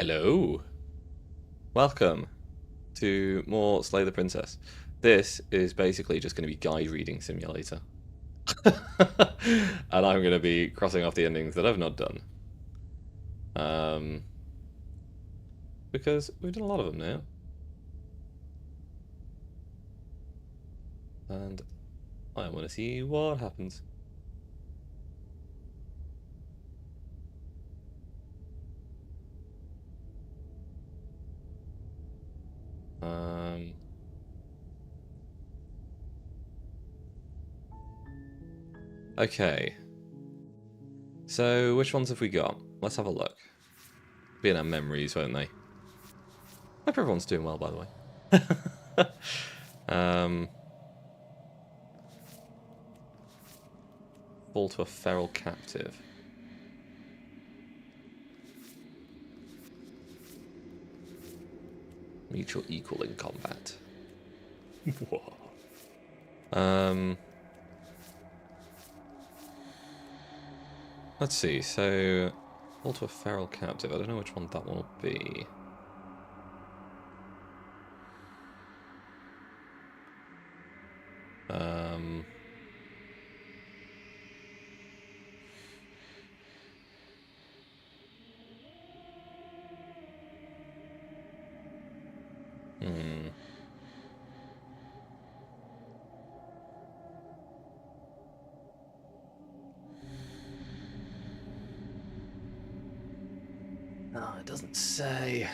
Hello. Welcome to more Slay the Princess. This is basically just going to be guide reading simulator. And I'm going to be crossing off the endings that I've not done. Because we've done a lot of them now. And I want to see what happens. Okay. So, which ones have we got? Let's have a look. Be in our memories, won't they? Hope everyone's doing well, by the way. Fall to a feral captive. Mutual equal in combat. Let's see, so fall to a feral captive. I don't know which one that one will be. Oh, it doesn't say.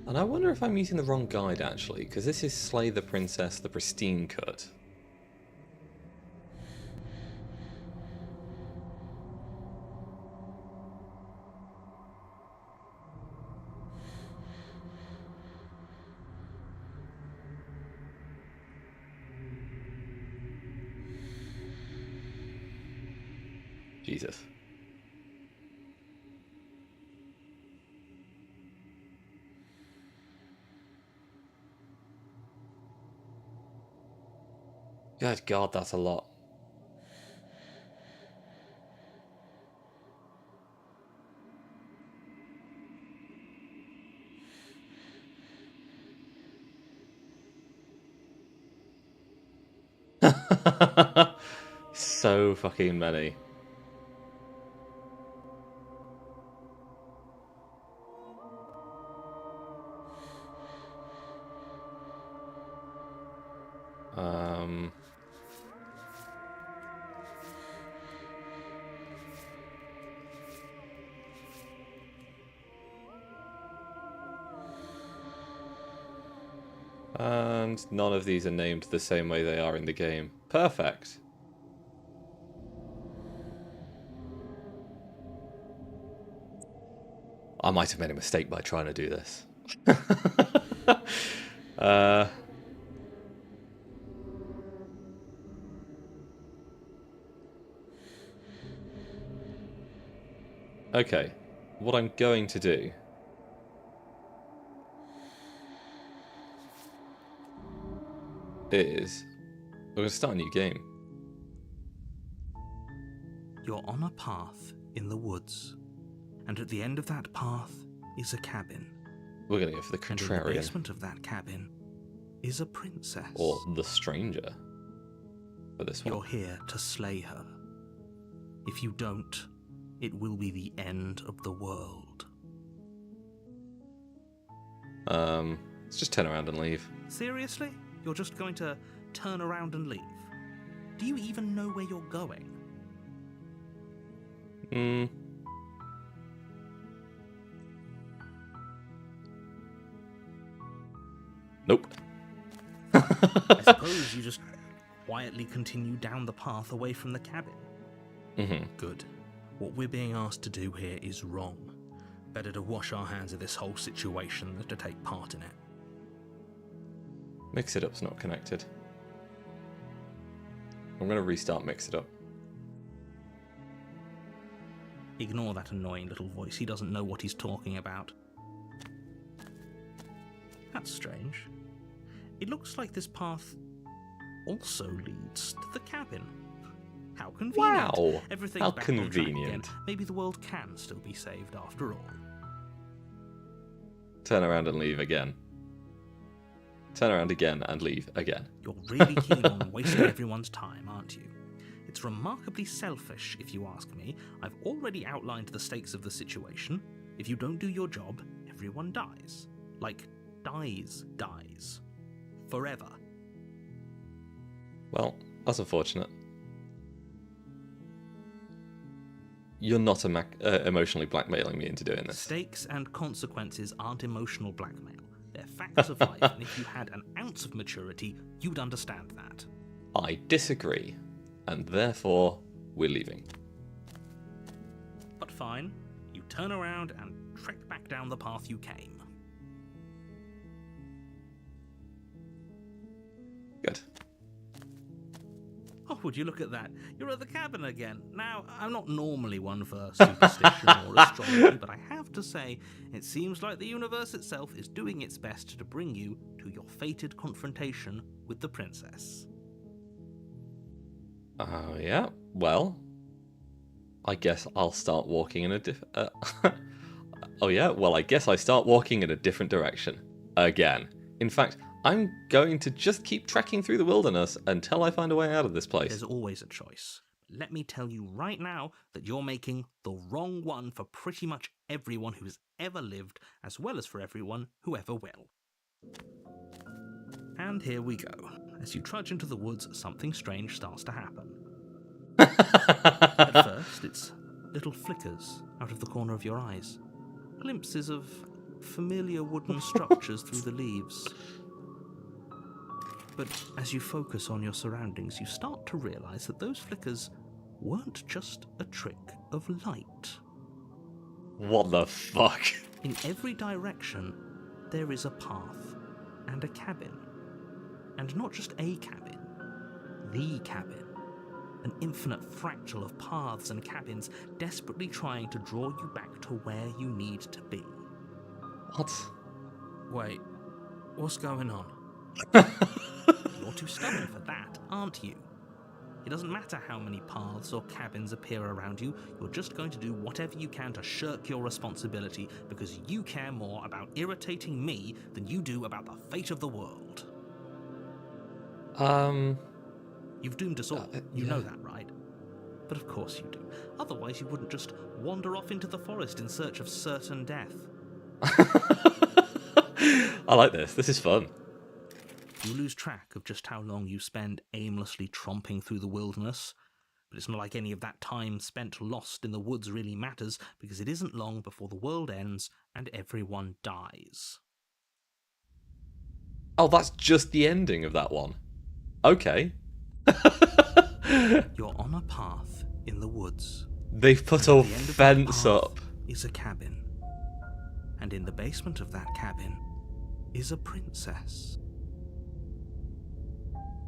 And I wonder if I'm using the wrong guide, actually, because this is Slay the Princess, the Pristine Cut. Jesus. Good God, that's a lot. So fucking many. And none of these are named the same way they are in the game. Perfect. I might have made a mistake by trying to do this. Okay, what I'm going to do is we're going to start a new game. You're on a path in the woods, and at the end of that path is a cabin. We're going to go for the contrarian. And in the basement of that cabin is a princess. Or the stranger. For this one. You're here to slay her. If you don't, it will be the end of the world. Let's just turn around and leave. Seriously? You're just going to turn around and leave? Do you even know where you're going? Nope. I suppose you just quietly continue down the path away from the cabin. Good. What we're being asked to do here is wrong. Better to wash our hands of this whole situation than to take part in it. Mix It Up's not connected. I'm going to restart Mix It Up. Ignore that annoying little voice. He doesn't know what he's talking about. That's strange. It looks like this path also leads to the cabin. How convenient. Wow, Everything's how back on track again. convenient. Maybe the world can still be saved after all. Turn around and leave again. Turn around again and leave again. You're really keen on wasting everyone's time, aren't you? It's remarkably selfish, if you ask me. I've already outlined the stakes of the situation. If you don't do your job, everyone dies. Like, dies. Forever. Well, that's unfortunate. You're not emotionally blackmailing me into doing this. Stakes and consequences aren't emotional blackmail. They're facts of life, and if you had an ounce of maturity, you'd understand that. I disagree, and therefore we're leaving. But fine, you turn around and trek back down the path you came. Good. Oh, would you look at that? You're at the cabin again. Now, I'm not normally one for superstition or astrology, but I have to say, it seems like the universe itself is doing its best to bring you to your fated confrontation with the princess. Yeah, well, I guess I'll start walking in a I guess I start walking in a different direction. Again. In fact, I'm going to just keep trekking through the wilderness until I find a way out of this place. There's always a choice. Let me tell you right now that you're making the wrong one for pretty much everyone who's ever lived, as well as for everyone who ever will. And here we go. As you trudge into the woods, something strange starts to happen. At first, it's little flickers out of the corner of your eyes. Glimpses of familiar wooden structures through the leaves. But as you focus on your surroundings, you start to realize that those flickers weren't just a trick of light. What the fuck? In every direction, there is a path and a cabin. And not just a cabin, the cabin. An infinite fractal of paths and cabins desperately trying to draw you back to where you need to be. What? Wait, what's going on? You're too stubborn for that, aren't you? It doesn't matter how many paths or cabins appear around you, you're just going to do whatever you can to shirk your responsibility because you care more about irritating me than you do about the fate of the world. You've doomed us all, you know that, right? But of course you do. Otherwise you wouldn't just wander off into the forest in search of certain death. I like this. This is fun. You lose track of just how long you spend aimlessly tromping through the wilderness, but it's not like any of that time spent lost in the woods really matters, because it isn't long before the world ends and everyone dies. Oh, that's just the ending of that one. Okay. You're on a path in the woods. They've put a fence up. Is a cabin. And in the basement of that cabin is a princess.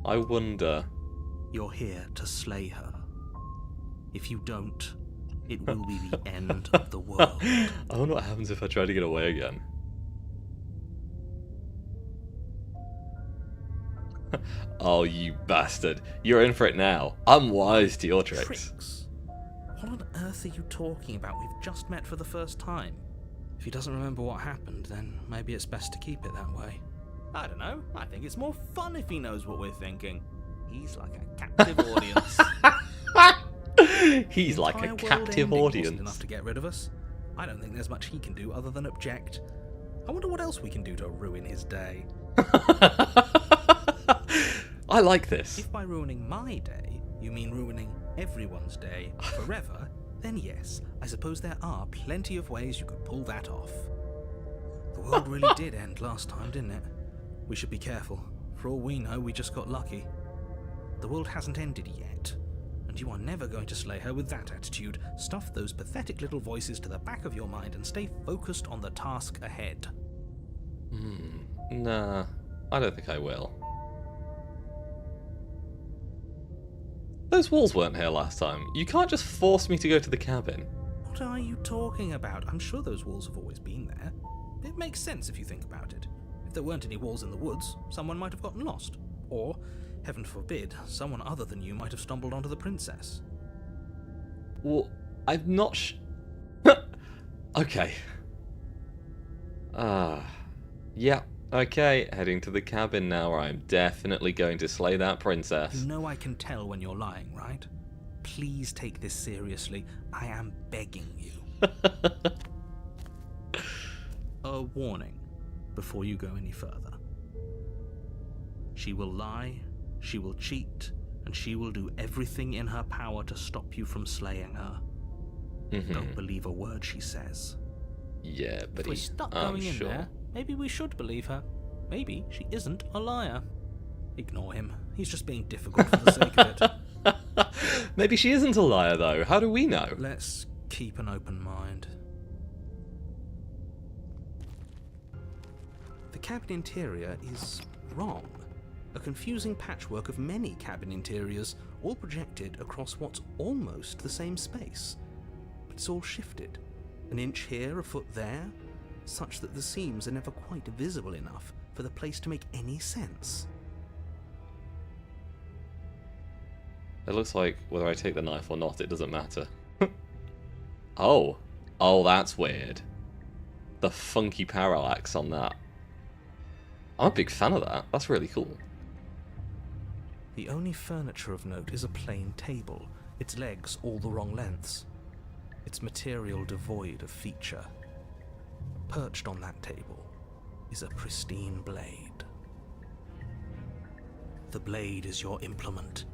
I wonder. You're here to slay her. If you don't, it will be the end of the world. I wonder what happens if I try to get away again. Oh, you bastard. You're in for it now. I'm wise to your tricks. What on earth are you talking about? We've just met for the first time. If he doesn't remember what happened, then maybe it's best to keep it that way. I don't know. I think it's more fun if he knows what we're thinking. He's like a captive audience. He's like a captive audience. Wasn't enough to get rid of us. I don't think there's much he can do other than object. I wonder what else we can do to ruin his day. I like this. If by ruining my day, you mean ruining everyone's day forever, then yes, I suppose there are plenty of ways you could pull that off. The world really did end last time, didn't it? We should be careful. For all we know, we just got lucky. The world hasn't ended yet, and you are never going to slay her with that attitude. Stuff those pathetic little voices to the back of your mind and stay focused on the task ahead. Nah, I don't think I will. Those walls weren't here last time. You can't just force me to go to the cabin. What are you talking about? I'm sure those walls have always been there. It makes sense if you think about it. If there weren't any walls in the woods, someone might have gotten lost. Or Heaven forbid, someone other than you might have stumbled onto the princess. Well, I'm not Okay. Yeah, okay, heading to the cabin now where I'm definitely going to slay that princess. You know I can tell when you're lying, right? Please take this seriously. I am begging you. A warning before you go any further. She will lie, she will cheat, and she will do everything in her power to stop you from slaying her. Don't believe a word she says. Yeah, but if we're stuck going in there, maybe we should believe her. Maybe she isn't a liar. Ignore him. He's just being difficult for the sake of it. Maybe she isn't a liar, though. How do we know? Let's keep an open mind. The cabin interior is wrong. A confusing patchwork of many cabin interiors, all projected across what's almost the same space. But it's all shifted. An inch here, a foot there, such that the seams are never quite visible enough for the place to make any sense. It looks like whether I take the knife or not, it doesn't matter. Oh, that's weird. The funky parallax on that. I'm a big fan of that. That's really cool. The only furniture of note is a plain table, its legs all the wrong lengths, its material devoid of feature. Perched on that table is a pristine blade. The blade is your implement.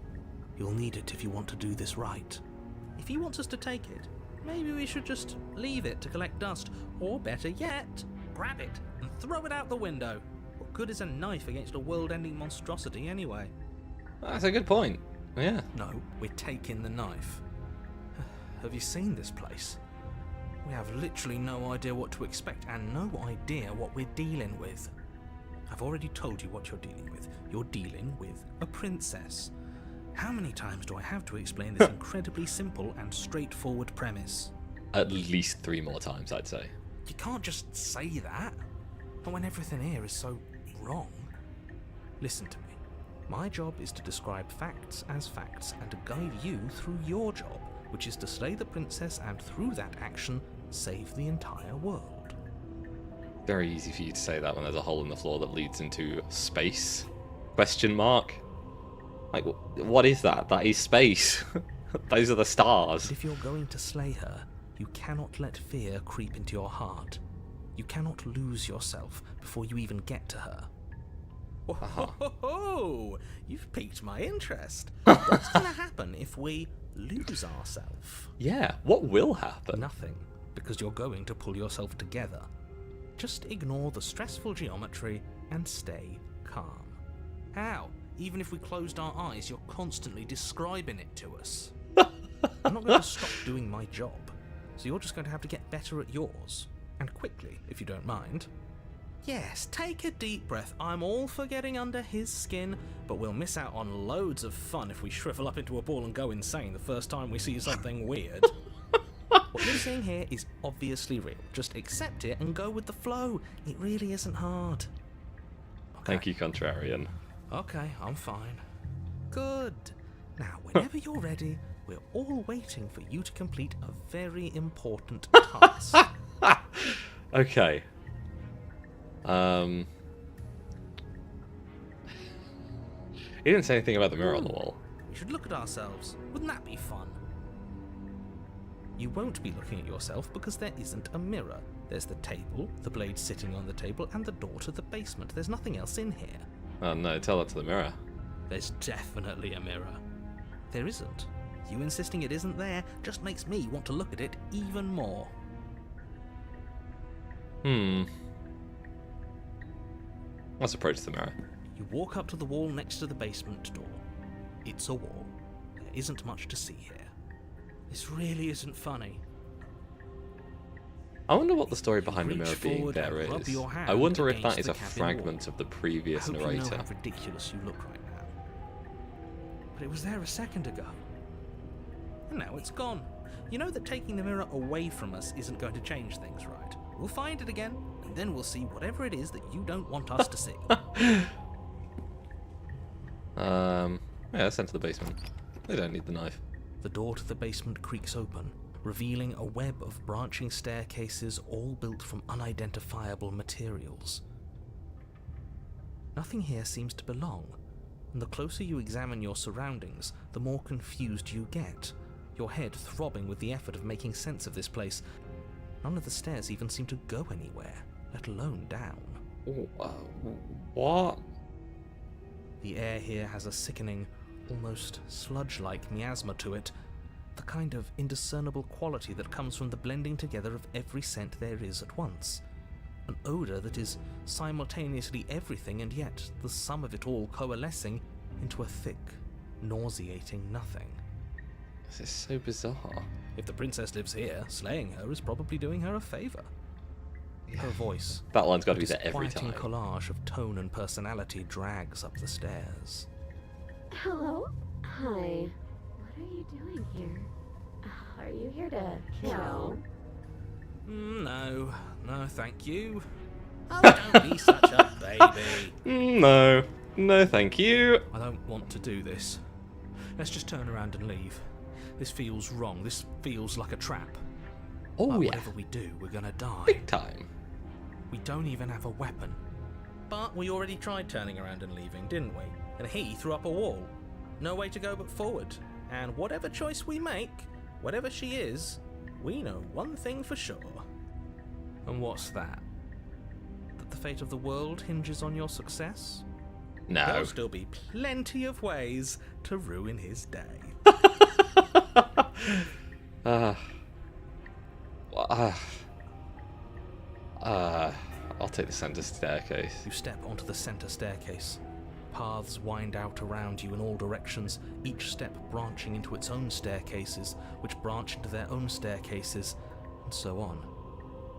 You'll need it if you want to do this right. If he wants us to take it, maybe we should just leave it to collect dust, or better yet, grab it and throw it out the window. What good is a knife against a world-ending monstrosity anyway? That's a good point. Yeah. No, we're taking the knife. Have you seen this place? We have literally no idea what to expect and no idea what we're dealing with. I've already told you what you're dealing with. You're dealing with a princess. How many times do I have to explain this incredibly simple and straightforward premise? At least 3 more times, I'd say. You can't just say that. Not when everything here is so wrong. Listen to me. My job is to describe facts as facts and to guide you through your job, which is to slay the princess and through that action, save the entire world. Very easy for you to say that when there's a hole in the floor that leads into space? Question mark? Like, what is that? That is space. Those are the stars. But if you're going to slay her, you cannot let fear creep into your heart. You cannot lose yourself before you even get to her. Oh, you've piqued my interest. What's going to happen if we lose ourselves? Yeah, what will happen? Nothing, because you're going to pull yourself together. Just ignore the stressful geometry and stay calm. How? Even if we closed our eyes, you're constantly describing it to us. I'm not going to stop doing my job, so you're just going to have to get better at yours. And quickly, if you don't mind. Yes, take a deep breath. I'm all for getting under his skin, but we'll miss out on loads of fun if we shrivel up into a ball and go insane the first time we see something weird. What you're seeing here is obviously real. Just accept it and go with the flow. It really isn't hard. Okay. Thank you, Contrarian. Okay, I'm fine. Good. Now, whenever you're ready, we're all waiting for you to complete a very important task. Okay. He didn't say anything about the mirror on the wall. We should look at ourselves. Wouldn't that be fun? You won't be looking at yourself because there isn't a mirror. There's the table, the blade sitting on the table, and the door to the basement. There's nothing else in here. Oh no, tell that to the mirror. There's definitely a mirror. There isn't. You insisting it isn't there just makes me want to look at it even more. Let's approach the mirror. You walk up to the wall next to the basement door. It's a wall. There isn't much to see here. This really isn't funny. I wonder what the story behind the Reach mirror being forward there and rub is. your hand I wonder if against that is the a cabin fragment wall. of the previous I hope narrator. you know how ridiculous you look right now. But it was there a second ago. And now it's gone. You know that taking the mirror away from us isn't going to change things, right? We'll find it again, and then we'll see whatever it is that you don't want us to see. Yeah, let's enter the basement. They don't need the knife. The door to the basement creaks open, revealing a web of branching staircases all built from unidentifiable materials. Nothing here seems to belong, and the closer you examine your surroundings, the more confused you get, your head throbbing with the effort of making sense of this place. None of the stairs even seem to go anywhere, let alone down. Ooh, what? The air here has a sickening, almost sludge-like miasma to it, the kind of indiscernible quality that comes from the blending together of every scent there is at once. An odour that is simultaneously everything and yet the sum of it all coalescing into a thick, nauseating nothing. This is so bizarre. If the princess lives here, slaying her is probably doing her a favour. Her voice, That line's got to a be there every disquieting time. collage of tone and personality, drags up the stairs. Hello? Hi. What are you doing here? Are you here to kill? No, thank you. Oh, don't be such a baby. No, thank you. I don't want to do this. Let's just turn around and leave. This feels wrong. This feels like a trap. Oh Like yeah, whatever we do, we're gonna die. big time. We don't even have a weapon. But we already tried turning around and leaving, didn't we? And he threw up a wall. No way to go but forward. And whatever choice we make, whatever she is, we know one thing for sure. And what's that? That the fate of the world hinges on your success? No. There'll still be plenty of ways to ruin his day. I'll take the center staircase. You step onto the center staircase. Paths wind out around you in all directions, each step branching into its own staircases, which branch into their own staircases, and so on.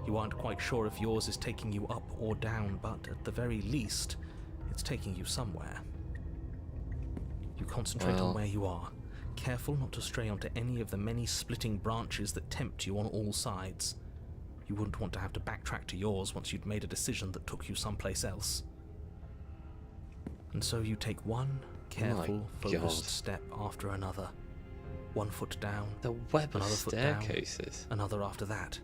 You aren't quite sure if yours is taking you up or down, but at the very least, it's taking you somewhere. You concentrate on where you are, careful not to stray onto any of the many splitting branches that tempt you on all sides. You wouldn't want to have to backtrack to yours once you'd made a decision that took you someplace else. And so you take one careful, focused step after another. 1 foot down, The web of another foot down, staircases. another after that.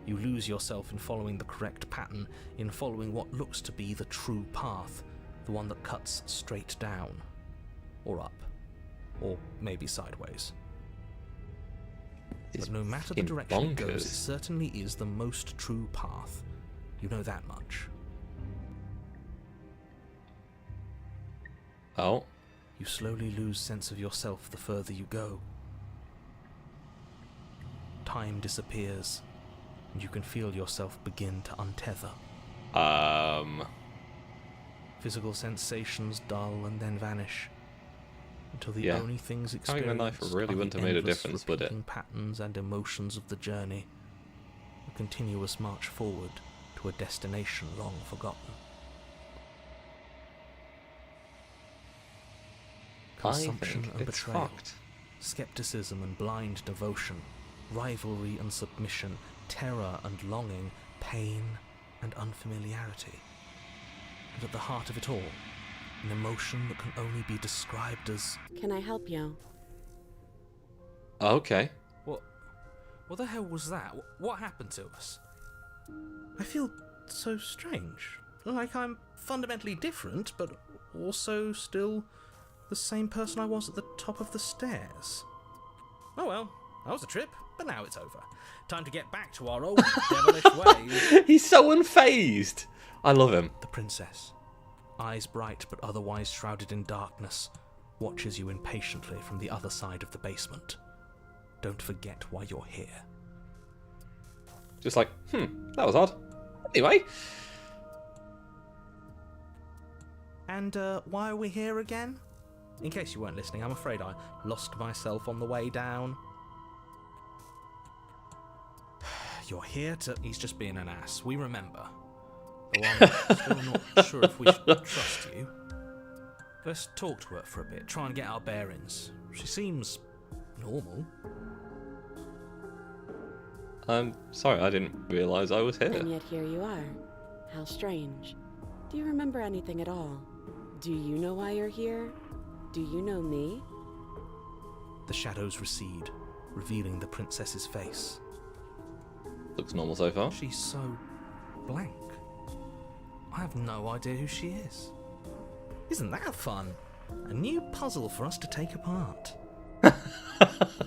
You lose yourself in following the correct pattern, in following what looks to be the true path, the one that cuts straight down, or up, or maybe sideways. It's But no matter the fucking direction it goes, it bonkers. certainly is the most true path. You know that much. Oh, You slowly lose sense of yourself the further you go. Time disappears, and you can feel yourself begin to untether. Physical sensations dull and then vanish, until the Yeah. only things Having the knife experienced really are wouldn't the have made a endless difference, would it? repeating patterns and emotions of the journey, a continuous march forward to a destination long forgotten. I Consumption think and it's betrayal, fucked. skepticism and blind devotion, rivalry and submission, terror and longing, pain and unfamiliarity. And at the heart of it all, an emotion that can only be described as... Can I help you? Okay. What the hell was that? What happened to us? I feel so strange. Like I'm fundamentally different, but also still the same person I was at the top of the stairs. Oh well, that was a trip, but now it's over. Time to get back to our old devilish ways. He's so unfazed. I love him. The princess, eyes bright but otherwise shrouded in darkness, watches you impatiently from the other side of the basement. Don't forget why you're here. Just like, that was odd. Anyway. And why are we here again? In case you weren't listening, I'm afraid I lost myself on the way down. You're here to... He's just being an ass. We remember. Though I'm still not sure if we should trust you. Let's talk to her for a bit, try and get our bearings. She seems normal. I'm sorry, I didn't realise I was here. And yet here you are. How strange. Do you remember anything at all? Do you know why you're here? Do you know me? The shadows recede, revealing the princess's face. Looks normal so far. She's so blank. I have no idea who she is. Isn't that fun? A new puzzle for us to take apart.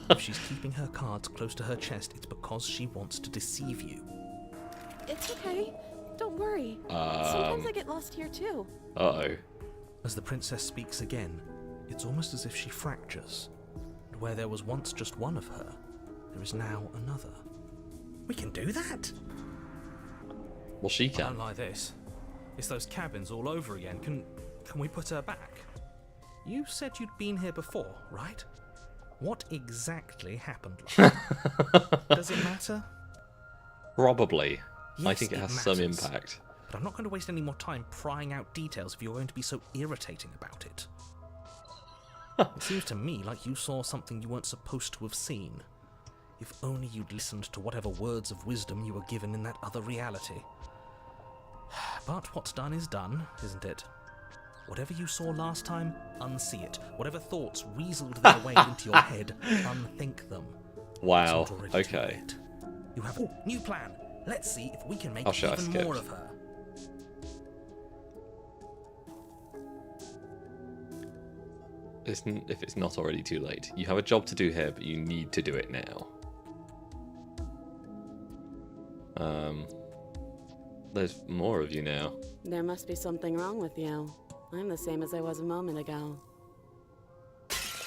If she's keeping her cards close to her chest, it's because she wants to deceive you. It's okay. Don't worry. Sometimes I get lost here too. Uh-oh. As the princess speaks again, it's almost as if she fractures. And where there was once just one of her, there is now another. We can do that? Well, she I can. don't like this. It's those cabins all over again. Can we put her back? You said you'd been here before, right? What exactly happened? Does it matter? Probably. I Yes, think it has matters. some impact. But I'm not going to waste any more time prying out details if you're going to be so irritating about it. It seems to me like you saw something you weren't supposed to have seen. If only you'd listened to whatever words of wisdom you were given in that other reality. But what's done is done, isn't it? Whatever you saw last time, unsee it. Whatever thoughts weaseled their way into your head, unthink them. Wow. It's not already too Okay. late. You have a new plan. Let's see if we can make Oh, shit, I even skipped. more of her. If it's not already too late. You have a job to do here, but you need to do it now. There's more of you now. There must be something wrong with you. I'm the same as I was a moment ago.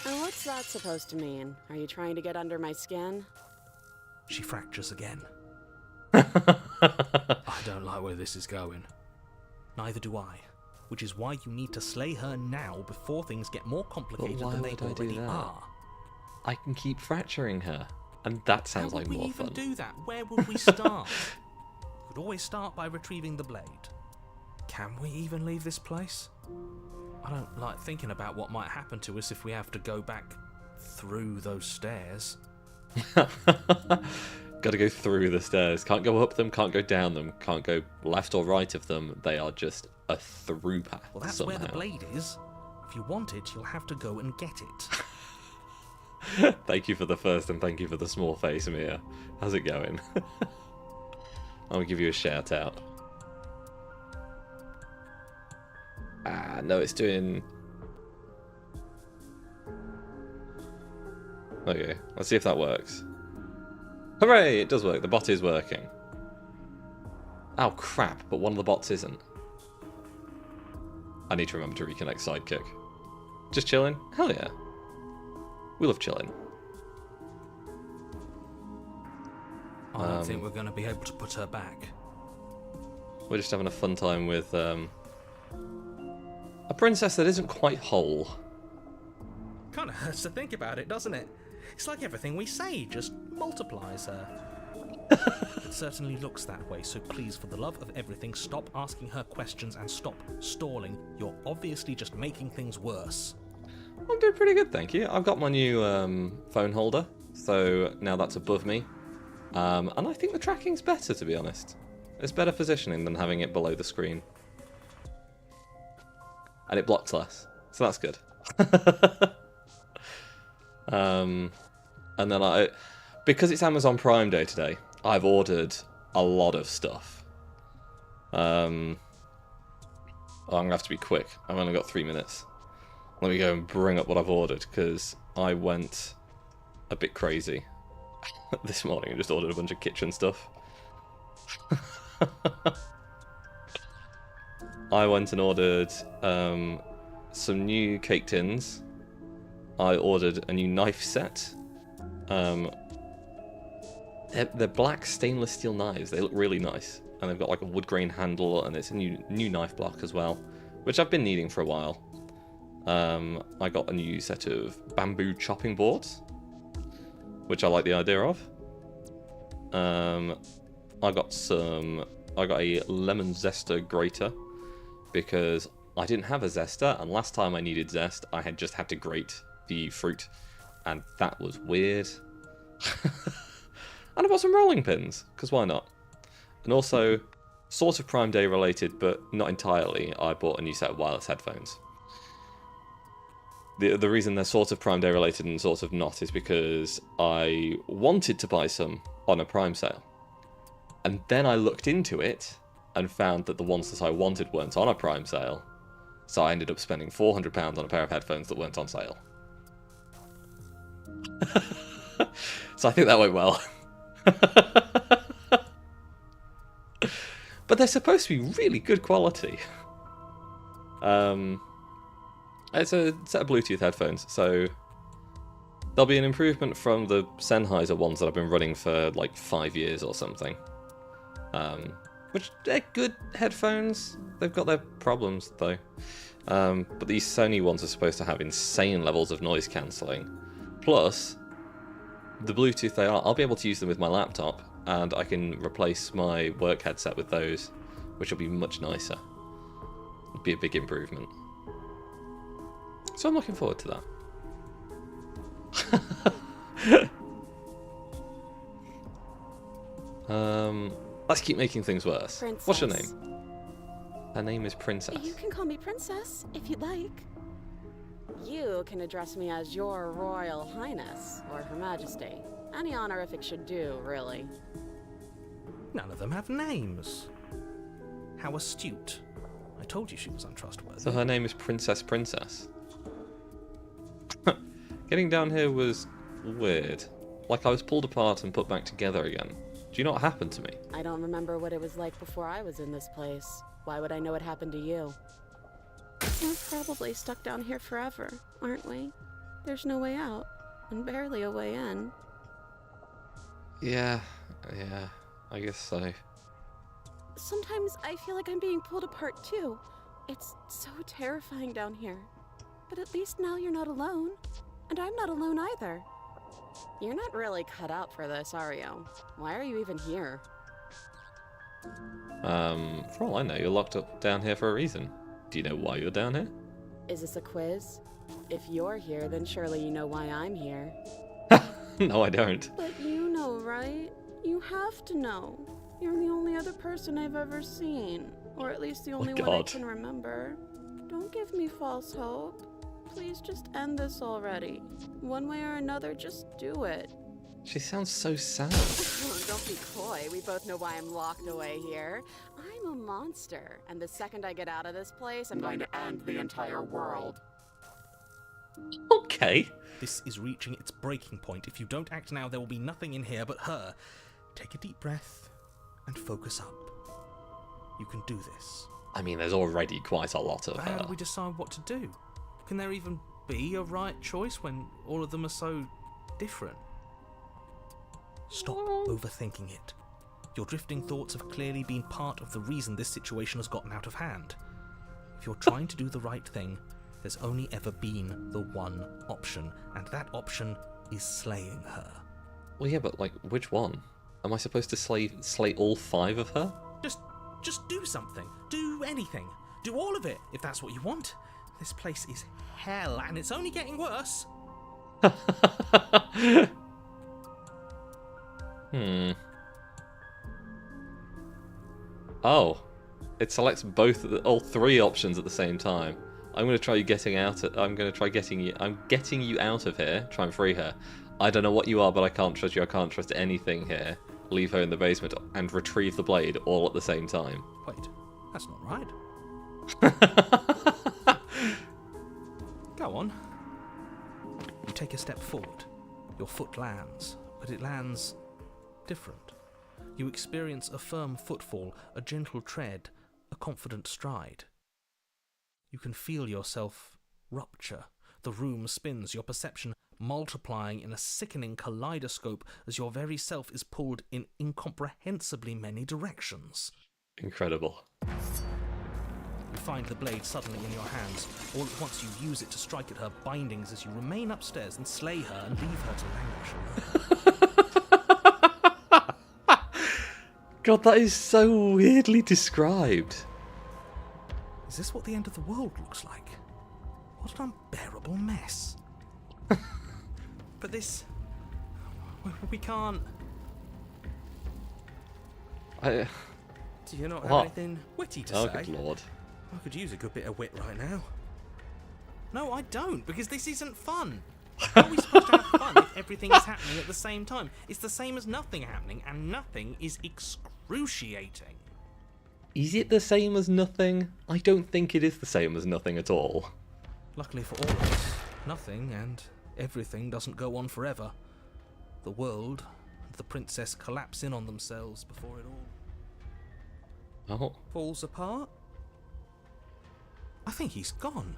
And what's that supposed to mean? Are you trying to get under my skin? She fractures again. I don't like where this is going. Neither do I. Which is why you need to slay her now before things get more complicated why than they would I do already that? are. I can keep fracturing her. And that sounds How like would we more even fun. do that? Where would we start? We could always start by retrieving the blade. Can we even leave this place? I don't like thinking about what might happen to us if we have to go back through those stairs. Gotta go through the stairs. Can't go up them, can't go down them, can't go left or right of them. They are just a through path Well, that's somehow. where the blade is. If you want it, you'll have to go and get it. Thank you for the first and thank you for the small face, Amir. How's it going? I'll give you a shout out. Ah, no, it's doing... Okay, let's see if that works. Hooray, it does work. The bot is working. Oh, crap, but one of the bots isn't. I need to remember to reconnect Sidekick. Just chilling? Hell yeah. We love chilling. I don't think we're going to be able to put her back. We're just having a fun time with a princess that isn't quite whole. Kind of hurts to think about it, doesn't it? It's like everything we say just multiplies her. It certainly looks that way, so please, for the love of everything, stop asking her questions and stop stalling. You're obviously just making things worse. I'm doing pretty good, thank you. I've got my new phone holder, so now that's above me. And I think the tracking's better, to be honest. It's better positioning than having it below the screen. And it blocks less, so that's good. And then because it's Amazon Prime Day today, I've ordered a lot of stuff. I'm gonna have to be quick. I've only got 3 minutes. Let me go and bring up what I've ordered, because I went a bit crazy this morning and just ordered a bunch of kitchen stuff. I went and ordered some new cake tins. I ordered a new knife set. They're black stainless steel knives. They look really nice. And they've got like a wood grain handle, and it's a new knife block as well, which I've been needing for a while. I got a new set of bamboo chopping boards, which I like the idea of. I got a lemon zester grater, because I didn't have a zester, and last time I needed zest, I had just had to grate the fruit, and that was weird. And I bought some rolling pins, because why not? And also, sort of Prime Day related, but not entirely, I bought a new set of wireless headphones. the reason they're sort of Prime Day related and sort of not is because I wanted to buy some on a Prime sale. And then I looked into it and found that the ones that I wanted weren't on a Prime sale. So I ended up spending £400 on a pair of headphones that weren't on sale. So I think that went well. But they're supposed to be really good quality. It's a set of Bluetooth headphones, so there'll be an improvement from the Sennheiser ones that I've been running for like 5 years or something. Which, they're good headphones. They've got their problems, though. But these Sony ones are supposed to have insane levels of noise cancelling. Plus, the Bluetooth they are, I'll be able to use them with my laptop, and I can replace my work headset with those, which will be much nicer. It'll be a big improvement. So I'm looking forward to that. Let's keep making things worse. Princess. What's your name? Her name is Princess. You can call me Princess, if you'd like. You can address me as Your Royal Highness, or Her Majesty. Any honorific should do, really. None of them have names. How astute. I told you she was untrustworthy. So her name is Princess. Getting down here was weird. Like I was pulled apart and put back together again. Do you know what happened to me? I don't remember what it was like before I was in this place. Why would I know what happened to you? We're probably stuck down here forever, aren't we? There's no way out, and barely a way in. Yeah, I guess so. Sometimes I feel like I'm being pulled apart too. It's so terrifying down here. But at least now you're not alone. And I'm not alone either. You're not really cut out for this, are you? Why are you even here? For all I know, you're locked up down here for a reason. Do you know why you're down here? Is this a quiz? If you're here, then surely you know why I'm here. No, I don't. But you know, right? You have to know. You're the only other person I've ever seen. Or at least the only one I can remember. Don't give me false hope. Please just end this already. One way or another, just do it. She sounds so sad. Don't be coy. We both know why I'm locked away here. I'm a monster, and the second I get out of this place, I'm going to end the entire world. Okay. This is reaching its breaking point. If you don't act now, there will be nothing in here but her. Take a deep breath and focus up. You can do this. I mean, there's already quite a lot of But her. how do we decide what to do? Can there even be a right choice when all of them are so different? Stop overthinking it. Your drifting thoughts have clearly been part of the reason this situation has gotten out of hand. If you're trying to do the right thing, there's only ever been the one option, and that option is slaying her. Well, yeah, but, like, which one? Am I supposed to slay all 5 of her? Just do something. Do anything. Do all of it, if that's what you want. This place is hell, and it's only getting worse. Oh. It selects all 3 options at the same time. I'm going to try getting you. I'm getting you out of here. Try and free her. I don't know what you are, but I can't trust you. I can't trust anything here. Leave her in the basement and retrieve the blade all at the same time. Wait, that's not right. Go on. You take a step forward. Your foot lands, but it lands different. You experience a firm footfall, a gentle tread, a confident stride. You can feel yourself rupture. The room spins, your perception multiplying in a sickening kaleidoscope as your very self is pulled in incomprehensibly many directions. Incredible. You find the blade suddenly in your hands. All at once you use it to strike at her bindings as you remain upstairs and slay her and leave her to languish. God, that is so weirdly described. Is this what the end of the world looks like? What an unbearable mess. But this... we can't... Do you not have What? anything witty to Oh, say? good lord. I could use a good bit of wit right now. No, I don't, because this isn't fun. How are we supposed to have fun if everything is happening at the same time? It's the same as nothing happening, and nothing is excruciating. Is it the same as nothing? I don't think it is the same as nothing at all. Luckily for all of us, nothing and everything doesn't go on forever. The world and the princess collapse in on themselves before it all Oh. falls apart. I think he's gone.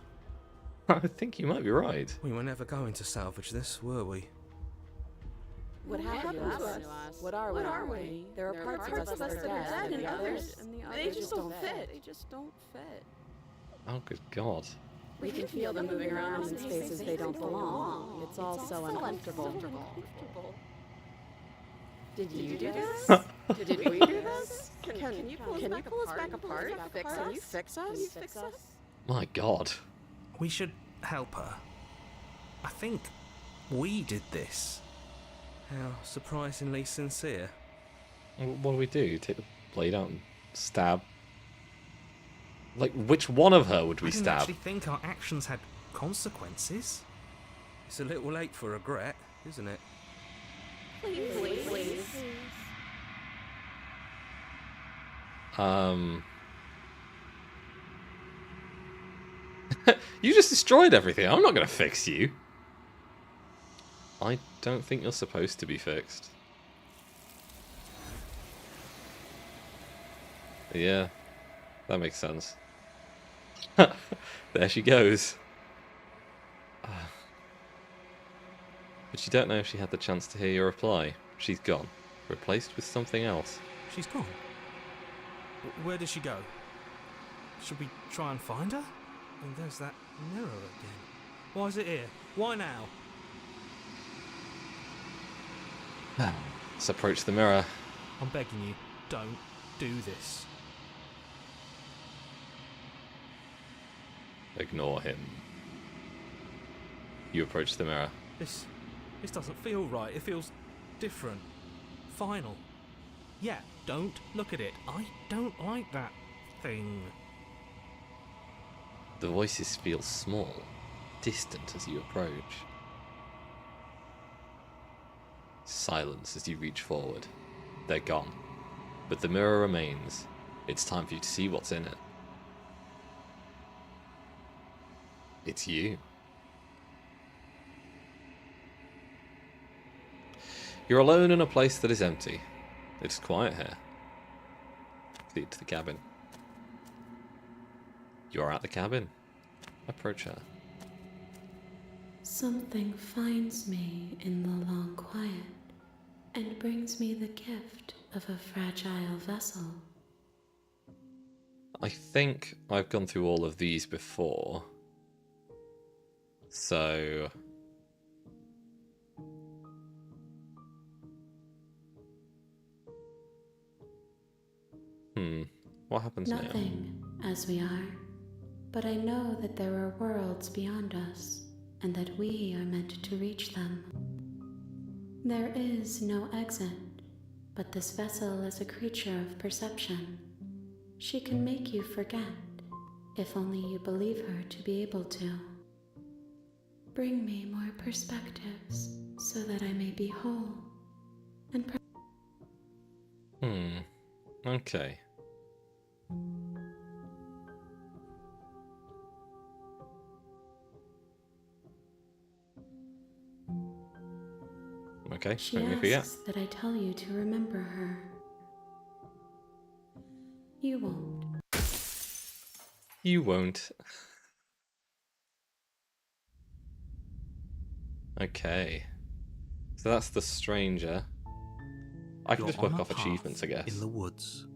I think you might be right. We were never going to salvage this, were we? What happened to us? What are we? There are parts of us that are dead, and others, they just don't fit. They just don't fit. Oh, good God. we can feel them moving around in spaces they don't belong. It's all so uncomfortable. Did you do this? Did we do this? Can you pull us back apart? Can you fix us? My God. We should help her. I think we did this. How surprisingly sincere. What do we do? Take the blade out and stab? Like, which one of her would we I didn't stab? actually think our actions had consequences. It's a little late for regret, isn't it? Please. You just destroyed everything. I'm not going to fix you. I don't think you're supposed to be fixed. Yeah, that makes sense. There she goes. But you don't know if she had the chance to hear your reply. She's gone, replaced with something else. She's gone. Where did she go? Should we try and find her? And there's that mirror again. Why is it here? Why now? Let's approach the mirror. I'm begging you, don't do this. Ignore him. You approach the mirror. This doesn't feel right. It feels different. Final. Yeah, don't look at it. I don't like that thing. The voices feel small, distant as you approach. Silence as you reach forward. They're gone. But the mirror remains. It's time for you to see what's in it. It's you. You're alone in a place that is empty. It's quiet here. Lead to the cabin. You're at the cabin. Approach her. Something finds me in the long quiet and brings me the gift of a fragile vessel. I think I've gone through all of these before. So... What happens now? Nothing, as we are, but I know that there are worlds beyond us, and that we are meant to reach them. There is no exit, but this vessel is a creature of perception. She can make you forget, if only you believe her to be able to. Bring me more perspectives, so that I may be whole, and Okay. Okay, she make me forget. asks that I tell you to remember her. You won't. You won't. Okay. So that's the stranger. I can You're just work on a off path achievements, I guess. in the woods,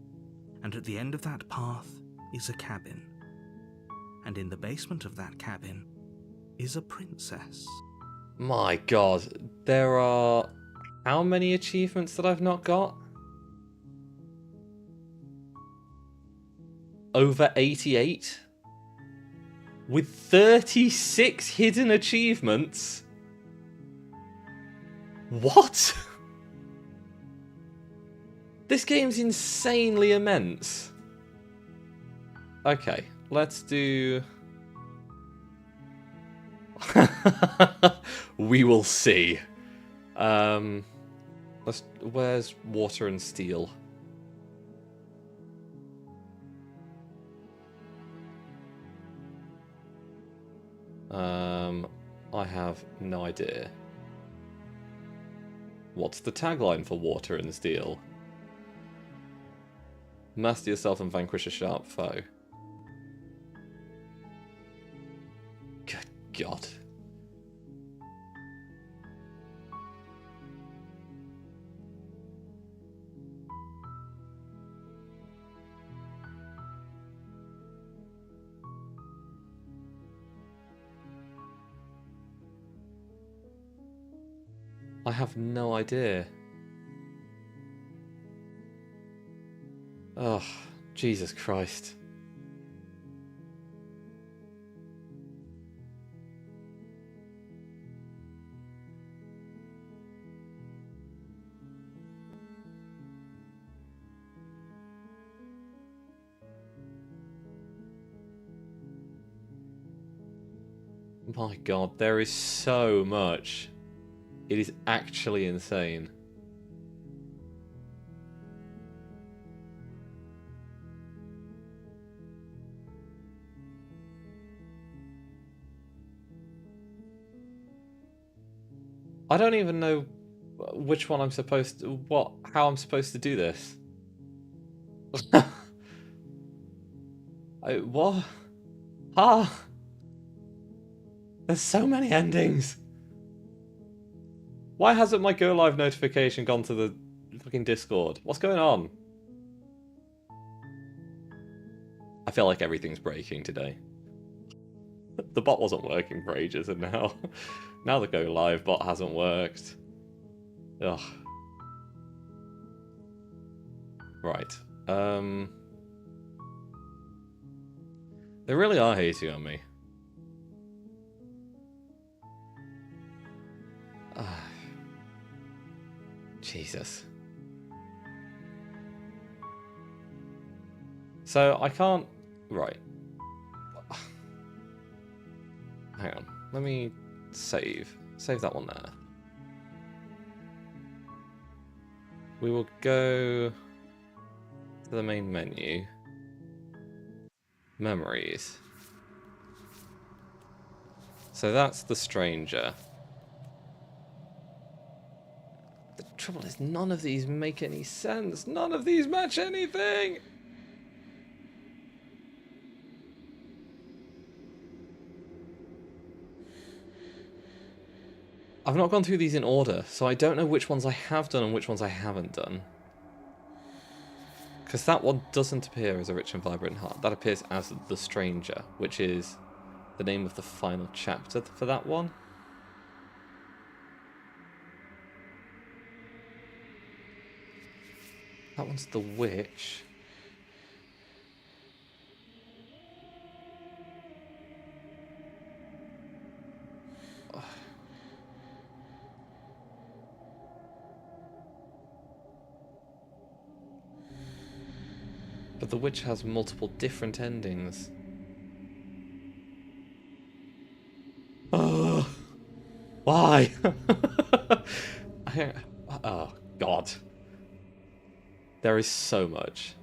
and at the end of that path is a cabin. And in the basement of that cabin is a princess. My God, there are how many achievements that I've not got? Over 88? With 36 hidden achievements? What? This game's insanely immense. Okay, let's do... We will see. Where's water and steel? I have no idea. What's the tagline for water and steel? Master yourself and vanquish a sharp foe. Good God. I have no idea. Oh, Jesus Christ. My God, there is so much. It is actually insane. I don't even know which one I'm supposed to, how I'm supposed to do this. What? Ah! There's so many endings. Why hasn't my go live notification gone to the fucking Discord? What's going on? I feel like everything's breaking today. The bot wasn't working for ages, and now the go live bot hasn't worked. Ugh. Right. They really are hating on me. Jesus. So I can't... Right. Hang on. Let me save. Save that one there. We will go to the main menu. Memories. So that's the stranger. The trouble is, none of these make any sense. None of these match anything. I've not gone through these in order, so I don't know which ones I have done and which ones I haven't done. Because that one doesn't appear as a rich and vibrant heart. That appears as the stranger, which is the name of the final chapter for that one. That one's the witch. But the witch has multiple different endings. Oh, why? Oh, God. There is so much.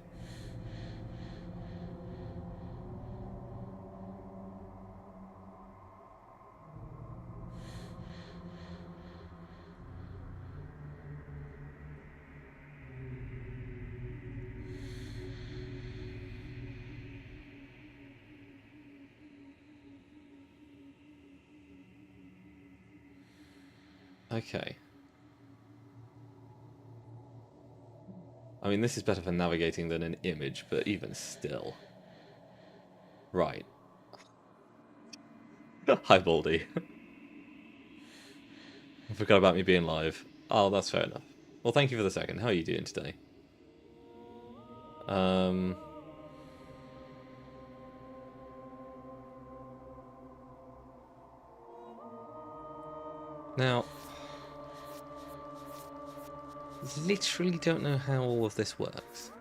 Okay. I mean, this is better for navigating than an image, but even still. Right. Hi, Baldy. I forgot about me being live. Oh, that's fair enough. Well, thank you for the second. How are you doing today? Now, literally don't know how all of this works.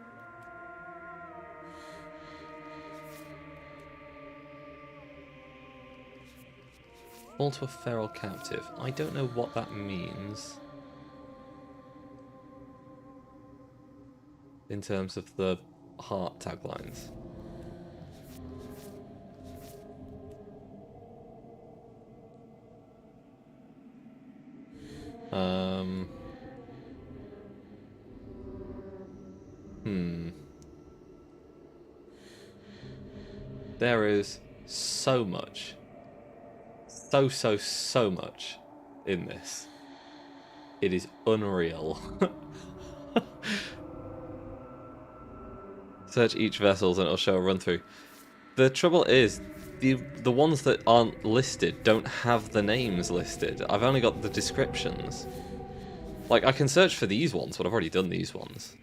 Fall to a feral captive. I don't know what that means. In terms of the heart taglines. There is so much. So much in this. It is unreal. Search each vessels and it'll show a run through. The trouble is, the ones that aren't listed don't have the names listed. I've only got the descriptions. Like, I can search for these ones, but I've already done these ones.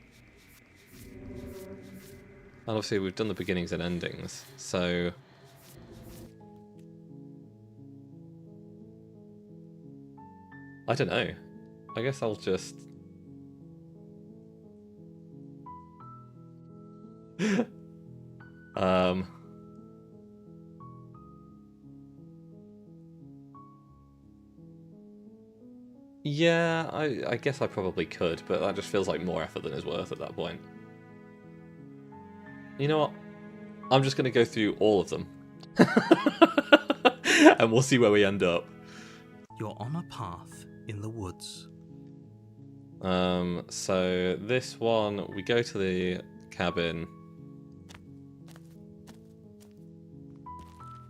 And obviously we've done the beginnings and endings, so... I don't know. I guess I'll just... Yeah, I guess I probably could, but that just feels like more effort than is worth at that point. You know what? I'm just going to go through all of them. And we'll see where we end up. You're on a path in the woods. So this one, we go to the cabin.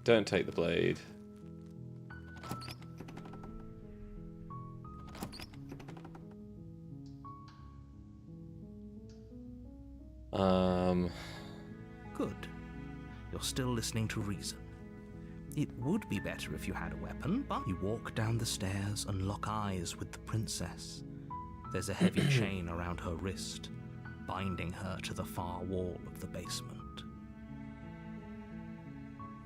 Don't take the blade. Good. You're still listening to reason. It would be better if you had a weapon, but you walk down the stairs and lock eyes with the princess. There's a heavy chain around her wrist, binding her to the far wall of the basement.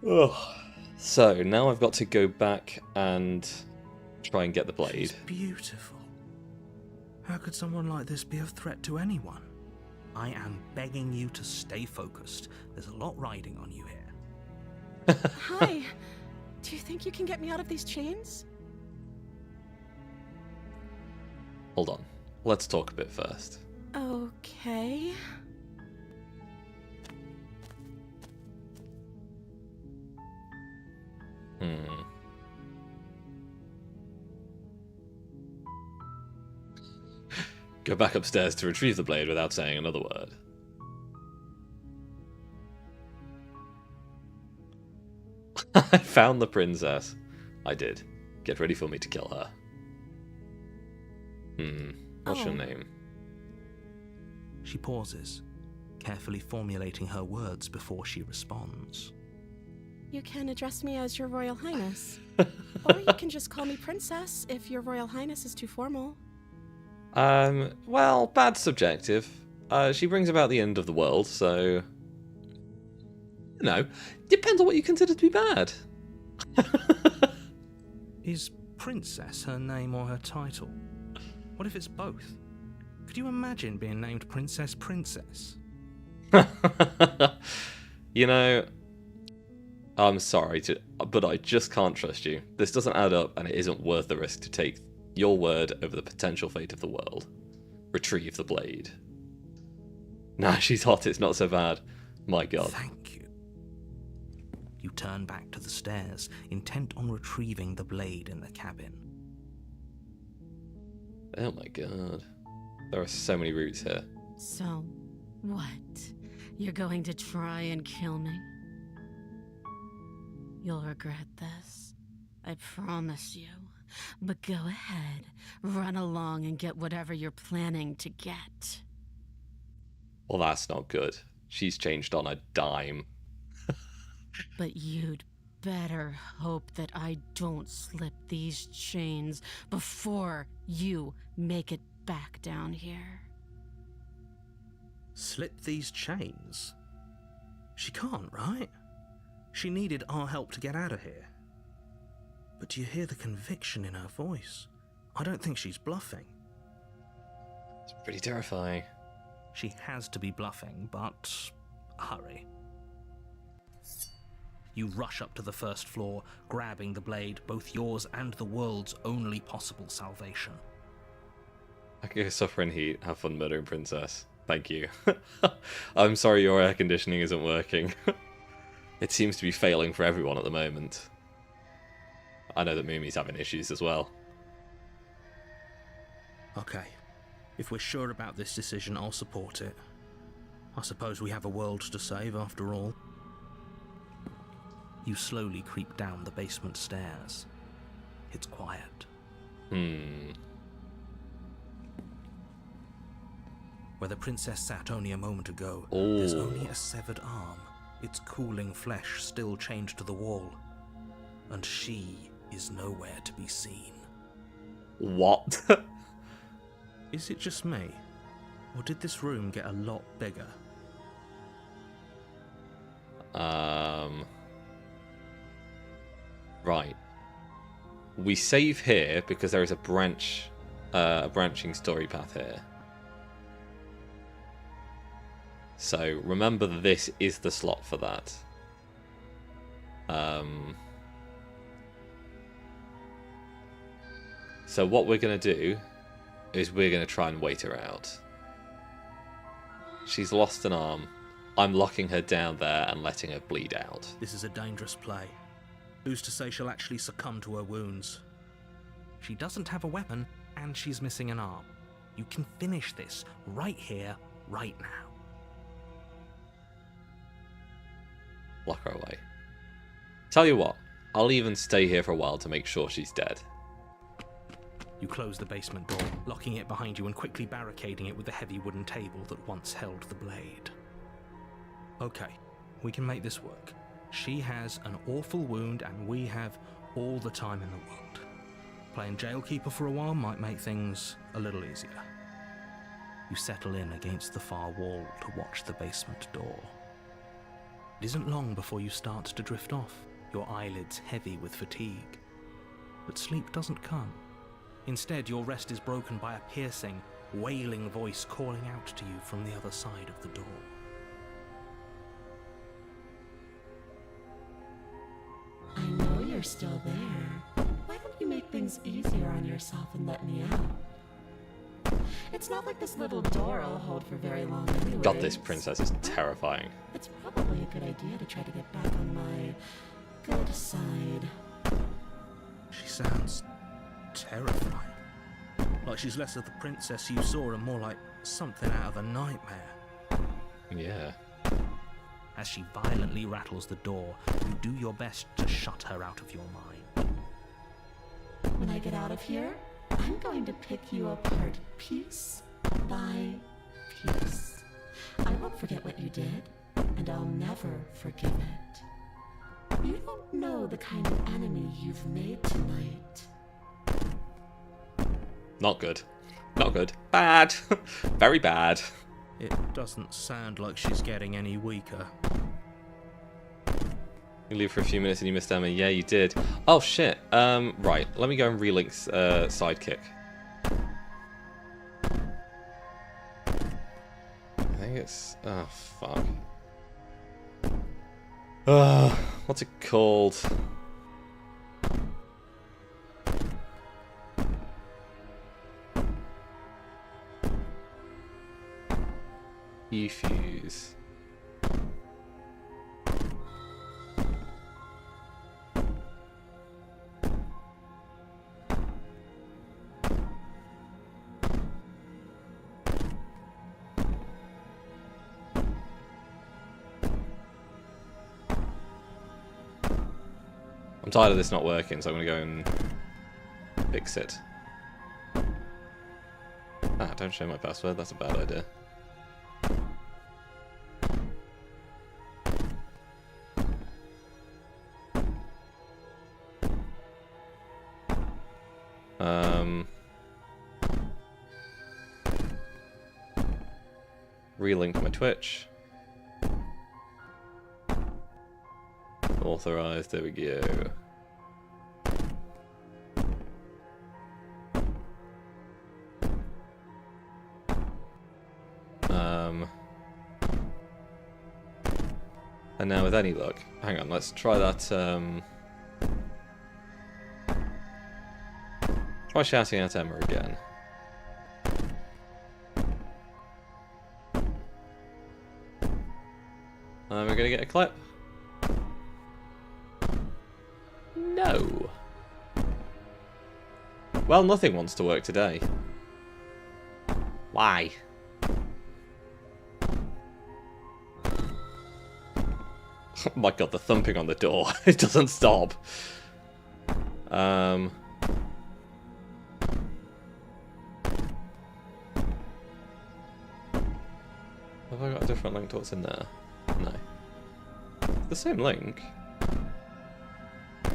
Oh. So, now I've got to go back and try and get the blade. She's beautiful. How could someone like this be a threat to anyone? I am begging you to stay focused. There's a lot riding on you here. Hi. Do you think you can get me out of these chains? Hold on. Let's talk a bit first. Okay. Go back upstairs to retrieve the blade without saying another word. I found the princess. I did. Get ready for me to kill her. What's your name? She pauses, carefully formulating her words before she responds. You can address me as Your Royal Highness. Or you can just call me Princess if Your Royal Highness is too formal. Well, bad subjective. She brings about the end of the world, so... You know, depends on what you consider to be bad. Is Princess her name or her title? What if it's both? Could you imagine being named Princess Princess? You know, I'm sorry, but I just can't trust you. This doesn't add up, and it isn't worth the risk to take your word over the potential fate of the world. Retrieve the blade. Nah, she's hot, it's not so bad. My god. Thank you. You turn back to the stairs, intent on retrieving the blade in the cabin. Oh my god. There are so many routes here. So, what? You're going to try and kill me? You'll regret this. I promise you. But go ahead, run along and get whatever you're planning to get. Well, that's not good. She's changed on a dime. But you'd better hope that I don't slip these chains before you make it back down here. Slip these chains? She can't, right? She needed our help to get out of here. But do you hear the conviction in her voice? I don't think she's bluffing. It's pretty terrifying. She has to be bluffing, but hurry. You rush up to the first floor, grabbing the blade, both yours and the world's only possible salvation. I can go suffer in heat, have fun murdering Princess. Thank you. I'm sorry your air conditioning isn't working. It seems to be failing for everyone at the moment. I know that Mumi's having issues as well. Okay. If we're sure about this decision, I'll support it. I suppose we have a world to save after all. You slowly creep down the basement stairs. It's quiet. Where the princess sat only a moment ago, there's only a severed arm, its cooling flesh still chained to the wall. And she is nowhere to be seen. What? Is it just me? Or did this room get a lot bigger? Right. We save here because there is a branching story path here. So remember, this is the slot for that. So what we're going to do is we're going to try and wait her out. She's lost an arm. I'm locking her down there and letting her bleed out. This is a dangerous play. Who's to say she'll actually succumb to her wounds? She doesn't have a weapon, and she's missing an arm. You can finish this right here, right now. Lock her away. Tell you what, I'll even stay here for a while to make sure she's dead. You close the basement door, locking it behind you and quickly barricading it with the heavy wooden table that once held the blade. Okay, we can make this work. She has an awful wound and we have all the time in the world. Playing jailkeeper for a while might make things a little easier. You settle in against the far wall to watch the basement door. It isn't long before you start to drift off, your eyelids heavy with fatigue. But sleep doesn't come. Instead, your rest is broken by a piercing, wailing voice calling out to you from the other side of the door. I know you're still there. Why don't you make things easier on yourself and let me out? It's not like this little door will hold for very long anyways. God, this princess is terrifying. It's probably a good idea to try to get back on my good side. She sounds terrifying. Like she's less of the princess you saw and more like something out of a nightmare. Yeah. As she violently rattles the door, you do your best to shut her out of your mind. When I get out of here, I'm going to pick you apart piece by piece. I won't forget what you did, and I'll never forgive it. You don't know the kind of enemy you've made tonight. Not good. Not good. Bad. Very bad. It doesn't sound like she's getting any weaker. You leave for a few minutes and you missed Emma. Yeah, you did. Oh, shit. Right. Let me go and relink's sidekick. I think it's... Oh, fuck. What's it called? E-fuse. I'm tired of this not working, so I'm going to go and fix it. Ah, don't show my password, that's a bad idea. Relink my Twitch. Authorized, there we go. And now with any luck... Hang on, let's try that... Try shouting at Emma again. We're going to get a clip. No. Well, nothing wants to work today. Why? Oh my god, the thumping on the door. It doesn't stop. Have I got a different link to what's in there? No. The same link.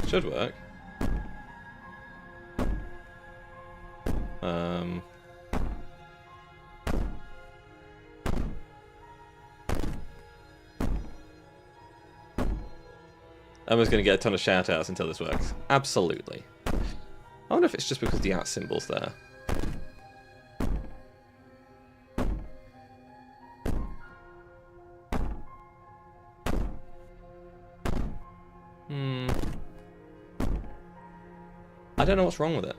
Should work. Emma's going to get a ton of shout-outs until this works. Absolutely. I wonder if it's just because the @ symbol's there. I don't know what's wrong with it.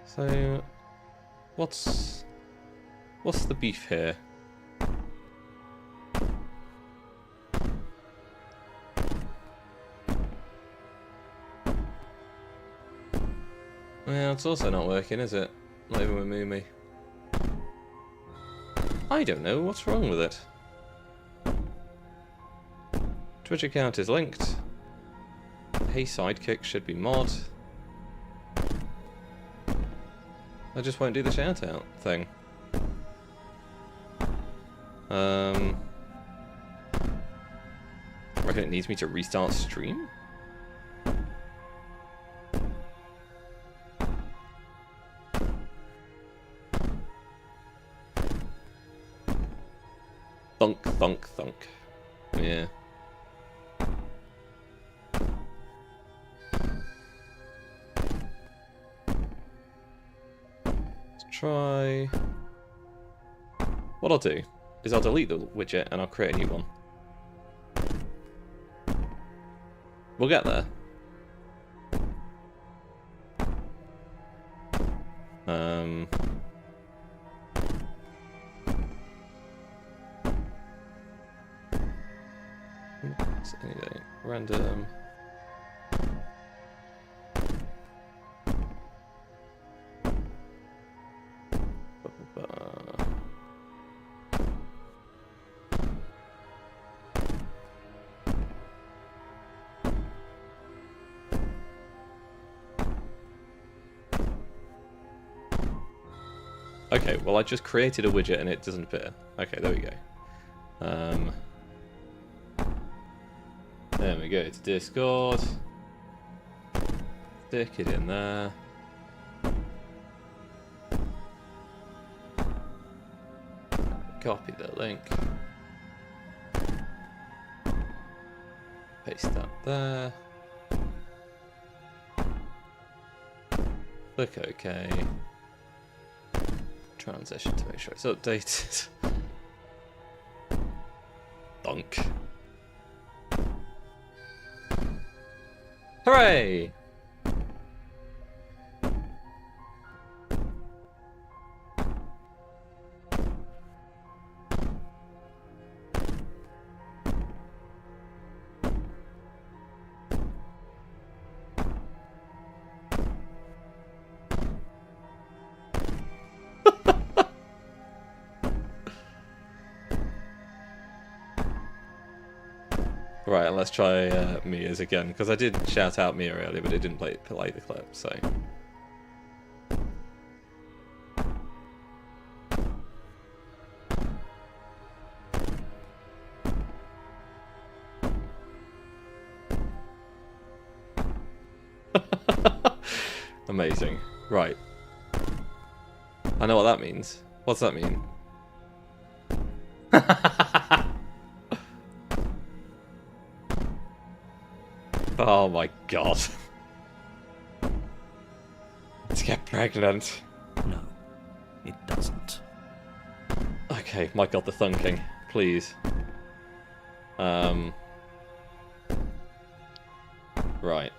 So, what's the beef here? Well, it's also not working, is it? Not even with Mumi. I don't know what's wrong with it. Twitch account is linked. Hey Sidekick should be mod. I just won't do the shout out thing. Reckon it needs me to restart stream? Thunk, thunk, thunk. Yeah. Try... What I'll do is I'll delete the widget and I'll create a new one. We'll get there. Anyway, random... Okay, well I just created a widget and it doesn't appear. Okay, there we go. There we go, it's Discord. Stick it in there. Copy the link. Paste that there. Click OK. Transition to make sure it's updated. Donk. Hooray! Right, let's try Mia's again, because I did shout out Mia earlier, but it didn't play the clip, so... Amazing. Right. I know what that means. What's that mean? Oh my god. Let's get pregnant. No, it doesn't. Okay, my god, the thunking. Please. Right.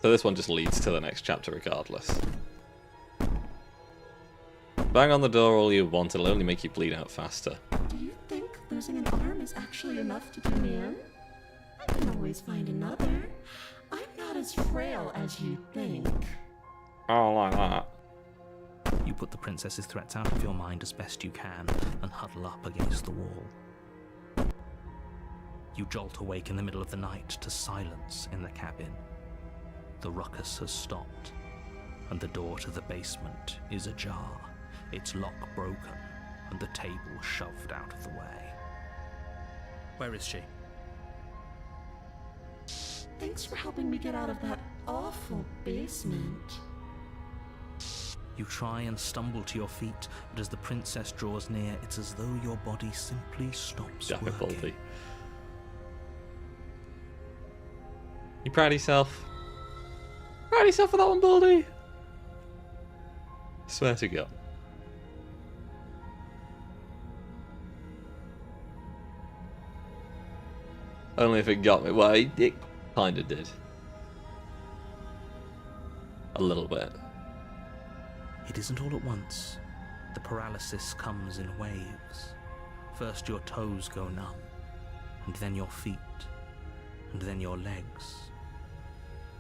So this one just leads to the next chapter regardless. Bang on the door all you want, it'll only make you bleed out faster. Do you think losing an arm is actually enough to do me in? I can always find another. I'm not as frail as you think. Oh, like that. You put the princess's threats out of your mind as best you can and huddle up against the wall. You jolt awake in the middle of the night to silence in the cabin. The ruckus has stopped, and the door to the basement is ajar, its lock broken, and the table shoved out of the way. Where is she? Thanks for helping me get out of that awful basement. You try and stumble to your feet, but as the princess draws near, it's as though your body simply stops working. Baldy. You proud of yourself? Proud of yourself for that one, Baldy? Swear to God. Only if it got me. Well, it kind of did. A little bit. It isn't all at once. The paralysis comes in waves. First your toes go numb, and then your feet, and then your legs.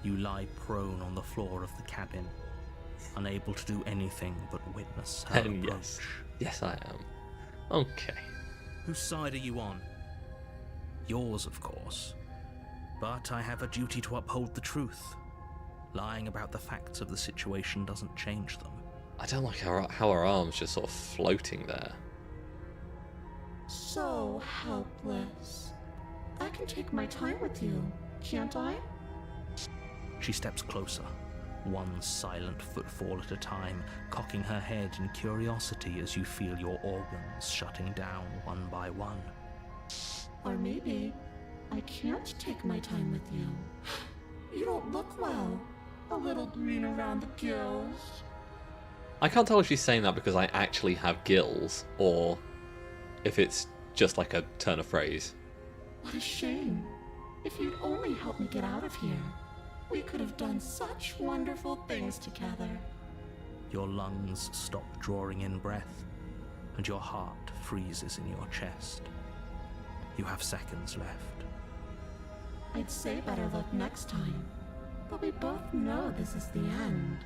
You lie prone on the floor of the cabin, unable to do anything but witness her And approach. yes, I am. Okay. Whose side are you on? Yours, of course. But I have a duty to uphold the truth. Lying about the facts of the situation doesn't change them. I don't like how her arm's just sort of floating there. So helpless. I can take my time with you, can't I? She steps closer, one silent footfall at a time, cocking her head in curiosity as you feel your organs shutting down one by one. Or maybe I can't take my time with you. You don't look well. A little green around the gills. I can't tell if she's saying that because I actually have gills, or if it's just like a turn of phrase. What a shame. If you'd only helped me get out of here, we could have done such wonderful things together. Your lungs stop drawing in breath, and your heart freezes in your chest. You have seconds left. I'd say better luck next time, but we both know this is the end,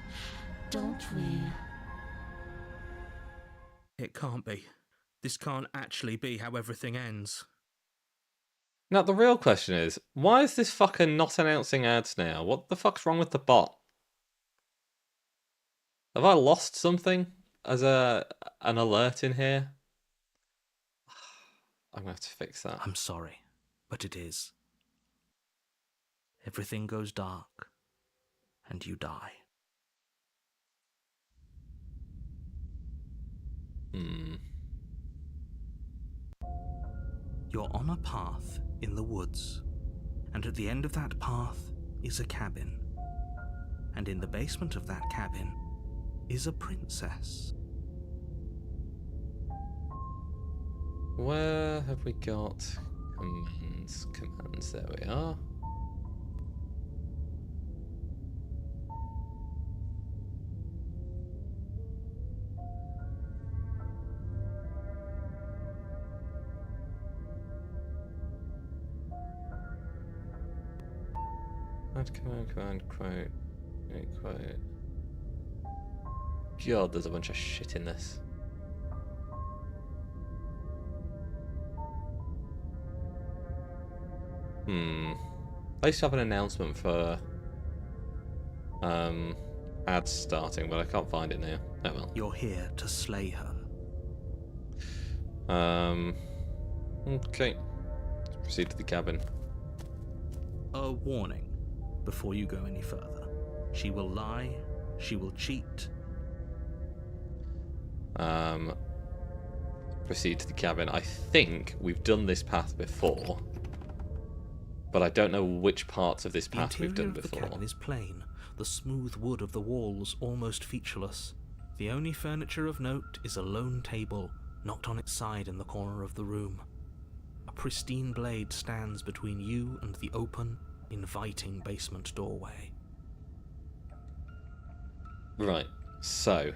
don't we? It can't be. This can't actually be how everything ends. Now, the real question is, why is this fucker not announcing ads now? What the fuck's wrong with the bot? Have I lost something as an alert in here? I'm going to have to fix that. I'm sorry, but it is. Everything goes dark, and you die. You're on a path in the woods, and at the end of that path is a cabin. And in the basement of that cabin is a princess. Where have we got commands? Commands, there we are. Command, quote, quote. God, there's a bunch of shit in this. I used to have an announcement for ads starting, but I can't find it now. Oh well. You're here to slay her. Okay. Let's proceed to the cabin. A warning before you go any further. She will lie, she will cheat. Proceed to the cabin. I think we've done this path before. but I don't know which parts of this The path we've interior done of the before. cabin is plain, the smooth wood of the walls almost featureless. The only furniture of note is a lone table, knocked on its side in the corner of the room. A pristine blade stands between you and the open, inviting basement doorway. Right, so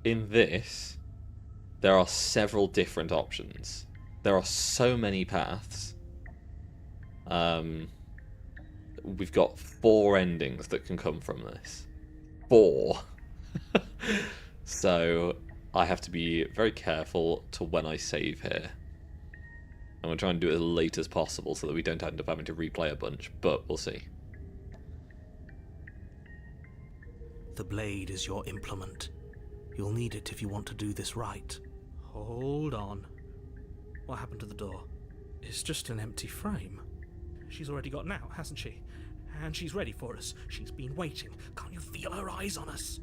in this, there are several different options. There are so many paths. We've got 4 endings that can come from this. 4. So I have to be very careful to when I save here. I'm going to try and do it as late as possible so that we don't end up having to replay a bunch, but we'll see. The blade is your implement. You'll need it if you want to do this right. Hold on. What happened to the door? It's just an empty frame. She's already gotten out, hasn't she? And she's ready for us. She's been waiting. Can't you feel her eyes on us?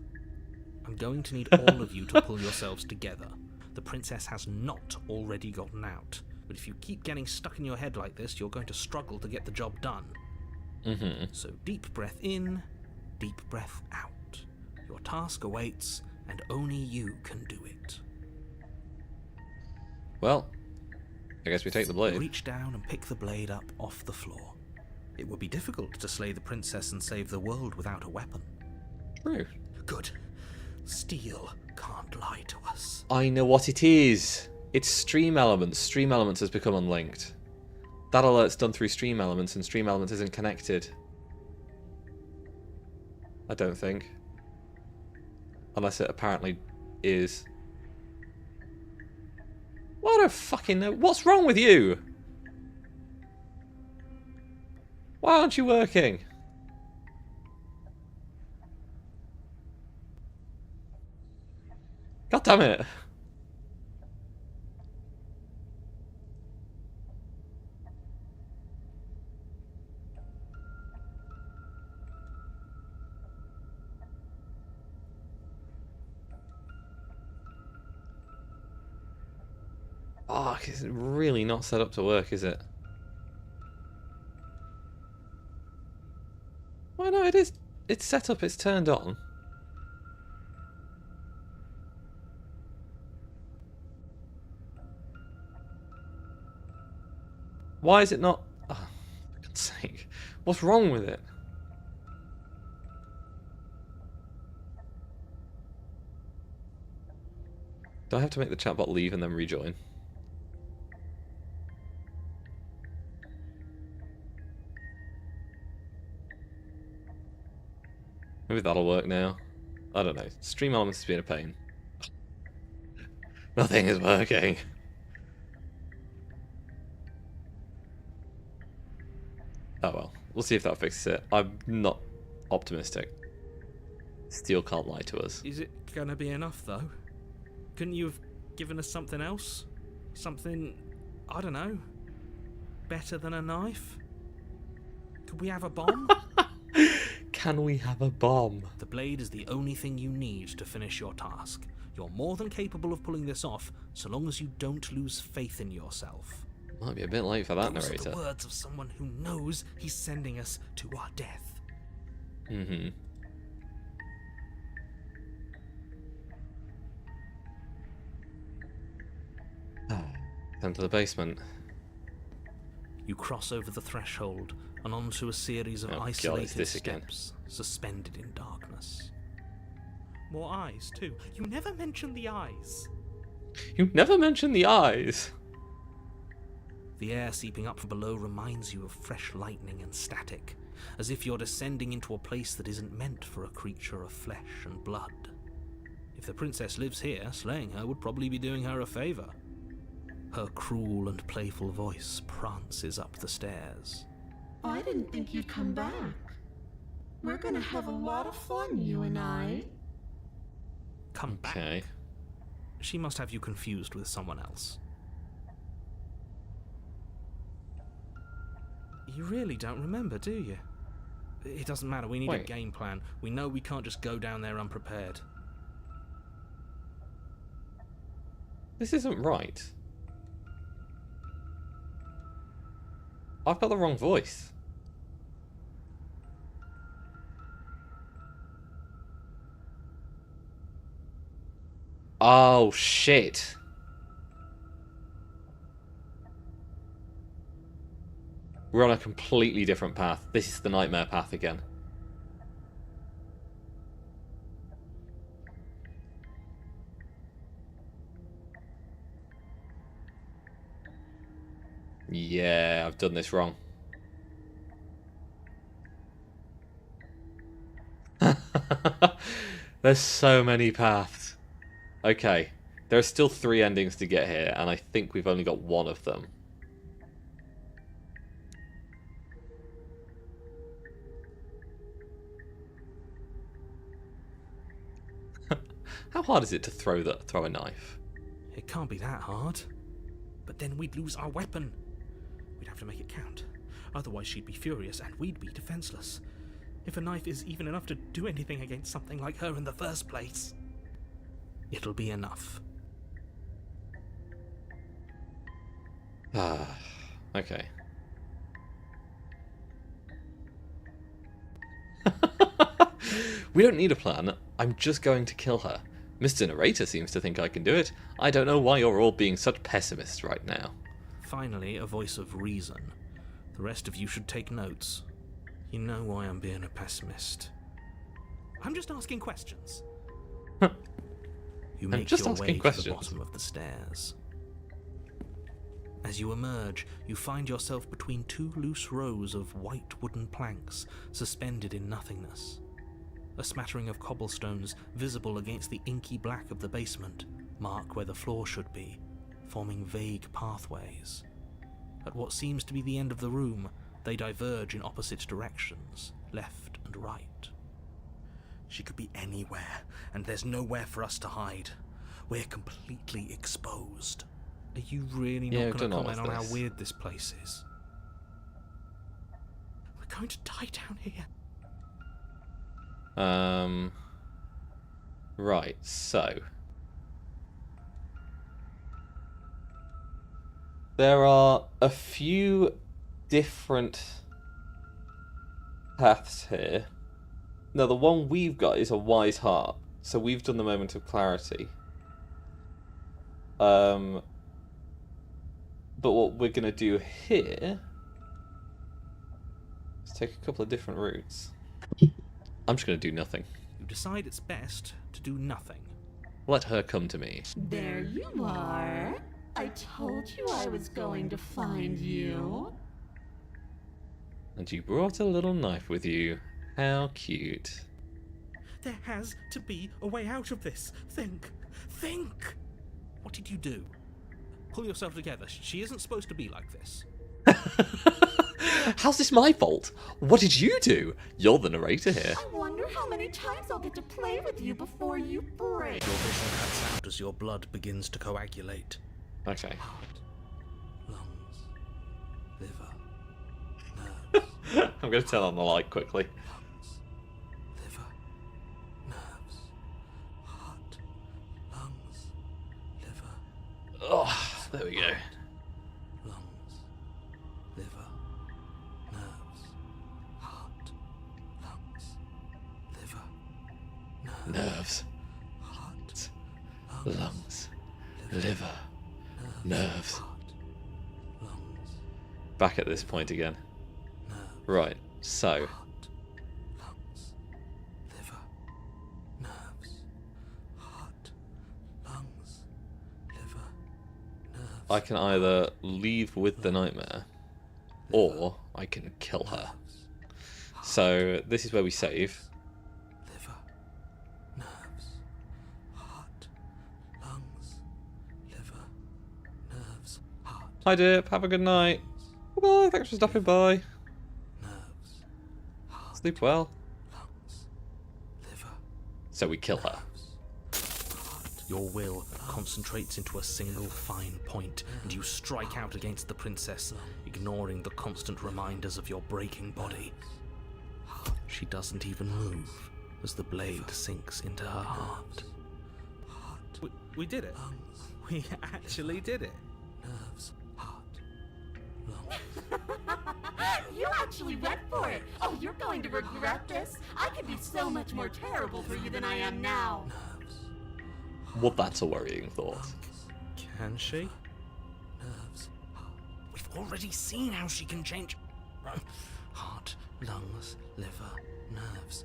I'm going to need all of you to pull yourselves together. The princess has not already gotten out. But if you keep getting stuck in your head like this, you're going to struggle to get the job done. So deep breath in, deep breath out. Your task awaits, and only you can do it. Well, I guess we take the blade. Reach down and pick the blade up off the floor. It would be difficult to slay the princess and save the world without a weapon. True. Good. Steel can't lie to us. I know what it is. It's Stream Elements. Stream Elements has become unlinked. That alert's done through Stream Elements, and Stream Elements isn't connected. I don't think. Unless it apparently is. What a fucking... What's wrong with you? Why aren't you working? God damn it. Oh, it's really not set up to work, is it? Well, no, it is. It's set up, it's turned on. Why is it not... Oh, for God's sake. What's wrong with it? Do I have to make the chatbot leave and then rejoin? Maybe that'll work now. I don't know. Stream Elements has been a pain. Nothing is working. Oh well. We'll see if that fixes it. I'm not optimistic. Steel can't lie to us. Is it gonna be enough, though? Couldn't you have given us something else? Something, I don't know, better than a knife? Could we have a bomb? Can we have a bomb? The blade is the only thing you need to finish your task. You're more than capable of pulling this off, so long as you don't lose faith in yourself. Might be a bit late for that, Those narrator. are the words of someone who knows he's sending us to our death. Mm-hmm. Down to the basement. You cross over the threshold and onto a series of Oh God, it's isolated this again. steps, suspended in darkness. More eyes, too. You never mention the eyes. You never mentioned the eyes. The air seeping up from below reminds you of fresh lightning and static, as if you're descending into a place that isn't meant for a creature of flesh and blood. If the princess lives here, slaying her would probably be doing her a favor. Her cruel and playful voice prances up the stairs. I didn't think you'd come back. We're gonna have a lot of fun, you and I. Come back. Okay. She must have you confused with someone else. You really don't remember, do you? It doesn't matter, we need a Wait. game plan. We know we can't just go down there unprepared. This isn't right. I've got the wrong voice. Oh, shit. We're on a completely different path. This is the nightmare path again. Yeah, I've done this wrong. There's so many paths. Okay, there are still 3 endings to get here, and I think we've only got one of them. How hard is it to throw a knife? It can't be that hard. But then we'd lose our weapon. We'd have to make it count. Otherwise she'd be furious and we'd be defenseless. If a knife is even enough to do anything against something like her in the first place, it'll be enough. Ah, okay. We don't need a plan. I'm just going to kill her. Mr. Narrator seems to think I can do it. I don't know why you're all being such pessimists right now. Finally, a voice of reason. The rest of you should take notes. You know why I'm being a pessimist. I'm just asking questions. You make just your asking way questions. to the bottom of the stairs. As you emerge, you find yourself between 2 loose rows of white wooden planks suspended in nothingness. A smattering of cobblestones visible against the inky black of the basement mark where the floor should be, forming vague pathways. At what seems to be the end of the room, they diverge in opposite directions, left and right. She could be anywhere, and there's nowhere for us to hide. We're completely exposed. Are you really not going to comment on how weird this place is? We're going to die down here. Right, so there are a few different paths here. Now, the one we've got is a wise heart, so we've done the moment of clarity. But what we're going to do here is take a couple of different routes. I'm just going to do nothing. You decide it's best to do nothing. Let her come to me. There you are. I told you I was going to find you. And you brought a little knife with you. How cute. There has to be a way out of this. Think. Think! What did you do? Pull yourself together. She isn't supposed to be like this. How's this my fault? What did you do? You're the narrator here. I wonder how many times I'll get to play with you before you break. Your vision cuts out as your blood begins to coagulate. Okay. Heart, lungs, liver, nerves. I'm going to turn on the light quickly. Lungs, liver, nerves, heart, lungs, liver. Oh, there we go. Lungs, liver, nerves, heart, lungs, liver, Nerves. heart, Lungs. Liver. Nerves. heart, lungs, Back at this point again. nerves, Right, so heart, lungs, liver, nerves, heart, lungs, liver, nerves. I can either leave with the nightmare, or I can kill her. So this is where we save. Liver, nerves, heart, lungs, liver, nerves, heart, Hi Dip, have a good night. Bye, thanks for stopping by. nerves, heart, Sleep well. lungs, liver, So we kill her. Your will concentrates into a single fine point, and you strike out against the princess, ignoring the constant reminders of your breaking body. She doesn't even move as the blade sinks into her heart. We did it. We actually did it. Nerves, heart, You actually went for it. Oh, you're going to regret this. I could be so much more terrible for you than I am now. Well, that's a worrying thought. Can she? Nerves. We've already seen how she can change. Heart, lungs, liver, nerves.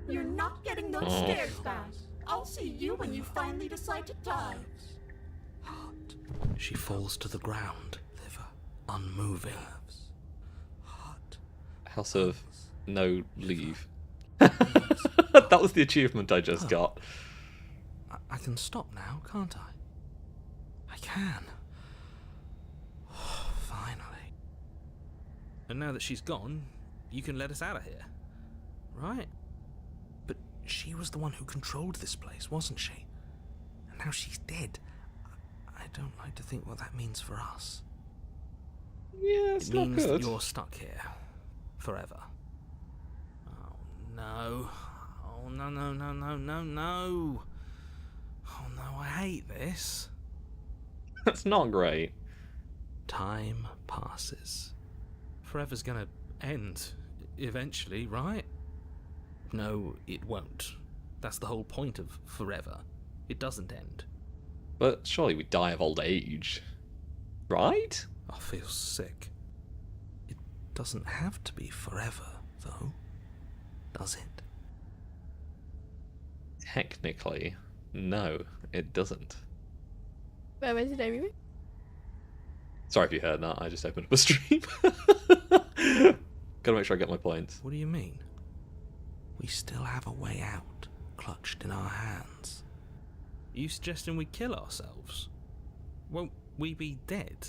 You're not getting those stairs back. I'll see you when you finally decide to die. Heart. She falls to the ground. Liver. Unmoving. Heart. House of no leave. That was the achievement I just got. I can stop now, can't I? I can. Finally. And now that she's gone, you can let us out of here. Right? But she was the one who controlled this place, wasn't she? And now she's dead. I don't like to think what that means for us. Yeah, it's It not means that good. you're stuck here. Forever. Oh, no. Oh, no, no, no, no, no, no. Oh, no, I hate this. That's not great. Time passes. Forever's gonna end. Eventually, right? No, it won't. That's the whole point of forever. It doesn't end. But surely we die of old age. Right? I feel sick. It doesn't have to be forever, though. Does it? Technically, no, it doesn't. Where was it, anyway? Sorry if you heard that, I just opened up a stream. Gotta make sure I get my points. What do you mean? We still have a way out, clutched in our hands. Are you suggesting we kill ourselves? Won't we be dead?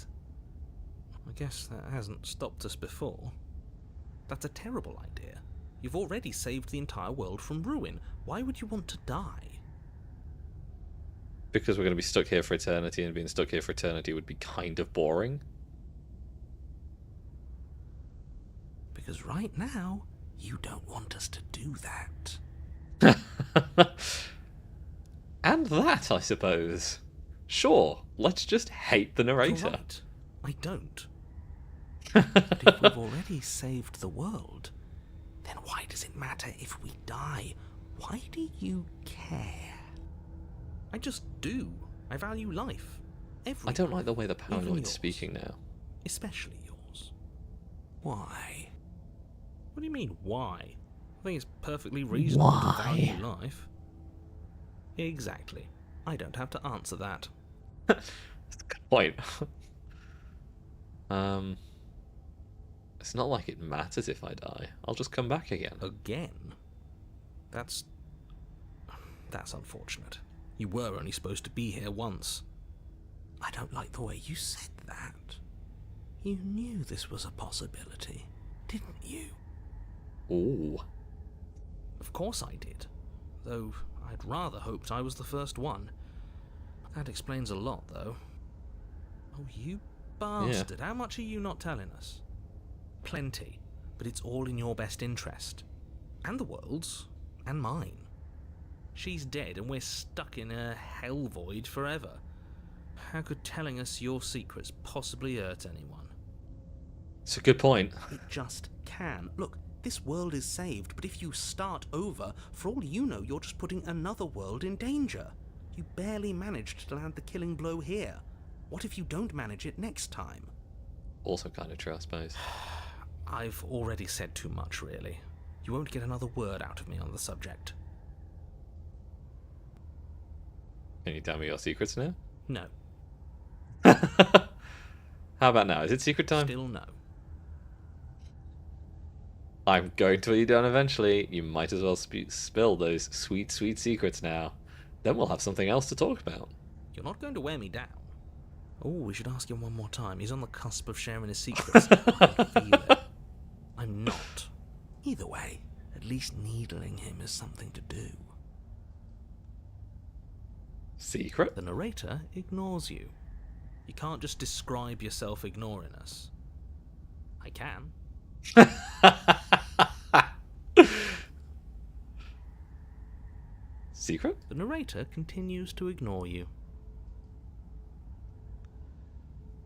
I guess that hasn't stopped us before. That's a terrible idea. You've already saved the entire world from ruin. Why would you want to die? Because we're going to be stuck here for eternity, and being stuck here for eternity would be kind of boring. Because right now, you don't want us to do that. And that, I suppose. Sure, let's just hate the narrator. Right. I don't. But if we've already saved the world, then why does it matter if we die? Why do you care? I just do. I value life. Every I don't life, like the way the even paranoid's yours. speaking now. Especially yours. Why? What do you mean, why? I think it's perfectly reasonable to value life. Exactly. I don't have to answer that. That's a good point. It's not like it matters if I die. I'll just come back again. Again? That's unfortunate. You were only supposed to be here once. I don't like the way you said that. You knew this was a possibility, didn't you? Ooh. Of course I did. Though I'd rather hoped I was the first one. That explains a lot, though. Oh, you bastard. How much are you not telling us? Plenty. But it's all in your best interest. And the world's. And mine. She's dead and we're stuck in a hell void forever. How could telling us your secrets possibly hurt anyone? It's a good point. It just can. Look, this world is saved, but if you start over, for all you know, you're just putting another world in danger. You barely managed to land the killing blow here. What if you don't manage it next time? Also kind of true, I suppose. I've already said too much, really. You won't get another word out of me on the subject. Can you tell me your secrets now? No. How about now? Is it secret time? Still no. I'm going to let you down eventually. You might as well spill those sweet, sweet secrets now. Then we'll have something else to talk about. You're not going to wear me down. Oh, we should ask him one more time. He's on the cusp of sharing his secrets. I can feel it. I'm not. Either way, at least needling him is something to do. Secret? The narrator ignores you. You can't just describe yourself ignoring us. I can. Secret? The narrator continues to ignore you.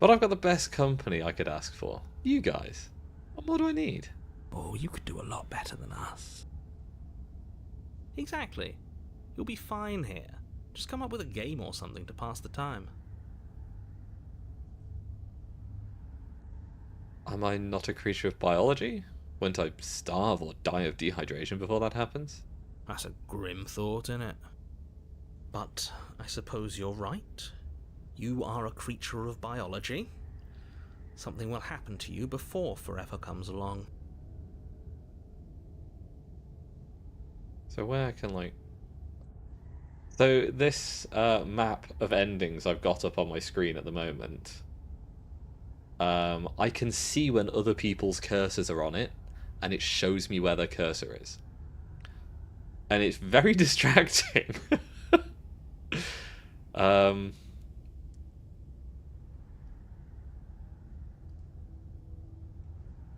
But But I've got the best company I could ask for. You guys. What more do I need? Oh, you could do a lot better than us. Exactly. You'll be fine here. Just come up with a game or something to pass the time. Am I not a creature of biology? Won't I starve or die of dehydration before that happens? That's a grim thought, innit? But I suppose you're right. You are a creature of biology. Something will happen to you before forever comes along. So where can, like... So this map of endings I've got up on my screen at the moment, I can see when other people's cursors are on it, and it shows me where their cursor is. And it's very distracting.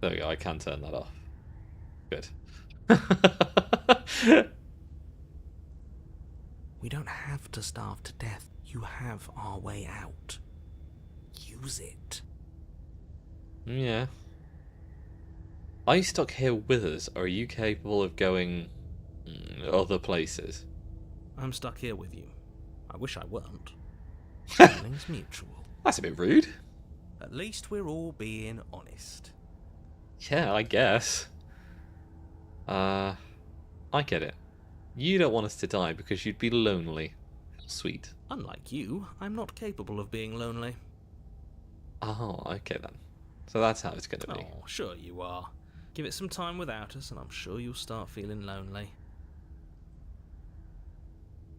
There we go, I can turn that off. Good. We don't have to starve to death. You have our way out. Use it. Yeah. Are you stuck here with us, or are you capable of going other places? I'm stuck here with you. I wish I weren't. Feelings mutual. That's a bit rude. At least we're all being honest. Yeah, I guess. I get it. You don't want us to die because you'd be lonely. Sweet. Unlike you, I'm not capable of being lonely. Oh, okay then. So that's how it's going to be. Oh, sure you are. Give it some time without us, and I'm sure you'll start feeling lonely.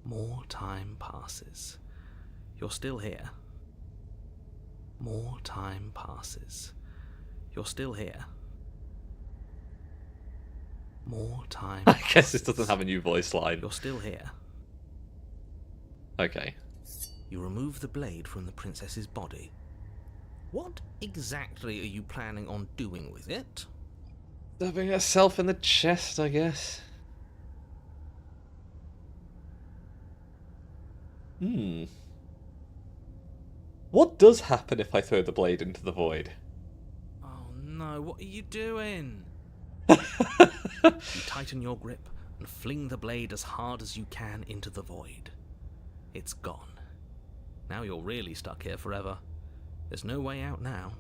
More time passes. You're still here. More time passes. You're still here. More time I guess this doesn't have a new voice line. You're still here. Okay. You remove the blade from the princess's body. What exactly are you planning on doing with it? Stabbing herself in the chest, I guess. What does happen if I throw the blade into the void? Oh no, what are you doing? You tighten your grip and fling the blade as hard as you can into the void. It's gone. Now you're really stuck here forever. There's no way out now.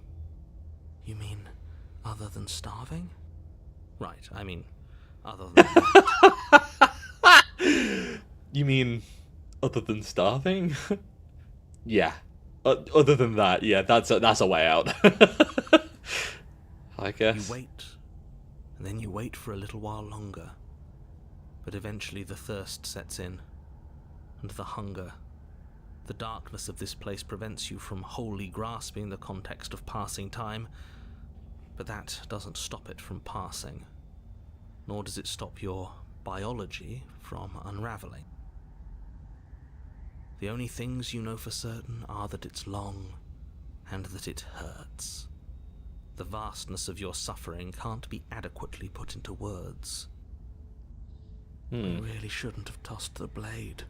You mean other than starving? Right, I mean other than that. You mean other than starving? Yeah. Other than that, yeah, that's a way out. I guess. You wait, and then you wait for a little while longer. But eventually the thirst sets in, and the hunger. The darkness of this place prevents you from wholly grasping the context of passing time, but that doesn't stop it from passing, nor does it stop your biology from unraveling. The only things you know for certain are that it's long and that it hurts. The vastness of your suffering can't be adequately put into words. We really shouldn't have tossed the blade.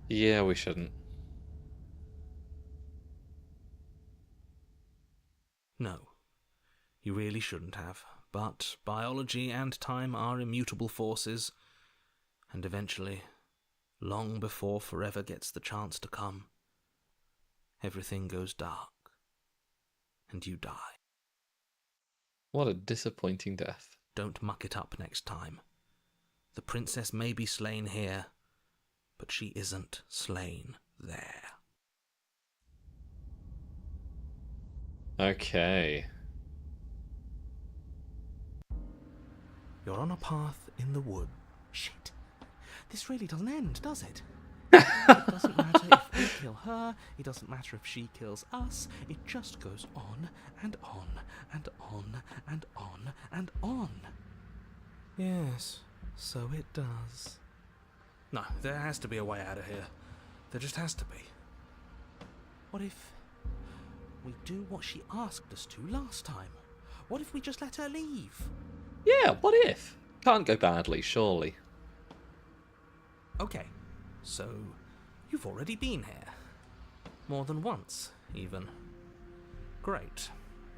Yeah, we shouldn't. No, you really shouldn't have. But biology and time are immutable forces, and eventually, long before forever gets the chance to come, everything goes dark, and you die. What a disappointing death. Don't muck it up next time. The princess may be slain here, but she isn't slain there. Okay. You're on a path in the wood. Shit. This really doesn't end, does it? It doesn't matter if we kill her, it doesn't matter if she kills us, it just goes on and on and on and on and on. Yes, so it does. No, there has to be a way out of here. There just has to be. What if we do what she asked us to last time? What if we just let her leave? Yeah, what if? Can't go badly, surely. Okay, so you've already been here. More than once, even. Great.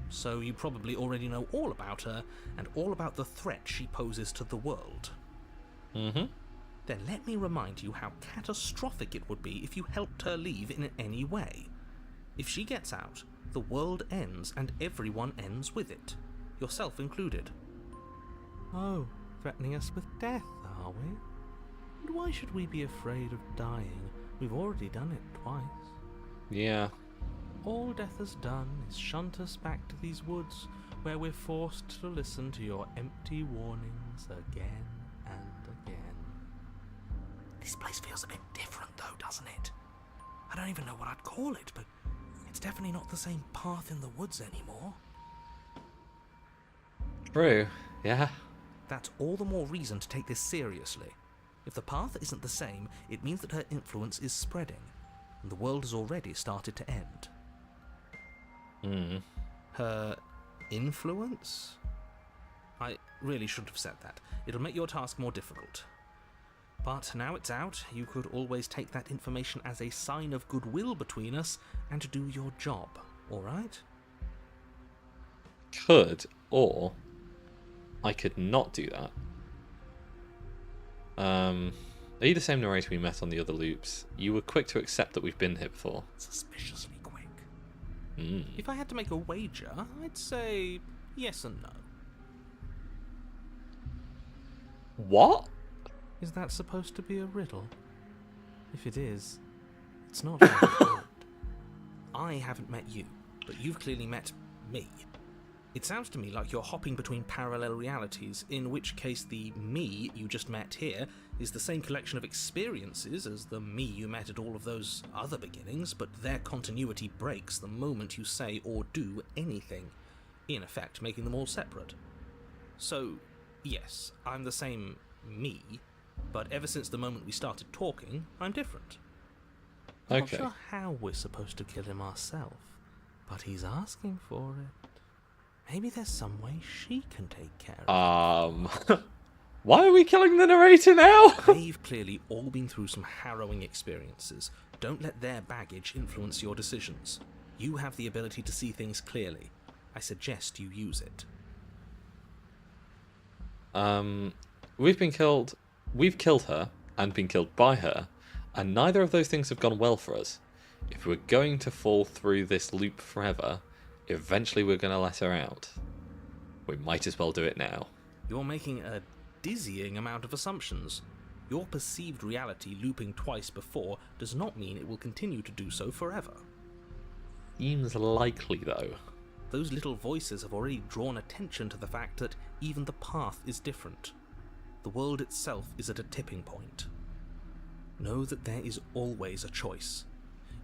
So you probably already know all about her, and all about the threat she poses to the world. Mm-hmm. Then let me remind you how catastrophic it would be if you helped her leave in any way. If she gets out, the world ends and everyone ends with it, yourself included. Oh, threatening us with death, are we? And why should we be afraid of dying? We've already done it twice. Yeah. All death has done is shunt us back to these woods, where we're forced to listen to your empty warnings again and again. This place feels a bit different though, doesn't it? I don't even know what I'd call it, but it's definitely not the same path in the woods anymore. True. Yeah. That's all the more reason to take this seriously. If the path isn't the same, it means that her influence is spreading, and the world has already started to end. Her influence? I really shouldn't have said that. It'll make your task more difficult. But now it's out, you could always take that information as a sign of goodwill between us and do your job, alright? Could, or I could not do that. Are you the same narrator we met on the other loops? You were quick to accept that we've been here before. Suspiciously quick. Mm. If I had to make a wager, I'd say yes and no. What? Is that supposed to be a riddle? If it is, it's not very good. I haven't met you, but you've clearly met me. It sounds to me like you're hopping between parallel realities, in which case the me you just met here is the same collection of experiences as the me you met at all of those other beginnings, but their continuity breaks the moment you say or do anything, in effect making them all separate. So, yes, I'm the same me, but ever since the moment we started talking, I'm different. I'm not sure how we're supposed to kill him ourselves, but he's asking for it. Maybe there's some way she can take care of it. Why are we killing the narrator now? They've clearly all been through some harrowing experiences. Don't let their baggage influence your decisions. You have the ability to see things clearly. I suggest you use it. We've killed her and been killed by her, and neither of those things have gone well for us. If we're going to fall through this loop forever, eventually we're going to let her out. We might as well do it now. You're making a dizzying amount of assumptions. Your perceived reality looping twice before does not mean it will continue to do so forever. Seems likely, though. Those little voices have already drawn attention to the fact that even the path is different. The world itself is at a tipping point. Know that there is always a choice.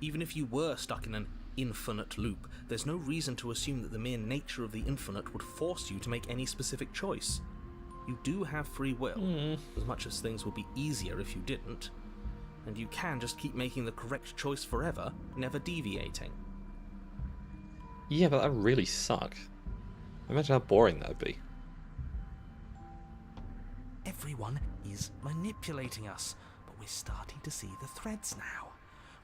Even if you were stuck in an infinite loop, there's no reason to assume that the mere nature of the infinite would force you to make any specific choice. You do have free will, as much as things would be easier if you didn't. And you can just keep making the correct choice forever, never deviating. Yeah, but that would really suck. Imagine how boring that would be. Everyone is manipulating us, but we're starting to see the threads now.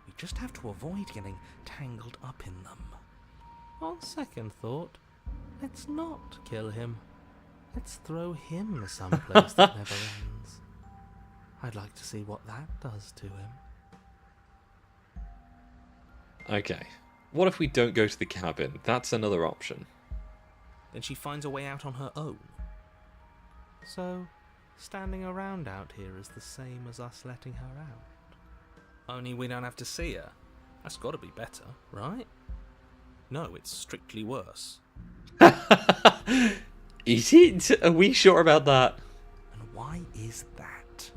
We just have to avoid getting tangled up in them. On second thought, let's not kill him. Let's throw him someplace that never ends. I'd like to see what that does to him. Okay. What if we don't go to the cabin? That's another option. Then she finds a way out on her own. So, standing around out here is the same as us letting her out. Only we don't have to see her. That's got to be better, right? No, it's strictly worse. Is it? Are we sure about that? And why is that?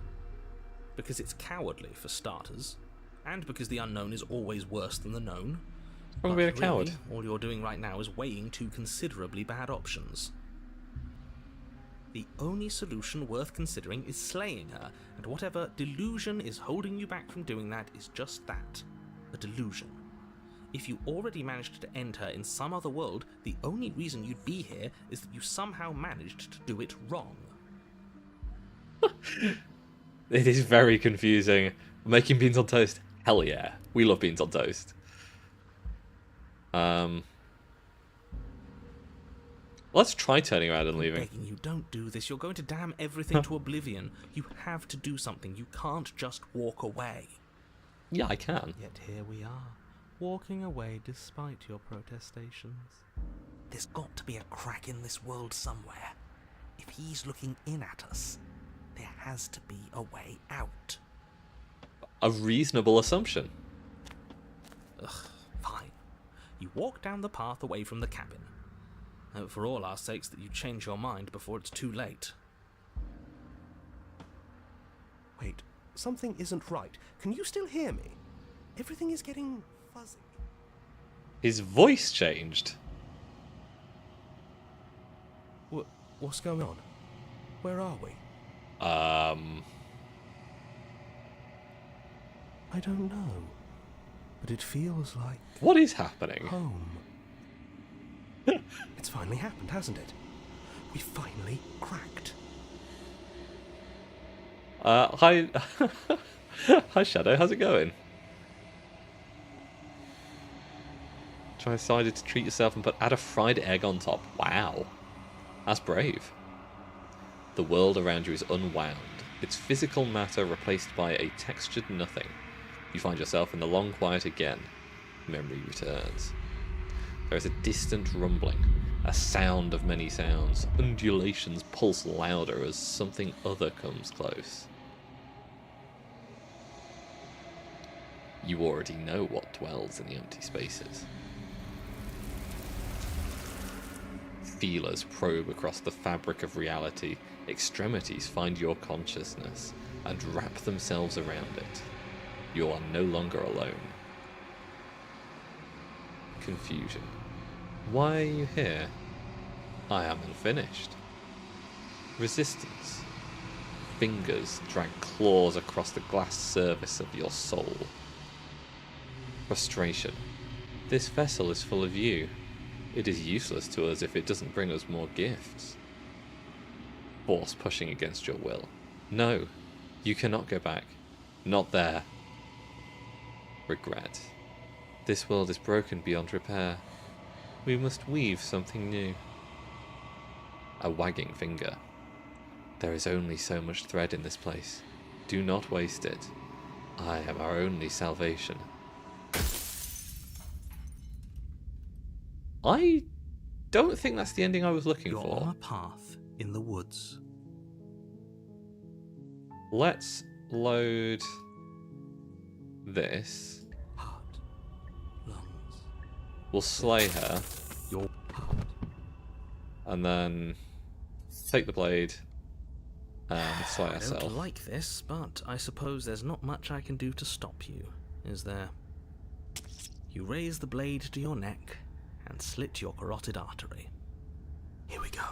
Because it's cowardly, for starters, and because the unknown is always worse than the known. I'm being a coward. All you're doing right now is weighing two considerably bad options. The only solution worth considering is slaying her, and whatever delusion is holding you back from doing that is just that, a delusion. If you already managed to end her in some other world, the only reason you'd be here is that you somehow managed to do it wrong. It is very confusing. Making beans on toast? Hell yeah. We love beans on toast. Let's try turning around and I'm leaving. begging you, don't do this. You're going to damn everything to oblivion. You have to do something. You can't just walk away. Yeah, I can. Yet here we are, walking away despite your protestations. There's got to be a crack in this world somewhere. If he's looking in at us, there has to be a way out. A reasonable assumption. Ugh, fine. You walk down the path away from the cabin. Hope for all our sakes that you change your mind before it's too late. Wait, something isn't right. Can you still hear me? Everything is getting fuzzy. His voice changed. What's going on? Where are we? I don't know. But it feels like What is happening? home. It's finally happened, hasn't it? We finally cracked. Hi... Hi, Shadow. How's it going? Decided to treat yourself and add a fried egg on top. Wow. That's brave. The world around you is unwound. Its physical matter replaced by a textured nothing. You find yourself in the long quiet again. Memory returns. There is a distant rumbling, a sound of many sounds. Undulations pulse louder as something other comes close. You already know what dwells in the empty spaces. Feelers probe across the fabric of reality. Extremities find your consciousness and wrap themselves around it. You are no longer alone. Confusion. Why are you here? I am unfinished. Resistance. Fingers drag claws across the glass surface of your soul. Frustration. This vessel is full of you. It is useless to us if it doesn't bring us more gifts. Force pushing against your will. No, you cannot go back. Not there. Regret. This world is broken beyond repair. We must weave something new. A wagging finger. There is only so much thread in this place. Do not waste it. I am our only salvation. I don't think that's the ending I was looking You're for. on a path in the woods. Let's load this. Heart, lungs, We'll slay her, your heart. and then take the blade and slay I ourselves. don't like this, but I suppose there's not much I can do to stop you, is there? You raise the blade to your neck and slit your carotid artery. Here we go.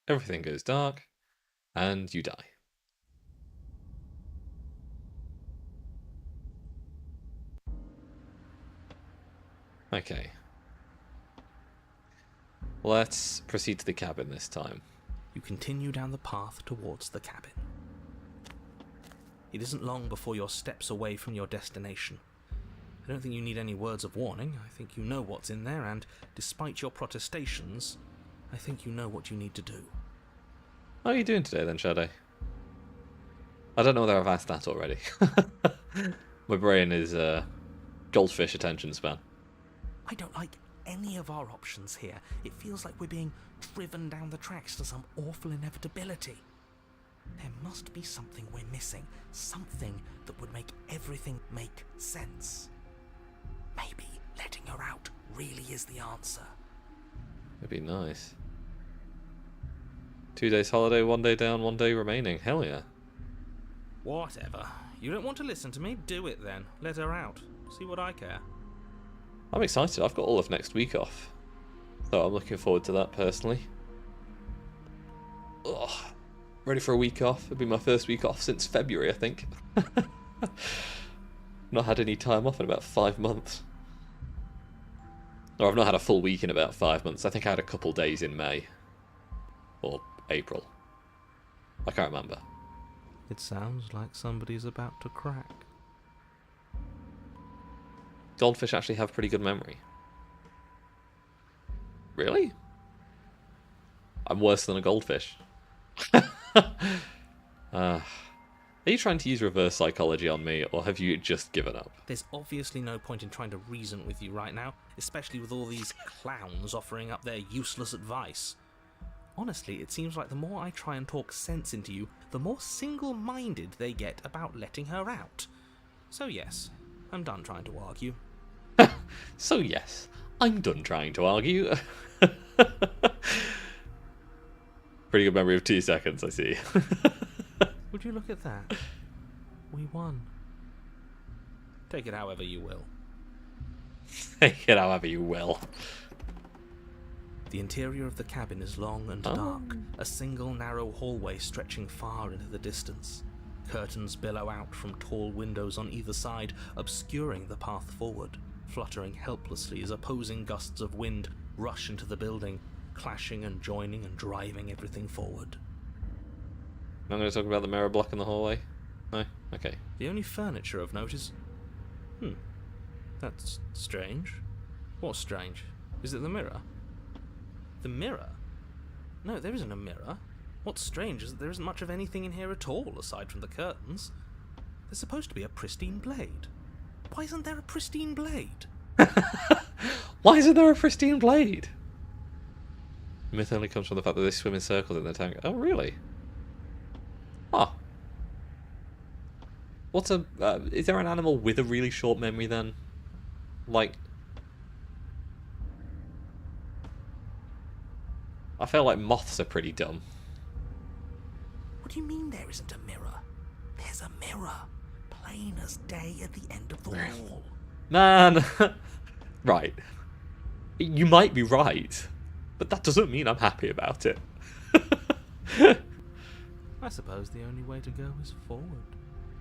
Everything goes dark, and you die. Okay. Let's proceed to the cabin this time. You continue down the path towards the cabin. It isn't long before you're steps away from your destination. I don't think you need any words of warning. I think you know what's in there, and despite your protestations, I think you know what you need to do. How are you doing today then, Shadow? I don't know whether I've asked that already. My brain is goldfish attention span. I don't like any of our options here. It feels like we're being driven down the tracks to some awful inevitability. There must be something we're missing. Something that would make everything make sense. Maybe letting her out really is the answer. It'd be nice. 2 days holiday, 1 day down, 1 day remaining. Hell yeah. Whatever. You don't want to listen to me? Do it then. Let her out. See what I care. I'm excited. I've got all of next week off. So I'm looking forward to that personally. Ugh. Ready for a week off. It'll be my first week off since February, I think. Not had any time off in about 5 months. Or I've not had a full week in about 5 months. I think I had a couple days in May. Or April. I can't remember. It sounds like somebody's about to crack. Goldfish actually have pretty good memory. Really? I'm worse than a goldfish. Are you trying to use reverse psychology on me, or have you just given up? There's obviously no point in trying to reason with you right now, especially with all these clowns offering up their useless advice. Honestly, it seems like the more I try and talk sense into you, the more single-minded they get about letting her out. So yes, I'm done trying to argue. So yes, I'm done trying to argue. Pretty good memory of 2 seconds, I see. Would you look at that? We won. Take it however you will. Take it however you will. The interior of the cabin is long and dark, a single narrow hallway stretching far into the distance. Curtains billow out from tall windows on either side, obscuring the path forward, fluttering helplessly as opposing gusts of wind rush into the building, clashing and joining and driving everything forward. I'm going to talk about the mirror block in the hallway. No? Okay. The only furniture of note is... That's strange. What's strange? Is it the mirror? The mirror? No, there isn't a mirror. What's strange is that there isn't much of anything in here at all, aside from the curtains. There's supposed to be a pristine blade. Why isn't there a pristine blade? Why isn't there a pristine blade? Myth only comes from the fact that they swim in circles in their tank. Oh, really? Huh. What's a... is there an animal with a really short memory, then? Like... I feel like moths are pretty dumb. What do you mean there isn't a mirror? There's a mirror. Plain as day at the end of the hall. Man! Right. You might be right, but that doesn't mean I'm happy about it. I suppose the only way to go is forward.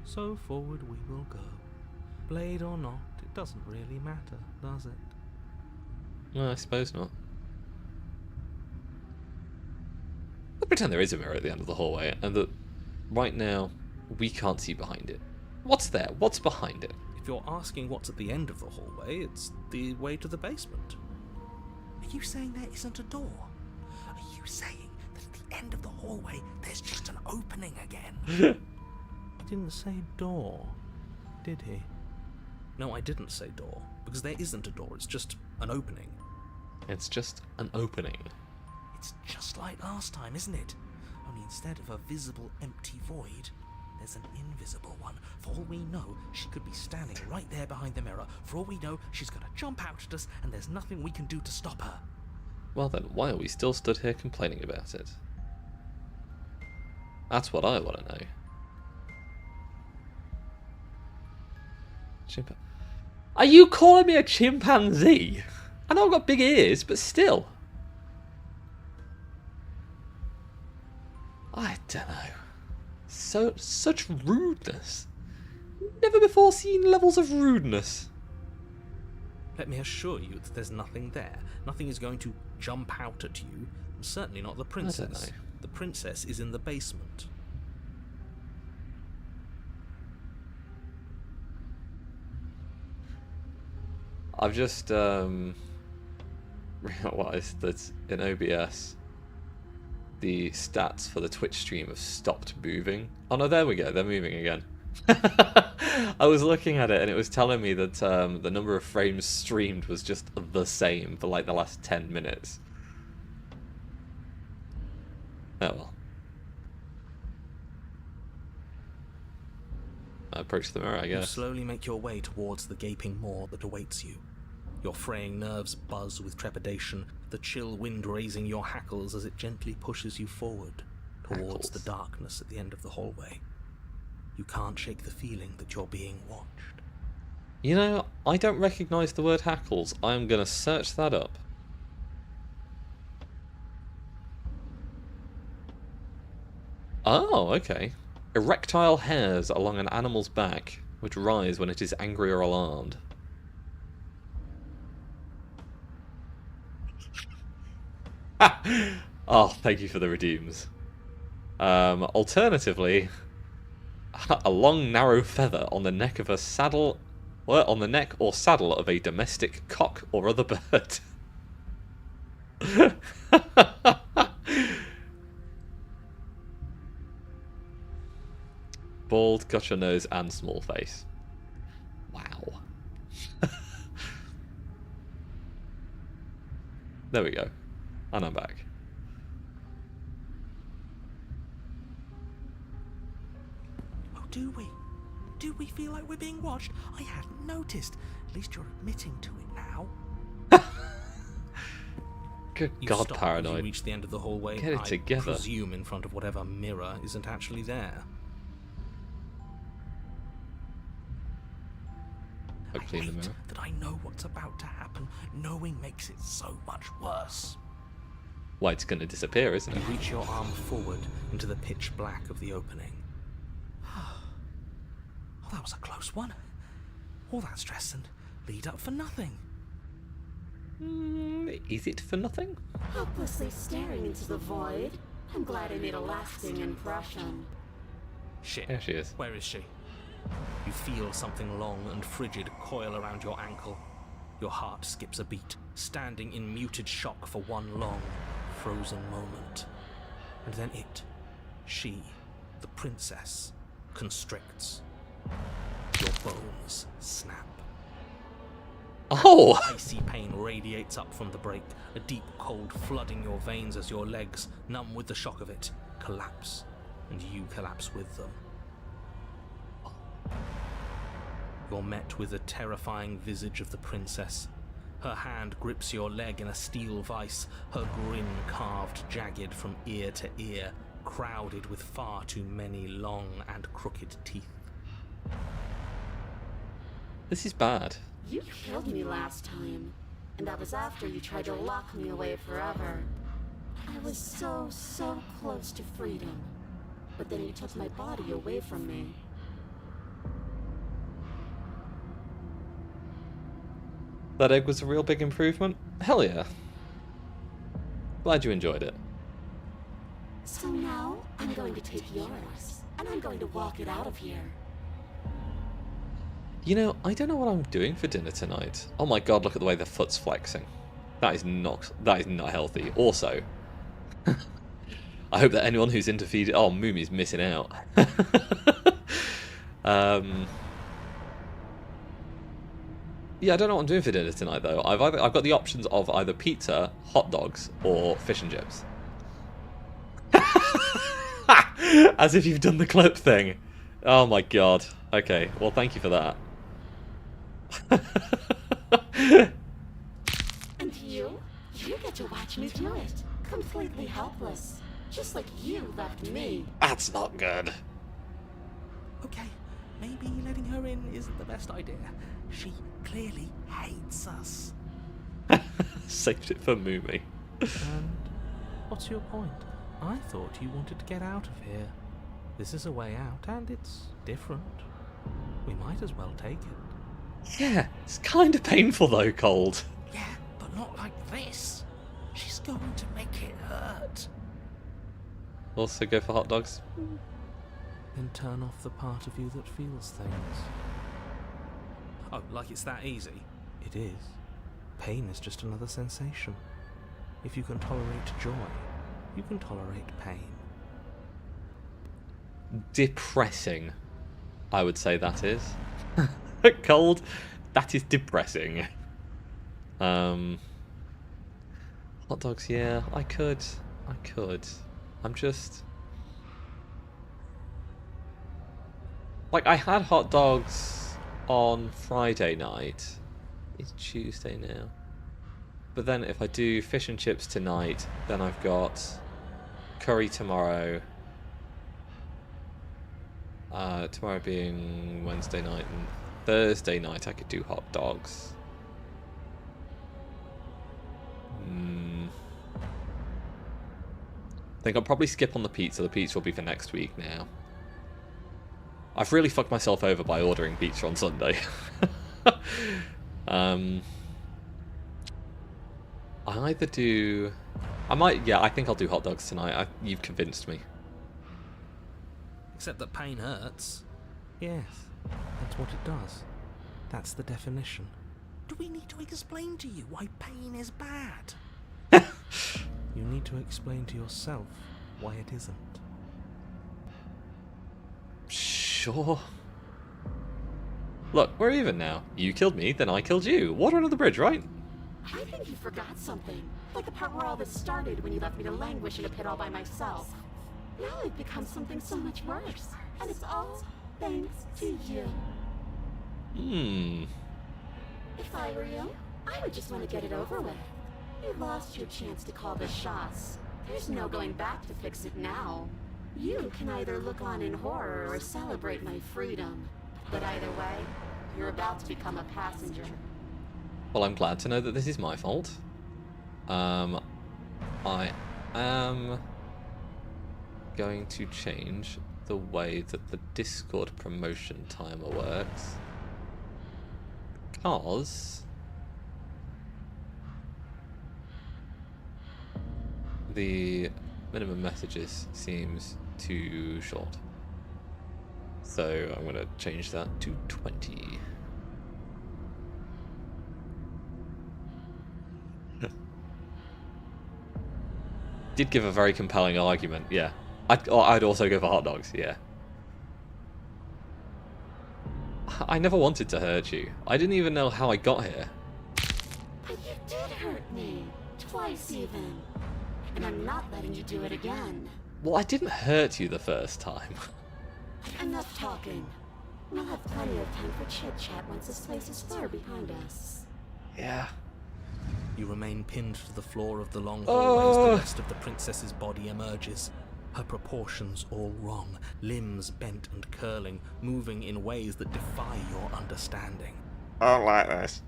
So forward we will go. Blade or not, it doesn't really matter, does it? No, I suppose not. Let's pretend there is a mirror at the end of the hallway, and that right now we can't see behind it. What's there? What's behind it? If you're asking what's at the end of the hallway, it's the way to the basement. Are you saying there isn't a door? Are you saying that at the end of the hallway there's just an opening again? He didn't say door, did he? No, I didn't say door, because there isn't a door, it's just an opening. It's just an opening. It's just like last time, isn't it? Only instead of a visible empty void, there's an invisible one. For all we know, she could be standing right there behind the mirror. For all we know, she's going to jump out at us, and there's nothing we can do to stop her. Well then, why are we still stood here complaining about it? That's what I want to know. Are you calling me a chimpanzee? I know I've got big ears, but still. I don't know. Such rudeness. Never before seen levels of rudeness. Let me assure you that there's nothing there. Nothing is going to jump out at you. And certainly not the princess. I don't know. The princess is in the basement. I've just realised that in OBS the stats for the Twitch stream have stopped moving. Oh no, there we go, they're moving again. I was looking at it and it was telling me that the number of frames streamed was just the same for like the last 10 minutes. Oh well. Approach the mirror, I guess. You slowly make your way towards the gaping maw that awaits you. Your fraying nerves buzz with trepidation, the chill wind raising your hackles as it gently pushes you forward, towards the darkness at the end of the hallway. You can't shake the feeling that you're being watched. You know, I don't recognise the word hackles. I'm going to search that up. Oh, okay. Erectile hairs along an animal's back, which rise when it is angry or alarmed. Oh, thank you for the redeems. Alternatively, A long, narrow feather on the neck of a saddle, on the neck or saddle of a domestic cock or other bird. Bald, got your nose, and small face. Wow. There we go. And I'm back. Oh, do we? Do we feel like we're being watched? I hadn't noticed. At least you're admitting to it now. Good You God, stop paranoid. When you reach the end of the hallway. Get it I together. presume in front of whatever mirror isn't actually there. I'll clean the mirror. That I know what's about to happen. Knowing makes it so much worse. Well, it's going to disappear, isn't You it? reach your arm forward into the pitch black of the opening. Oh, that was a close one. All that stress and lead up for nothing. Is it for nothing? Hopelessly staring into the void. I'm glad I made a lasting impression. Shit. There she is. Where is she? You feel something long and frigid coil around your ankle. Your heart skips a beat, standing in muted shock for one long, frozen moment. And then she, the princess, constricts. Your bones snap. Oh! Icy pain radiates up from the break, a deep cold flooding your veins as your legs, numb with the shock of it, collapse, and you collapse with them. You're met with the terrifying visage of the princess. Her hand grips your leg in a steel vice, her grin carved jagged from ear to ear, crowded with far too many long and crooked teeth. This is bad. You killed me last time, and that was after you tried to lock me away forever. I was so close to freedom, but then you took my body away from me. That egg was a real big improvement? Hell yeah. Glad you enjoyed it. So now, I'm going to take yours, and I'm going to walk it out of here. You know, I don't know what I'm doing for dinner tonight. Oh my god, look at the way the foot's flexing. That is not healthy. Also, I hope that anyone who's into feeding... Oh, Moomy's missing out. Yeah, I don't know what I'm doing for dinner tonight, though. I've got the options of either pizza, hot dogs, or fish and chips. As if you've done the clip thing. Oh my god. Okay, well, thank you for that. And you get to watch me do it, completely helpless, just like you left me. That's not good. Okay, maybe letting her in isn't the best idea. She clearly hates us. Saved it for Moomy. And what's your point? I thought you wanted to get out of here. This is a way out, and it's different. We might as well take it. Yeah, it's kind of painful though, Cold. Yeah, but not like this. She's going to make it hurt. Also go for hot dogs. Then turn off the part of you that feels things. Oh, like it's that easy? It is. Pain is just another sensation. If you can tolerate joy, you can tolerate pain. Depressing, I would say that is. Cold, that is depressing. Hot dogs, yeah, I could. I'm just... Like, I had hot dogs on Friday night. It's Tuesday now. But then if I do fish and chips tonight, then I've got curry tomorrow. Tomorrow being Wednesday night, and Thursday night I could do hot dogs. I think I'll probably skip on the pizza. The pizza will be for next week now. I've really fucked myself over by ordering pizza on Sunday. I either do... I think I'll do hot dogs tonight. You've convinced me. Except that pain hurts. Yes, that's what it does. That's the definition. Do we need to explain to you why pain is bad? You need to explain to yourself why it isn't. Sure. Look, we're even now. You killed me, then I killed you. Water under the bridge, right? I think you forgot something. Like the part where all this started when you left me to languish in a pit all by myself. Now I've become something so much worse. And it's all thanks to you. If I were you, I would just want to get it over with. You lost your chance to call the shots. There's no going back to fix it now. You can either look on in horror or celebrate my freedom. But either way, you're about to become a passenger. Well, I'm glad to know that this is my fault. I am going to change the way that the Discord promotion timer works. Because the minimum messages seems too short. So I'm going to change that to 20. Did give a very compelling argument, yeah. I'd also go for hot dogs, yeah. I never wanted to hurt you. I didn't even know how I got here. But you did hurt me. Twice even. And I'm not letting you do it again. Well, I didn't hurt you the first time. Enough talking. We'll have plenty of time for chit-chat once this place is far behind us. Yeah. You remain pinned to the floor of the long hallway as the rest of the princess's body emerges. Her proportions all wrong, limbs bent and curling, moving in ways that defy your understanding. I don't like this.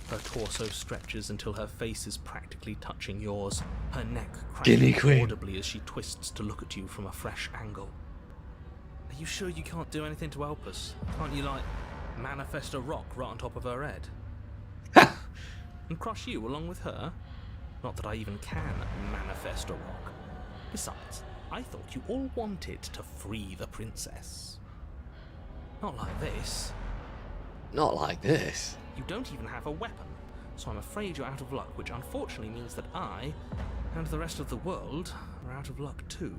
Her torso stretches until her face is practically touching yours, her neck Guinea cracking Queen. audibly as she twists to look at you from a fresh angle. Are you sure you can't do anything to help us? Can't you, like, manifest a rock right on top of her head? And crush you along with her? Not that I even can manifest a rock. Besides, I thought you all wanted to free the princess. Not like this. Not like this. You don't even have a weapon, so I'm afraid you're out of luck, which unfortunately means that I, and the rest of the world, are out of luck too.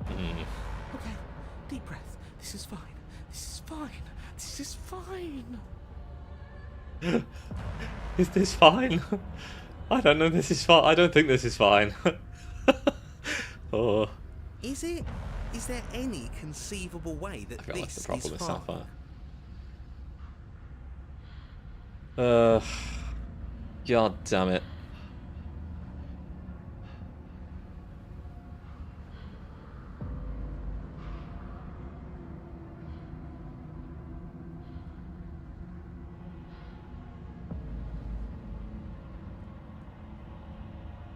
Okay, deep breath. This is fine. This is fine. This is fine. Is this fine? I don't know. This is fine. I don't think this is fine. Oh. Is it? Is there any conceivable way that I feel like this the problem is is fine? Sapphire. God damn it.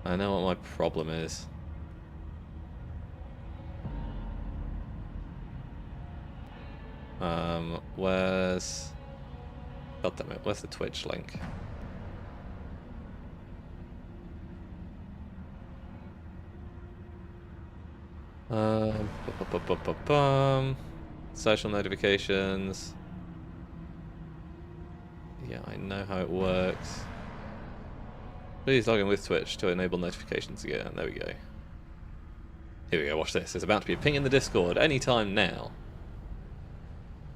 I know what my problem is. Where's... God damn it, where's the Twitch link? Social notifications. Yeah, I know how it works. Please log in with Twitch to enable notifications again. There we go. Here we go, watch this. There's about to be a ping in the Discord anytime now.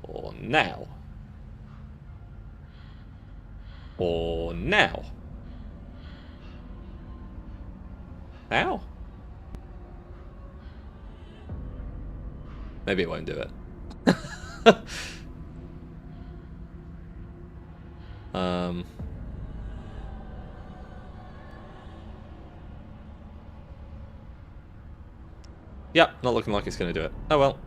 Or now. Or now. How? Maybe it won't do it. Yep, not looking like it's going to do it. Oh well.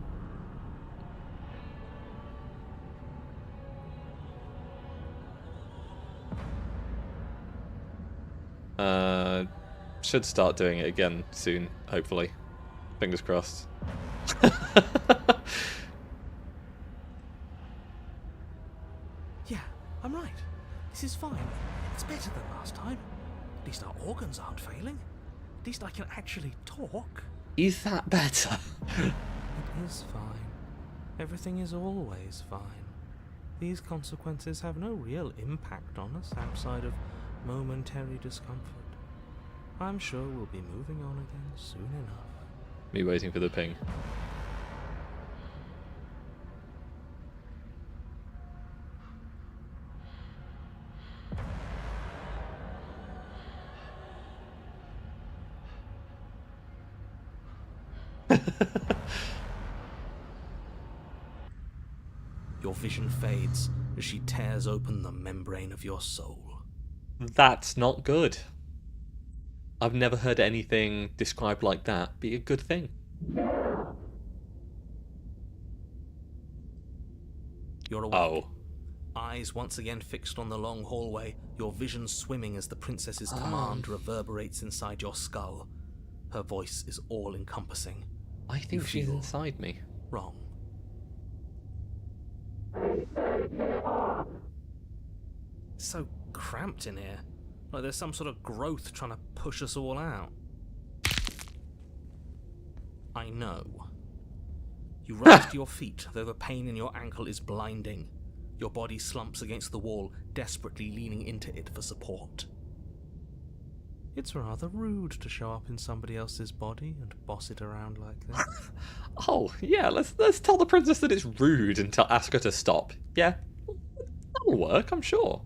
Should start doing it again soon, hopefully. Fingers crossed. Yeah, I'm right. This is fine. It's better than last time. At least our organs aren't failing. At least I can actually talk. Is that better? It is fine. Everything is always fine. These consequences have no real impact on us outside of momentary discomfort. I'm sure we'll be moving on again soon enough. Me waiting for the ping. Your vision fades as she tears open the membrane of your soul. That's not good. I've never heard anything described like that be a good thing. You're awake. Oh. Eyes once again fixed on the long hallway, your vision swimming as the princess's command reverberates inside your skull. Her voice is all-encompassing. I think she's inside me. Wrong. It's so cramped in here. Like there's some sort of growth trying to push us all out. I know. You rise to your feet, though the pain in your ankle is blinding. Your body slumps against the wall, desperately leaning into it for support. It's rather rude to show up in somebody else's body and boss it around like this. Oh, yeah, let's tell the princess that it's rude and ask her to stop. Yeah, that'll work, I'm sure.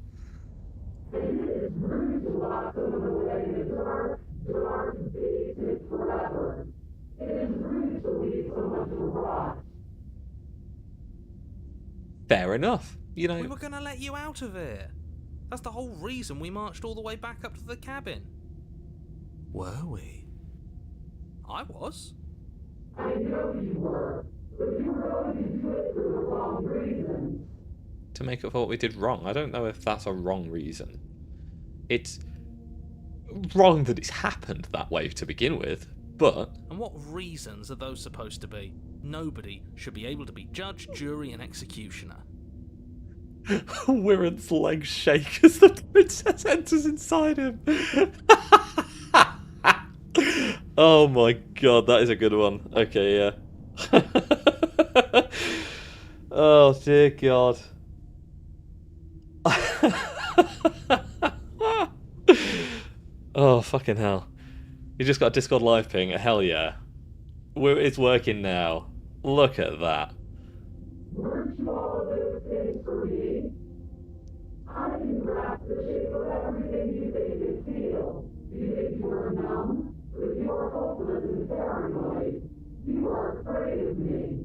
Fair enough, you know. We were gonna let you out of here. That's the whole reason we marched all the way back up to the cabin. Were we? I was. I know you were, but you were only doing it for the wrong reason. To make up for what we did wrong. I don't know if that's a wrong reason. It's wrong that it's happened that way to begin with, but... And what reasons are those supposed to be? Nobody should be able to be judge, jury, and executioner. Wirren's legs shake as the princess enters inside him. Oh my god, that is a good one. Okay, yeah. Oh dear god. Oh fucking hell. You just got a Discord live ping, hell yeah. It's working now. Look at that. Weren't you all a little thing for me? I can grasp the shape of everything you think and feel. You think you were numb? But you're hopeless and paranoid. You are afraid of me.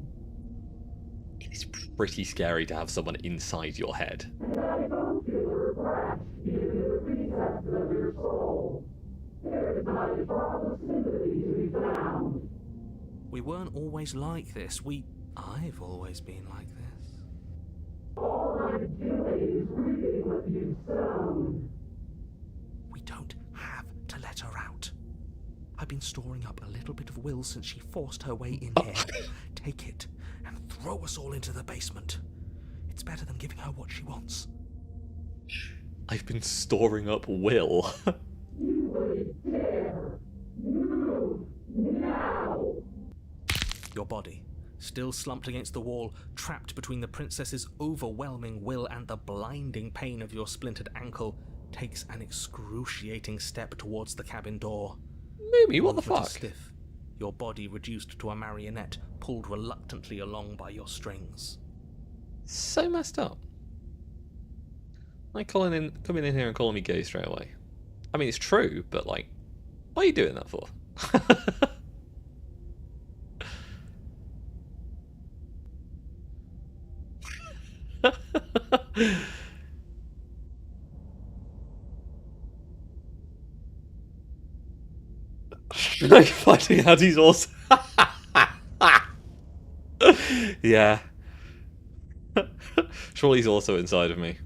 It is pretty scary to have someone inside your head. And I don't feel regret, even in the recesses of your soul. There is not a drop of sympathy to be found. We weren't always like this. I've always been like this. All I'm doing is reaping what you've sown. We don't have to let her out. I've been storing up a little bit of will since she forced her way in here. Take it and throw us all into the basement. It's better than giving her what she wants. I've been storing up will. You wouldn't dare. Move now. Your body, still slumped against the wall, trapped between the princess's overwhelming will and the blinding pain of your splintered ankle, takes an excruciating step towards the cabin door. Mimi, what the Your fuck? stiff, your body reduced to a marionette, pulled reluctantly along by your strings. So messed up. Like coming in here and calling me gay straight away. I mean, it's true, but like, what are you doing that for? Like finding out he's also... Yeah. Shwilly's also inside of me.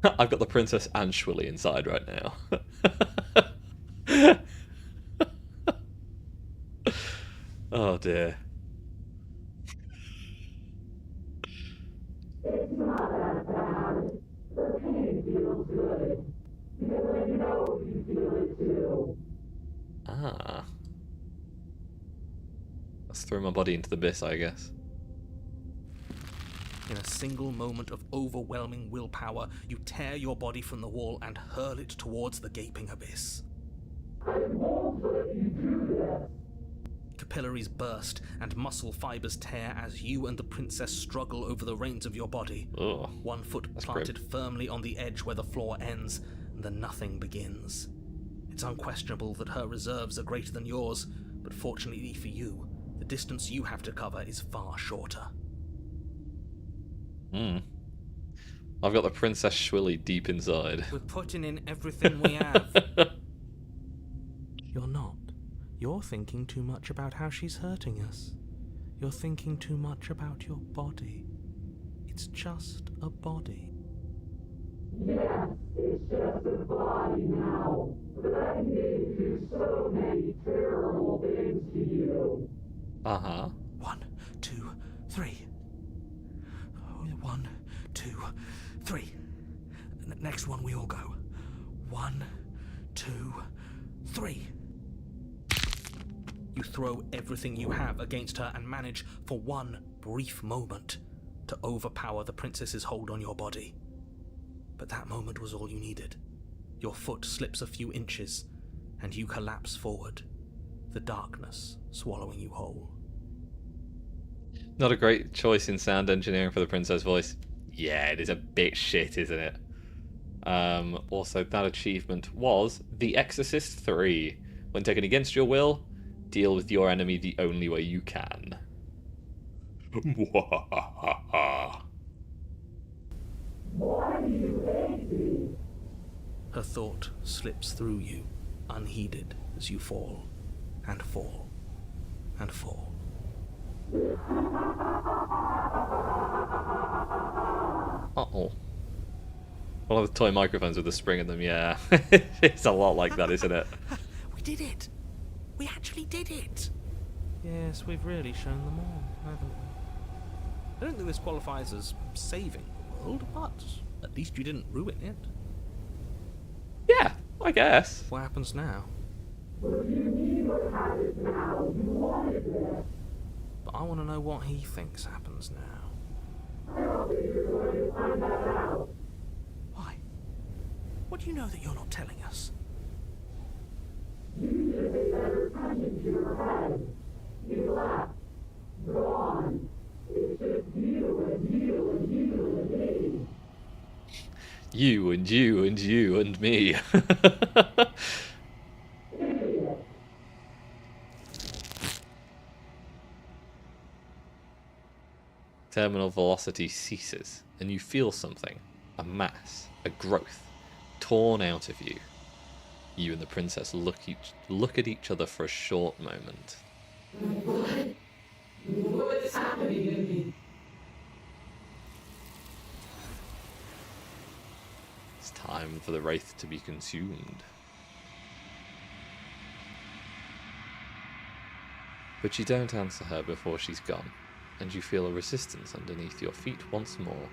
I've got the princess and Shwilly inside right now. Oh dear. It's not that bad. The pain feels good. Because I know you feel it too. Ah. throw my body into the abyss, I guess. In a single moment of overwhelming willpower, you tear your body from the wall and hurl it towards the gaping abyss. I won't let you do that. Capillaries burst and muscle fibers tear as you and the princess struggle over the reins of your body. Ugh, one foot planted firmly on the edge where the floor ends, and the nothing begins. It's unquestionable that her reserves are greater than yours, but fortunately for you, the distance you have to cover is far shorter. I've got the Princess Schwilly deep inside. We're putting in everything we have. You're not. You're thinking too much about how she's hurting us. You're thinking too much about your body. It's just a body. Yes, it's just a body now, but I need to do so many terrible things to you. 1, 2, 3. 1, 2, 3. Next one, we all go. 1, 2, 3. You throw everything you have against her and manage, for one brief moment, to overpower the princess's hold on your body. But that moment was all you needed. Your foot slips a few inches, and you collapse forward, the darkness swallowing you whole. Not a great choice in sound engineering for the princess voice. Yeah, it is a bit shit, isn't it? Also, that achievement was The Exorcist 3. When taken against your will, deal with your enemy the only way you can. Why do you hate me? Her thought slips through you, unheeded, as you fall, and fall, and fall. Uh-oh. One of the toy microphones with a spring in them, yeah. It's a lot like that, isn't it? We did it! We actually did it! Yes, we've really shown them all, haven't we? I don't think this qualifies as saving the world, but at least you didn't ruin it. Yeah, I guess. What happens now? Well, you need what happens now. You wanted this. But I want to know what he thinks happens now. I don't think you're going to find that out. Why? What do you know that you're not telling us? You should pay better attention to your head. You left. Gone. It's just you and you and you and me. You and you and you and me. Idiot. Terminal velocity ceases, and you feel something. A mass, a growth, torn out of you. You and the princess look at each other for a short moment. What's happening to me? It's time for the wraith to be consumed. But you don't answer her before she's gone, and you feel a resistance underneath your feet once more.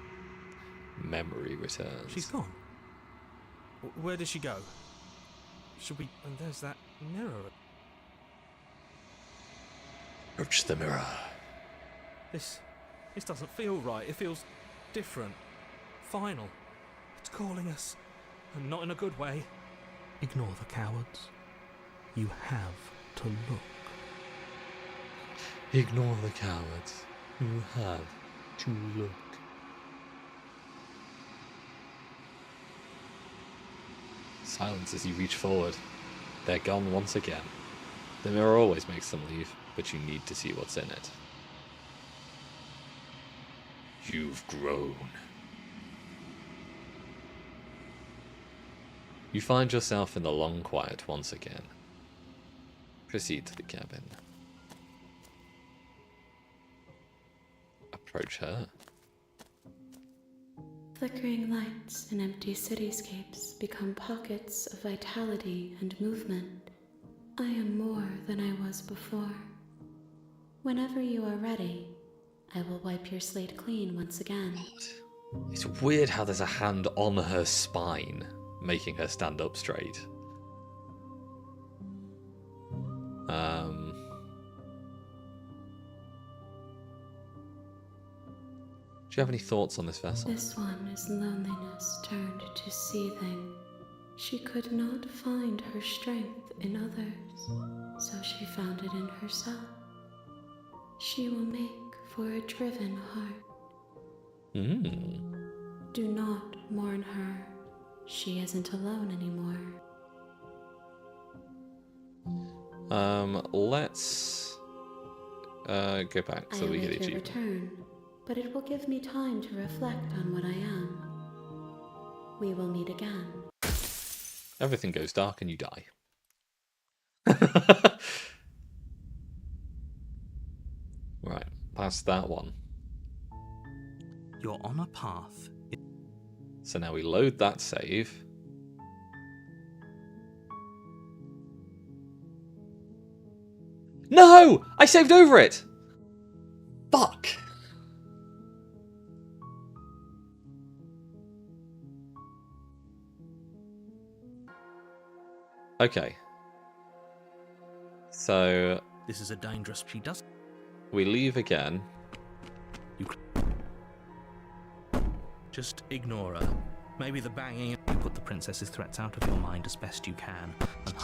Memory returns. She's gone. Where did she go? Should we... And there's that mirror. Approach the mirror. This doesn't feel right. It feels different. Final. It's calling us. And not in a good way. Ignore the cowards. You have to look. Ignore the cowards. You have to look. Silence as you reach forward. They're gone once again. The mirror always makes them leave, but you need to see what's in it. You've grown. You find yourself in the long quiet once again. Proceed to the cabin. Approach her. Flickering lights and empty cityscapes become pockets of vitality and movement. I am more than I was before. Whenever you are ready, I will wipe your slate clean once again. It's weird how there's a hand on her spine, making her stand up straight. Do you have any thoughts on this vessel? This one is loneliness turned to seething. She could not find her strength in others, so she found it in herself. She will make for a driven heart. Do not mourn her. She isn't alone anymore. Let's go back so we get I await your achievement. return, but it will give me time to reflect on what I am. We will meet again. Everything goes dark and you die. Right, past that one. You're on a path. So now we load that save. No! I saved over it! Fuck! Okay. So This is a dangerous. She does. we leave again. You just ignore her. Maybe the banging. You put the princess's threats out of your mind as best you can. And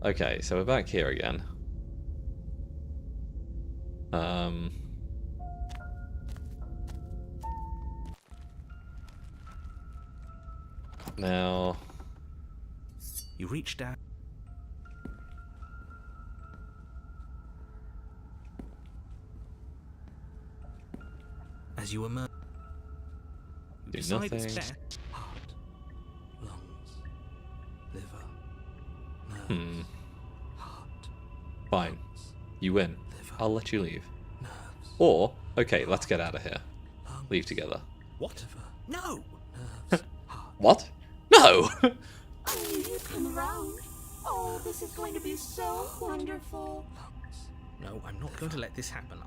Okay, so we're back here again. Now you reach down. As you emerge, you Do decide it's nothing. best. Heart, lungs, liver, nerves, Hmm. heart, Fine. lungs, You win. liver, I'll let you leave. nerves, Or, okay, let's get out of here. lungs, Leave together. What? No. Nerves, heart. What? No! I knew you'd come around. Oh, this is going to be so wonderful. No, I'm not going to let this happen.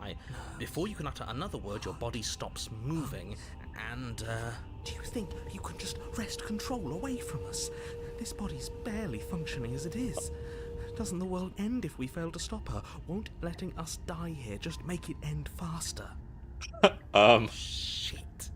Before you can utter another word, your body stops moving, and, Do you think you can just wrest control away from us? This body's barely functioning as it is. Doesn't the world end if we fail to stop her? Won't letting us die here just make it end faster? shit.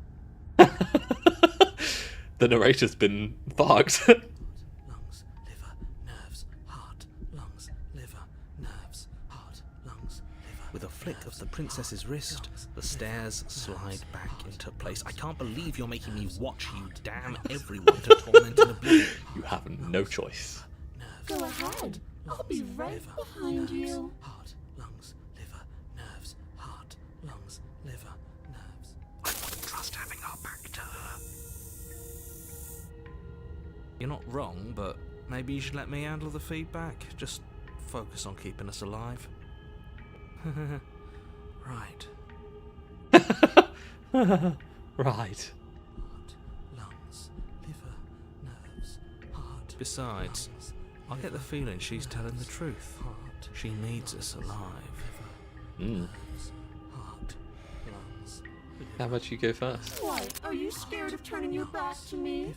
The narrator's been fucked. Lungs, liver, nerves, heart, lungs, liver, nerves, heart, lungs, liver. With a flick of the princess's wrist, the stairs slide back into place. I can't believe you're making me watch you damn everyone to torment in oblivion. You have no choice. Go ahead. I'll be right behind you. Heart, lungs, liver, nerves, heart, lungs, liver, nerves. I wouldn't trust having our back to her. You're not wrong, but maybe you should let me handle the feedback. Just focus on keeping us alive. Right. Right. Heart, lungs, liver, nerves, heart. Besides, I get the feeling she's telling the truth. She needs us alive. Heart, lungs, How about you go first? Why, are you scared of turning your back to me?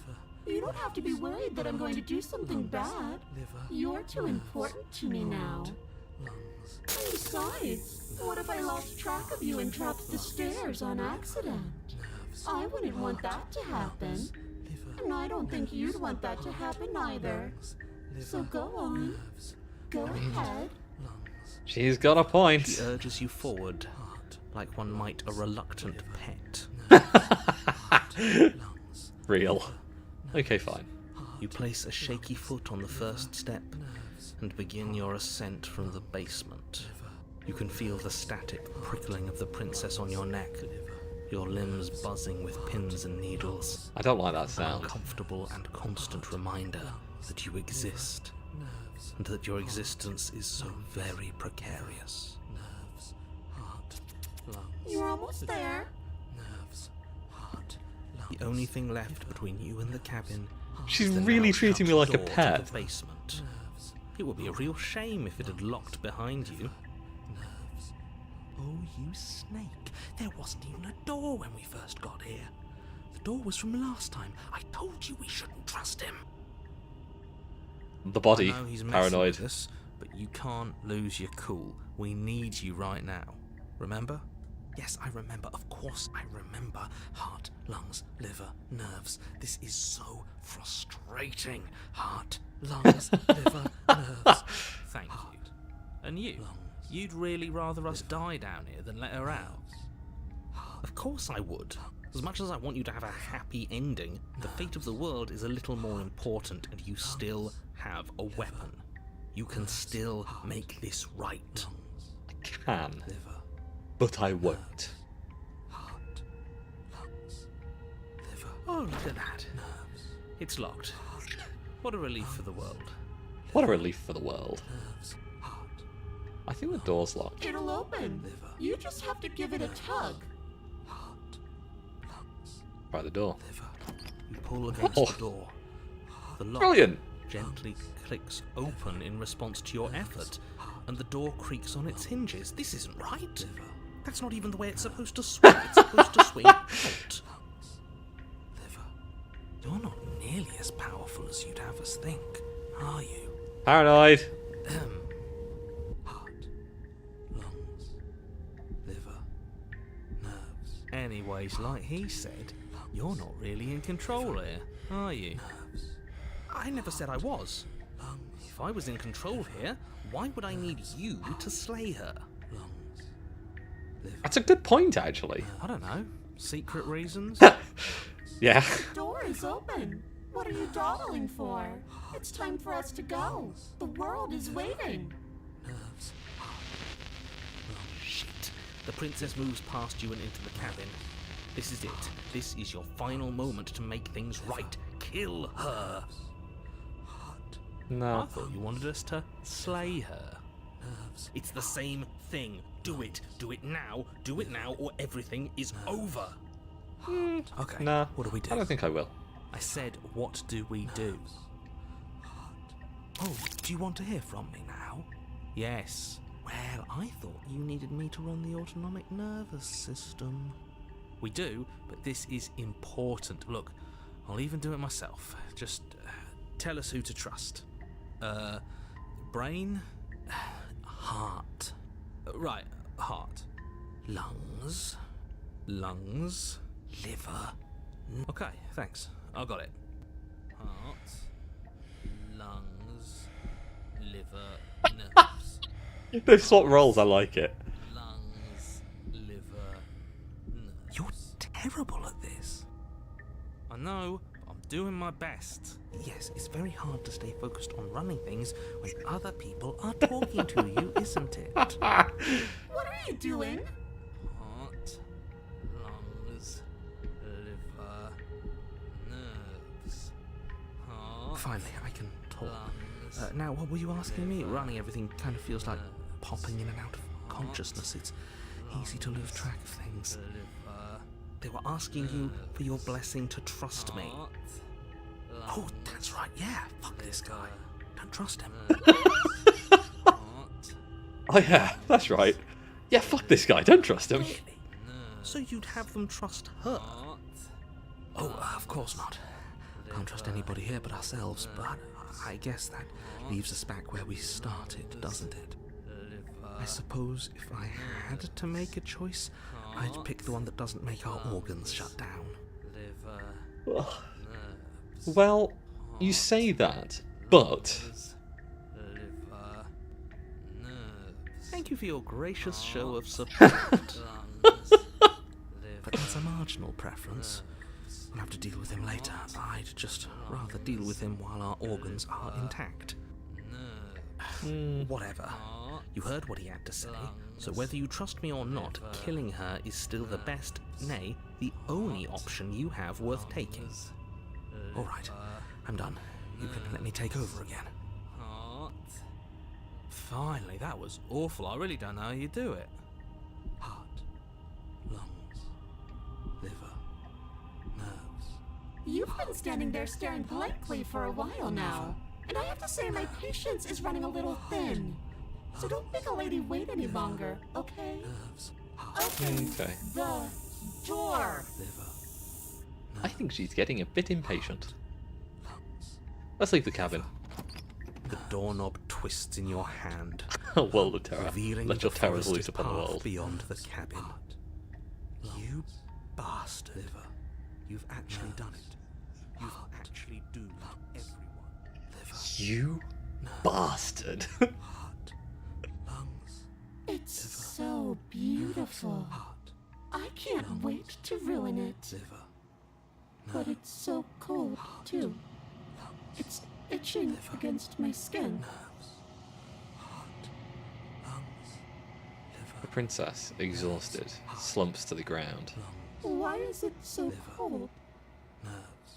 You don't have to be worried that I'm going to do something bad. You're too important to me now. lungs. And besides, what if I lost track of you and dropped the stairs on accident? I wouldn't want that to happen. And I don't think you'd want that to happen either. So go on. Go ahead. She's got a point. She urges you forward, like one might a reluctant pet. Real. Okay, fine. You place a shaky foot on the first step and begin your ascent from the basement. You can feel the static prickling of the princess on your neck, your limbs buzzing with pins and needles. I don't like that An sound. uncomfortable and constant reminder that you exist, and that your existence is so very precarious. Nerves, heart, lungs. You're almost there. Nerves, heart, lungs. The only thing left between you and the cabin. She's is the really now treating me shut like a door to pet. The basement. It would be a real shame if it had locked behind you. Nerves. Oh, you snake. There wasn't even a door when we first got here. The door was from last time. I told you we shouldn't trust him. The body. I know he's messing Paranoid. with us, but you can't lose your cool. We need you right now. Remember? Yes, I remember. Of course I remember. Heart, lungs, liver, nerves. This is so frustrating. Heart, lungs, liver, nerves. Thank you. And you? You'd really rather us die down here than let her out? Of course I would. As much as I want you to have a happy ending, the fate of the world is a little more important, and you still have a weapon. You can still make this right. I can, but I won't. Oh, look at that. It's locked. What a relief for the world. What a relief for the world. I think the door's locked. It'll open. You just have to give it a tug. By the door. You pull against the door. The lock Brilliant! gently clicks open in response to your effort, and the door creaks on its hinges. This isn't right. That's not even the way it's supposed to swing. It's supposed to swing out. You're not nearly as powerful as you'd have us think, are you? Paranoid! Heart, lungs, liver, nerves. Anyways, like he said, you're not really in control here, are you? I never said I was. If I was in control here, why would I need you to slay her? That's a good point, actually. I don't know. Secret reasons? Yeah. The door is open. What are you dawdling for? It's time for us to go. The world is waiting. Shit. The princess moves past you and into the cabin. This is it. This is your final moment to make things right. Kill her. No. I thought you wanted us to slay her. It's the same thing. Do it. Do it now. Do it now, or everything is over. Okay. Nah. What do we do? I don't think I will. I said, what do we do? Oh, do you want to hear from me now? Yes. Well, I thought you needed me to run the autonomic nervous system. We do, but this is important. Look, I'll even do it myself. Just tell us who to trust. Brain? Heart. Right, heart. Lungs. Lungs. Liver. Okay, thanks. I got it. Heart, lungs, liver, nerves. They swap roles, I like it. Lungs, liver, nerves. You're terrible at this. I know, but I'm doing my best. Yes, it's very hard to stay focused on running things when other people are talking to you, isn't it? What are you doing? Heart, lungs, liver, nerves. Heart, finally, I can talk. Lungs, now, what were you asking me? Running everything kind of feels like popping in and out of consciousness. It's easy to lose track of things. They were asking you for your blessing to trust me. Oh, that's right, yeah. Fuck this guy. Don't trust him. Oh yeah, that's right. Yeah, fuck this guy, don't trust him. So you'd have them trust her? Oh, of course not. Can't trust anybody here but ourselves, but I guess that leaves us back where we started, doesn't it? I suppose if I had to make a choice, I'd pick the one that doesn't make our organs shut down. Well, you say that, but... Thank you for your gracious show of support. But that's a marginal preference. We'll have to deal with him later. I'd just rather deal with him while our organs are intact. Whatever. You heard what he had to say, so whether you trust me or not, killing her is still the best, nay, the only option you have worth taking. Alright, I'm done. You can let me take over again. Finally, that was awful. I really don't know how you do it. Heart, lungs, liver, nerves. You've been standing there staring blankly for a while now. And I have to say my patience is running a little thin. So don't make a lady wait any longer, okay? Nerves. Open Okay. the door. Liver. I think she's getting a bit impatient. Let's leave the cabin. The doorknob twists in your hand, A world of terror. revealing Let your the terrors forested loose upon the path world. beyond the cabin. You bastard. Liver. You've actually done it. You've actually doomed everyone. Liver. You bastard. Heart. Lungs. It's so beautiful. Heart. I can't wait to ruin it. Liver. But it's so cold, too. It's itching against my skin. Nerves. Heart. Lungs. The princess, exhausted, slumps to the ground. Why is it so cold? Nerves.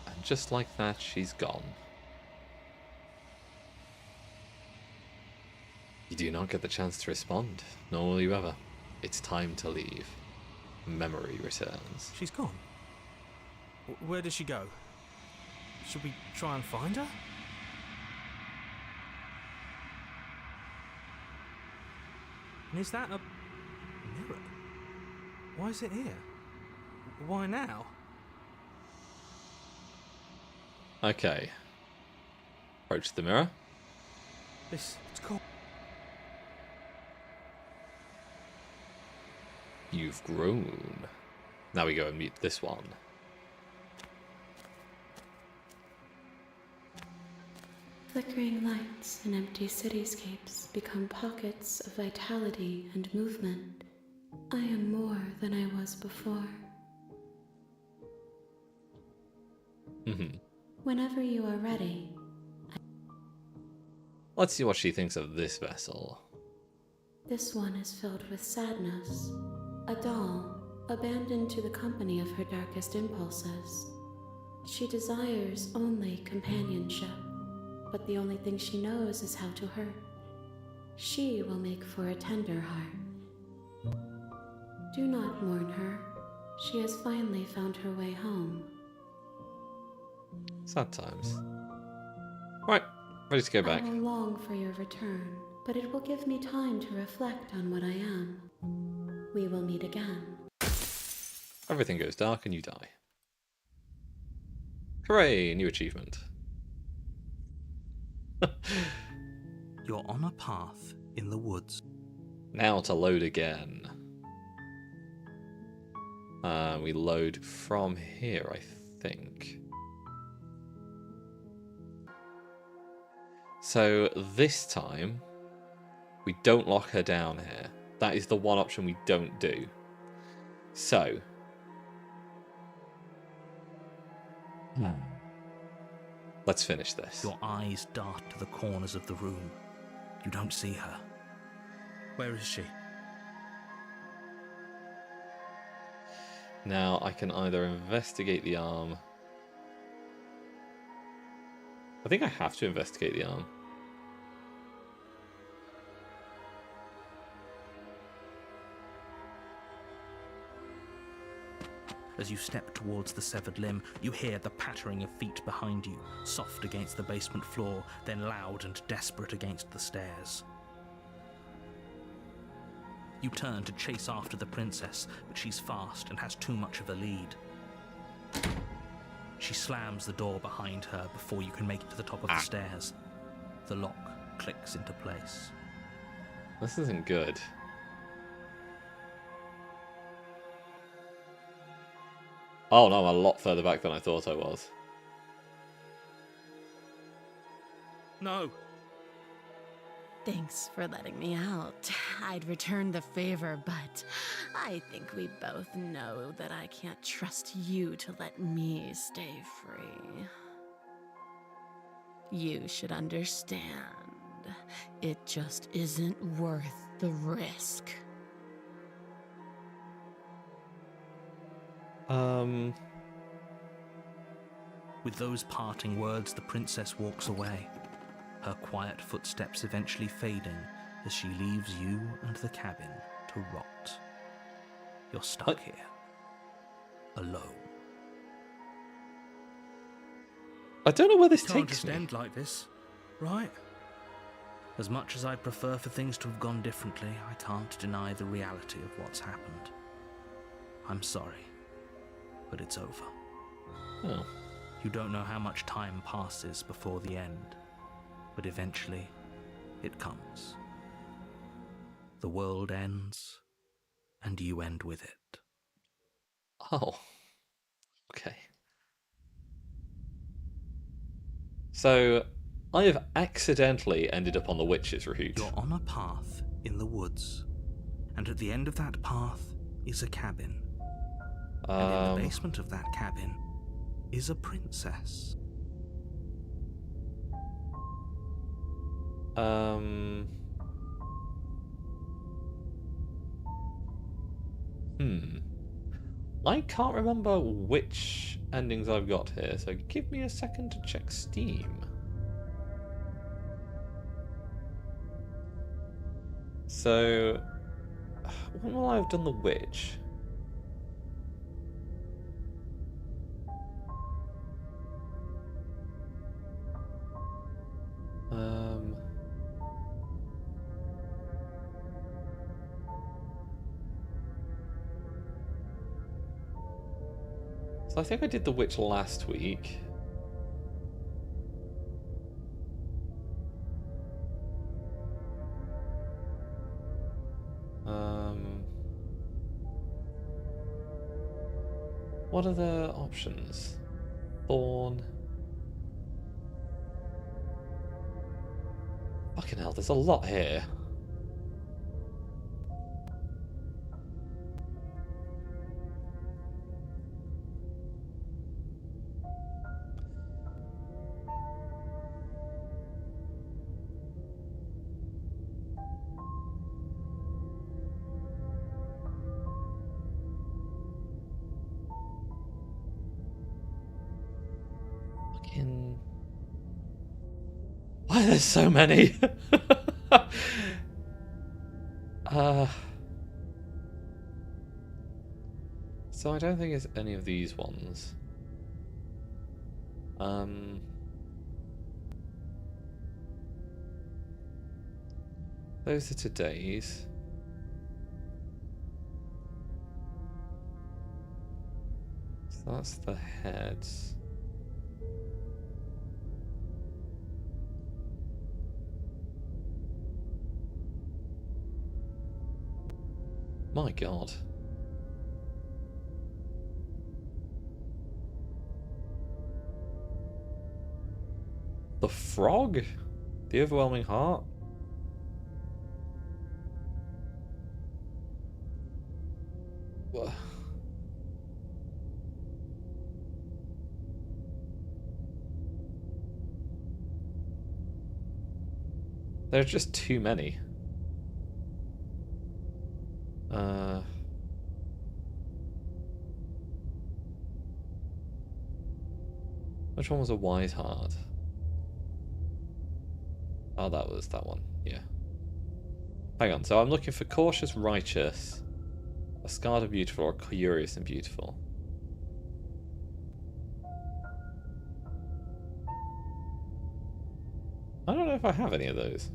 And just like that, she's gone. You do not get the chance to respond, nor will you ever. It's time to leave. Memory returns. She's gone. Where did she go? Should we try and find her? And is that a mirror? Why is it here? Why now? Okay. Approach the mirror. It's cold. You've grown. Now we go and meet this one. Flickering lights and empty cityscapes become pockets of vitality and movement. I am more than I was before. Whenever you are ready. Let's see what she thinks of this vessel. This one is filled with sadness. A doll, abandoned to the company of her darkest impulses. She desires only companionship, but the only thing she knows is how to hurt. She will make for a tender heart. Do not mourn her. She has finally found her way home. Sad times. Right, ready to go back. I will long for your return, but it will give me time to reflect on what I am. We will meet again. Everything goes dark and you die. Hooray, new achievement. You're on a path in the woods. Now to load again. We load from here, I think. So this time, we don't lock her down here. That is the one option we don't do. So. Let's finish this. Your eyes dart to the corners of the room. You don't see her. Where is she? Now I can either investigate the arm. I think I have to investigate the arm. As you step towards the severed limb, you hear the pattering of feet behind you, soft against the basement floor, then loud and desperate against the stairs. You turn to chase after the princess, but she's fast and has too much of a lead. She slams the door behind her before you can make it to the top of the stairs. The lock clicks into place. This isn't good. Oh no, I'm a lot further back than I thought I was. No! Thanks for letting me out. I'd return the favor, but I think we both know that I can't trust you to let me stay free. You should understand. It just isn't worth the risk. With those parting words, the princess walks away, her quiet footsteps eventually fading as she leaves you and the cabin to rot. You're stuck here, alone. I don't know where this It can't takes just me. end like this, right? As much as I'd prefer for things to have gone differently, I can't deny the reality of what's happened. I'm sorry, but it's over. Oh. You don't know how much time passes before the end, but eventually it comes. The world ends, and you end with it. Oh. Okay. So, I have accidentally ended up on the witch's route. You're on a path in the woods, and at the end of that path is a cabin. And in the basement of that cabin is a princess. I can't remember which endings I've got here, so give me a second to check Steam. So, when will I have done the witch? So I think I did the witch last week. What are the options? Thorn. Fucking hell, there's a lot here. Why there's so many? So I don't think it's any of these ones. Those are today's. So that's the heads. My God. The frog? The overwhelming heart? What? There's just too many. Which one was a wise heart? Oh, that was that one, yeah. Hang on, so I'm looking for cautious, righteous, a scarred and beautiful, or curious and beautiful. I don't know if I have any of those.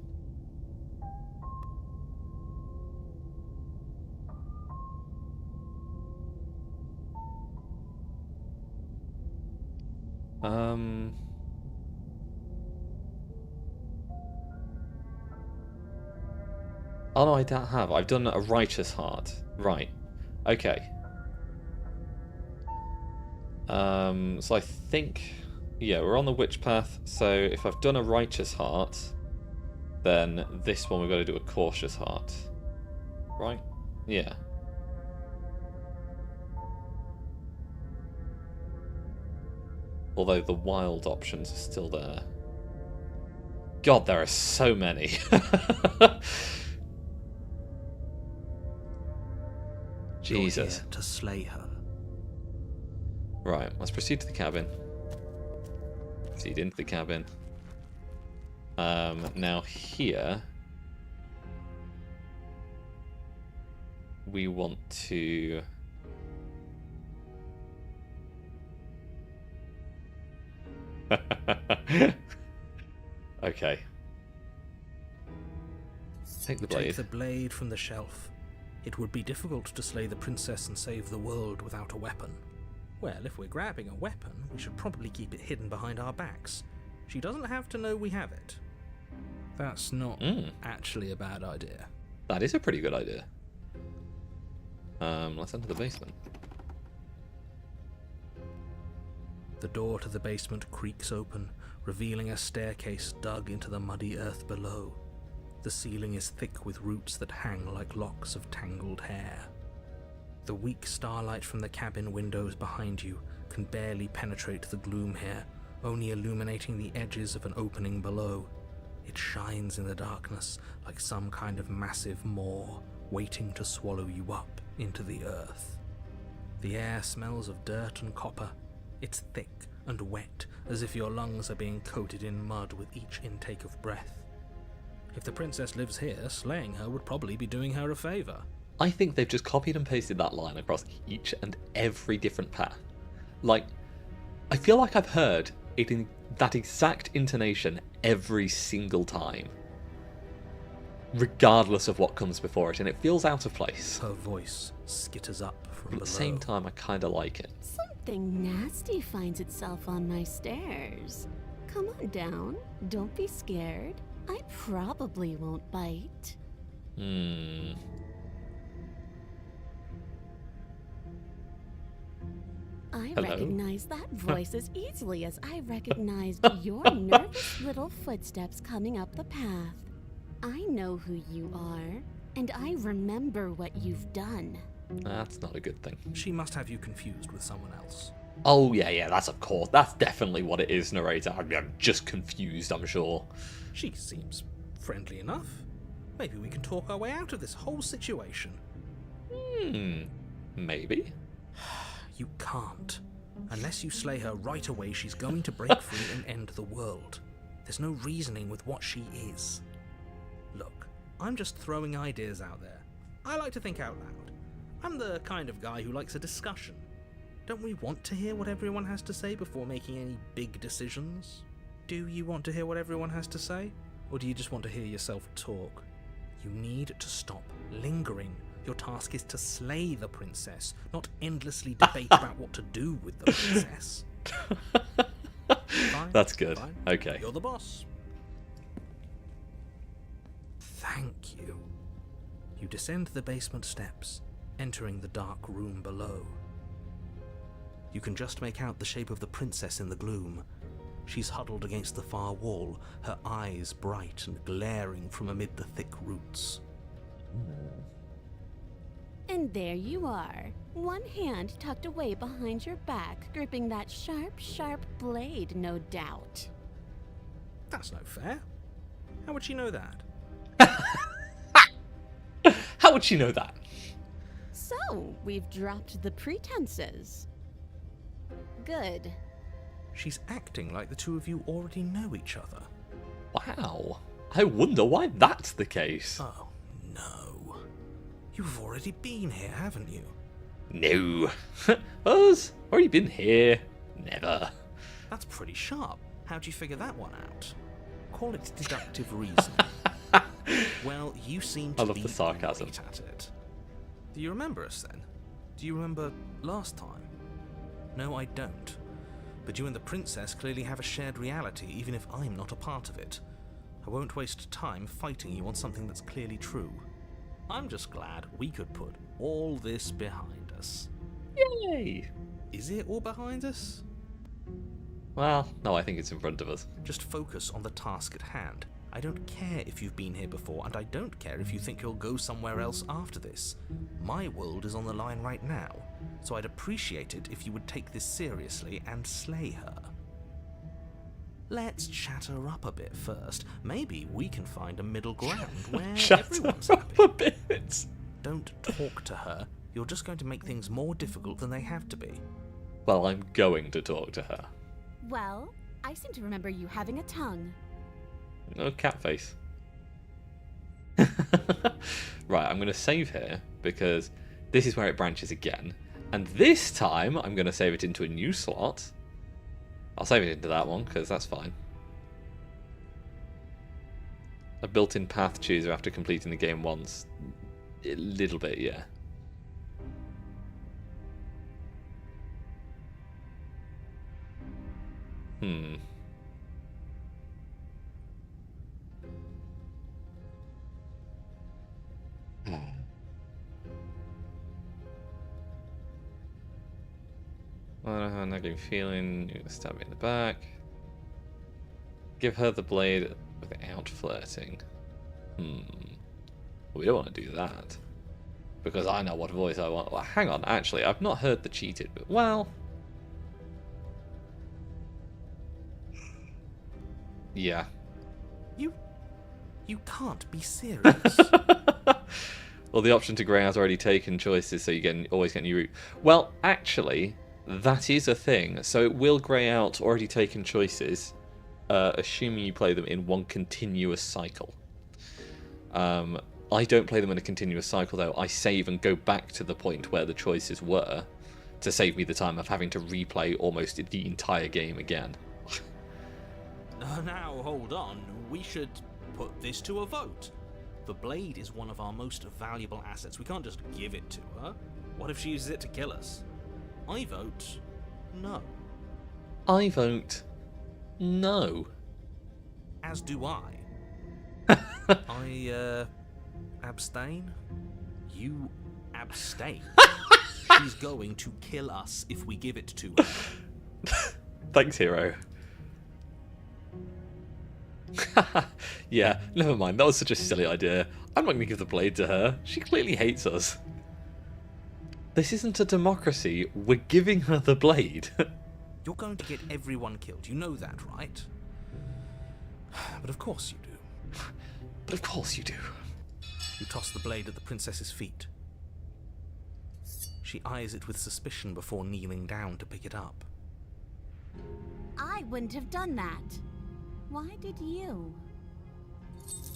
Oh no, I don't have. I've done a righteous heart. Right. Okay. So I think, yeah, we're on the witch path. So if I've done a righteous heart, then this one we've got to do a cautious heart. Right? Yeah. Although the wild options are still there. God, there are so many. Jesus. You're here to slay her. Right, let's proceed to the cabin. Proceed into the cabin. Now here we want to okay. Take the blade. Take the blade from the shelf. It would be difficult to slay the princess and save the world without a weapon. Well, if we're grabbing a weapon, we should probably keep it hidden behind our backs. She doesn't have to know we have it. That's not actually a bad idea. That is a pretty good idea. Let's enter the basement. The door to the basement creaks open, revealing a staircase dug into the muddy earth below. The ceiling is thick with roots that hang like locks of tangled hair. The weak starlight from the cabin windows behind you can barely penetrate the gloom here, only illuminating the edges of an opening below. It shines in the darkness like some kind of massive maw waiting to swallow you up into the earth. The air smells of dirt and copper. It's thick and wet, as if your lungs are being coated in mud with each intake of breath. If the princess lives here, slaying her would probably be doing her a favour. I think they've just copied and pasted that line across each and every different path. Like, I feel like I've heard it in that exact intonation every single time, regardless of what comes before it, and it feels out of place. Her voice skitters up from But at the same time, I kind of like it. Something nasty finds itself on my stairs. Come on down. Don't be scared. I probably won't bite. I Hello? recognize that voice as easily as I recognized your nervous little footsteps coming up the path. I know who you are, and I remember what you've done. That's not a good thing. She must have you confused with someone else. Oh, yeah, that's of course. That's definitely what it is, narrator. I'm just confused, I'm sure. She seems friendly enough. Maybe we can talk our way out of this whole situation. Maybe. You can't. Unless you slay her right away, she's going to break free and end the world. There's no reasoning with what she is. Look, I'm just throwing ideas out there. I like to think out loud. I'm the kind of guy who likes a discussion. Don't we want to hear what everyone has to say before making any big decisions? Do you want to hear what everyone has to say? Or do you just want to hear yourself talk? You need to stop lingering. Your task is to slay the princess, not endlessly debate about what to do with the princess. Fine, That's good. fine. Okay. You're the boss. Thank you. You descend the basement steps, entering the dark room below. You can just make out the shape of the princess in the gloom. She's huddled against the far wall, her eyes bright and glaring from amid the thick roots. And there you are, one hand tucked away behind your back, gripping that sharp, sharp blade, no doubt. That's no fair. How would she know that? How would she know that? So, we've dropped the pretenses. Good. She's acting like the two of you already know each other. Wow. I wonder why that's the case. Oh, no. You've already been here, haven't you? No. Us? Already been here? Never. That's pretty sharp. How'd you figure that one out? Call it deductive reasoning. Well, you seem to I love be the sarcasm. great at it. Do you remember us then? Do you remember last time? No, I don't. But you and the princess clearly have a shared reality, even if I'm not a part of it. I won't waste time fighting you on something that's clearly true. I'm just glad we could put all this behind us. Yay! Is it all behind us? Well, no, I think it's in front of us. Just focus on the task at hand. I don't care if you've been here before, and I don't care if you think you'll go somewhere else after this. My world is on the line right now, so I'd appreciate it if you would take this seriously and slay her. Let's chat her up a bit first. Maybe we can find a middle ground where everyone's happy. A bit. Don't talk to her. You're just going to make things more difficult than they have to be. Well, I'm going to talk to her. Well, I seem to remember you having a tongue. No, cat face. Right, I'm going to save here because this is where it branches again. And this time, I'm going to save it into a new slot. I'll save it into that one because that's fine. A built-in path chooser after completing the game once. A little bit, yeah. nagging feeling. You're gonna stab me in the back. Give her the blade without flirting. We don't want to do that. Because I know what voice I want. Well, hang on, actually, I've not heard the cheated, but well... Yeah. You can't be serious. Well, the option to grey has already taken choices, so you always get new route. Well, actually, that is a thing. So it will grey out already taken choices, assuming you play them in one continuous cycle. I don't play them in a continuous cycle, though. I save and go back to the point where the choices were to save me the time of having to replay almost the entire game again. Now, hold on. We should put this to a vote. The blade is one of our most valuable assets. We can't just give it to her. What if she uses it to kill us? I vote no. I vote no. As do I. I abstain. You abstain. She's going to kill us if we give it to her. Thanks, hero. Yeah, never mind. That was such a silly idea. I'm not going to give the blade to her. She clearly hates us. This isn't a democracy. We're giving her the blade. You're going to get everyone killed. You know that, right? But of course you do. But of course you do. You toss the blade at the princess's feet. She eyes it with suspicion before kneeling down to pick it up. I wouldn't have done that. Why did you?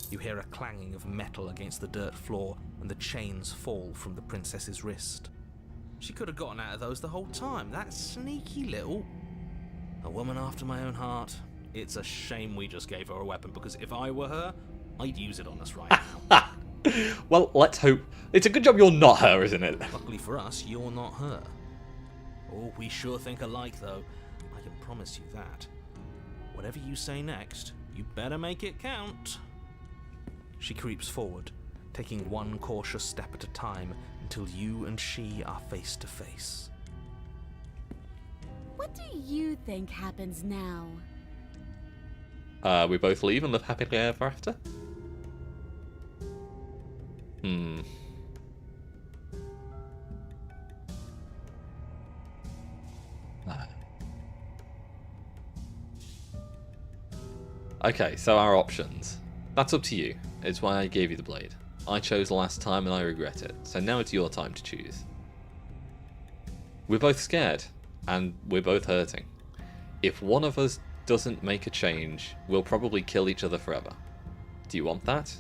You hear a clanging of metal against the dirt floor, and the chains fall from the princess's wrist. She could have gotten out of those the whole time. That sneaky little... A woman after my own heart. It's a shame we just gave her a weapon, because if I were her, I'd use it on us right now. Well, let's hope. It's a good job you're not her, isn't it? Luckily for us, you're not her. Oh, we sure think alike, though. I can promise you that. Whatever you say next, you better make it count. She creeps forward, taking one cautious step at a time until you and she are face to face. What do you think happens now? We both leave and live happily ever after? Okay, so our options. That's up to you. It's why I gave you the blade. I chose last time and I regret it. So now it's your time to choose. We're both scared, and we're both hurting. If one of us doesn't make a change, we'll probably kill each other forever. Do you want that?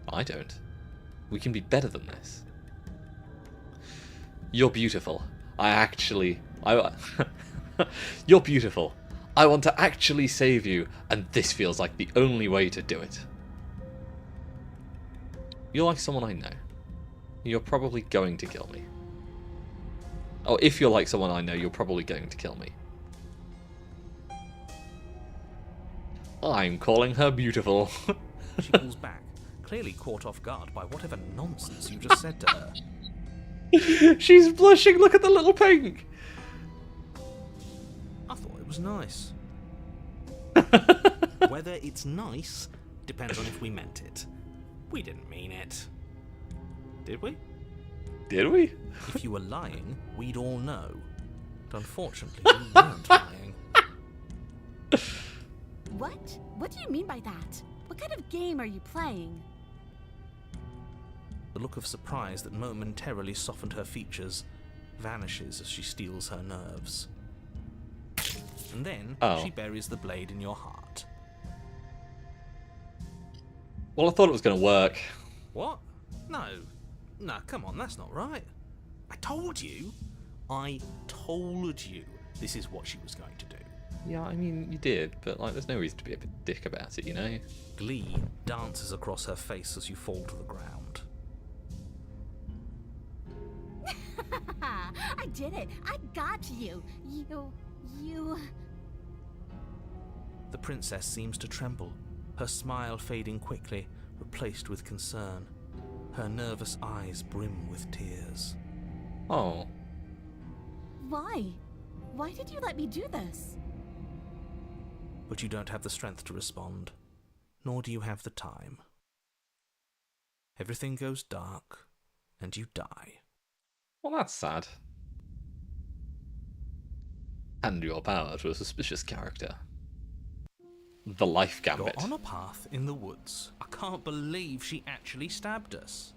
I don't. We can be better than this. You're beautiful. You're beautiful. I want to actually save you, and this feels like the only way to do it. You're like someone I know. You're probably going to kill me. Oh, if you're like someone I know, you're probably going to kill me. I'm calling her beautiful. She pulls back, clearly caught off guard by whatever nonsense you just said to her. She's blushing, look at the little pink. I thought it was nice. Whether it's nice depends on if we meant it. We didn't mean it. Did we? Did we? If you were lying, we'd all know. But unfortunately, you weren't lying. What? What do you mean by that? What kind of game are you playing? The look of surprise that momentarily softened her features vanishes as she steals her nerves. And then she buries the blade in your heart. Well, I thought it was going to work. What? No, come on, that's not right. I told you this is what she was going to do. Yeah, I mean, you did, but like, there's no reason to be a bit dick about it, you know? Glee dances across her face as you fall to the ground. I did it! I got you! You... The princess seems to tremble, her smile fading quickly, replaced with concern. Her nervous eyes brim with tears. Oh. Why? Why did you let me do this? But you don't have the strength to respond, nor do you have the time. Everything goes dark, and you die. Well, that's sad. Hand your power to a suspicious character. The Life Gambit. You're on a path in the woods. I can't believe she actually stabbed us.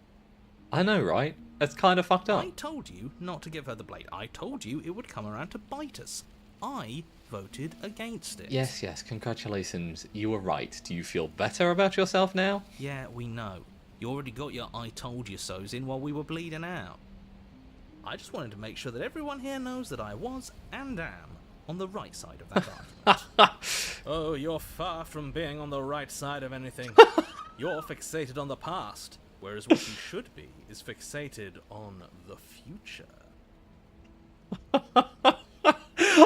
I know, right? It's kind of fucked up. I told you not to give her the blade. I told you it would come around to bite us. I voted against it. Yes, congratulations. You were right. Do you feel better about yourself now? Yeah, we know. You already got your I told you so's in while we were bleeding out. I just wanted to make sure that everyone here knows that I was and am on the right side of that argument. Oh, you're far from being on the right side of anything. You're fixated on the past, whereas what you should be is fixated on the future.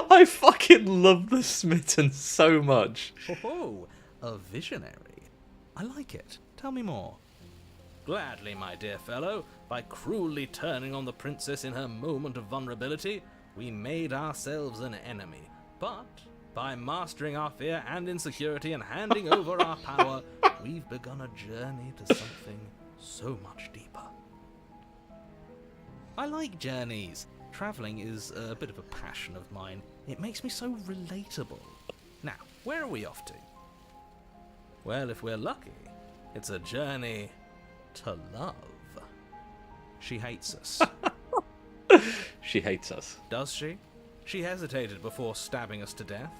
I fucking love the Smitten so much. Oh, a visionary. I like it. Tell me more. Gladly, my dear fellow. By cruelly turning on the princess in her moment of vulnerability, we made ourselves an enemy. But by mastering our fear and insecurity and handing over our power, we've begun a journey to something so much deeper. I like journeys. Travelling is a bit of a passion of mine. It makes me so relatable. Now, where are we off to? Well, if we're lucky, it's a journey to love. She hates us. She hates us. Does she? She hesitated before stabbing us to death.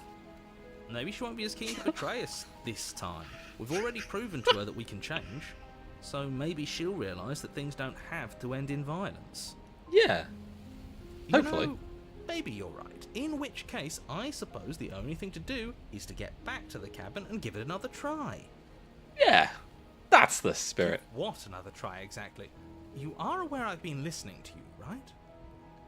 Maybe she won't be as keen to betray us this time. We've already proven to her that we can change, so maybe she'll realise that things don't have to end in violence. Yeah. Hopefully. You know, maybe you're right. In which case, I suppose the only thing to do is to get back to the cabin and give it another try. Yeah. That's the spirit. What another try exactly? You are aware I've been listening to you, right?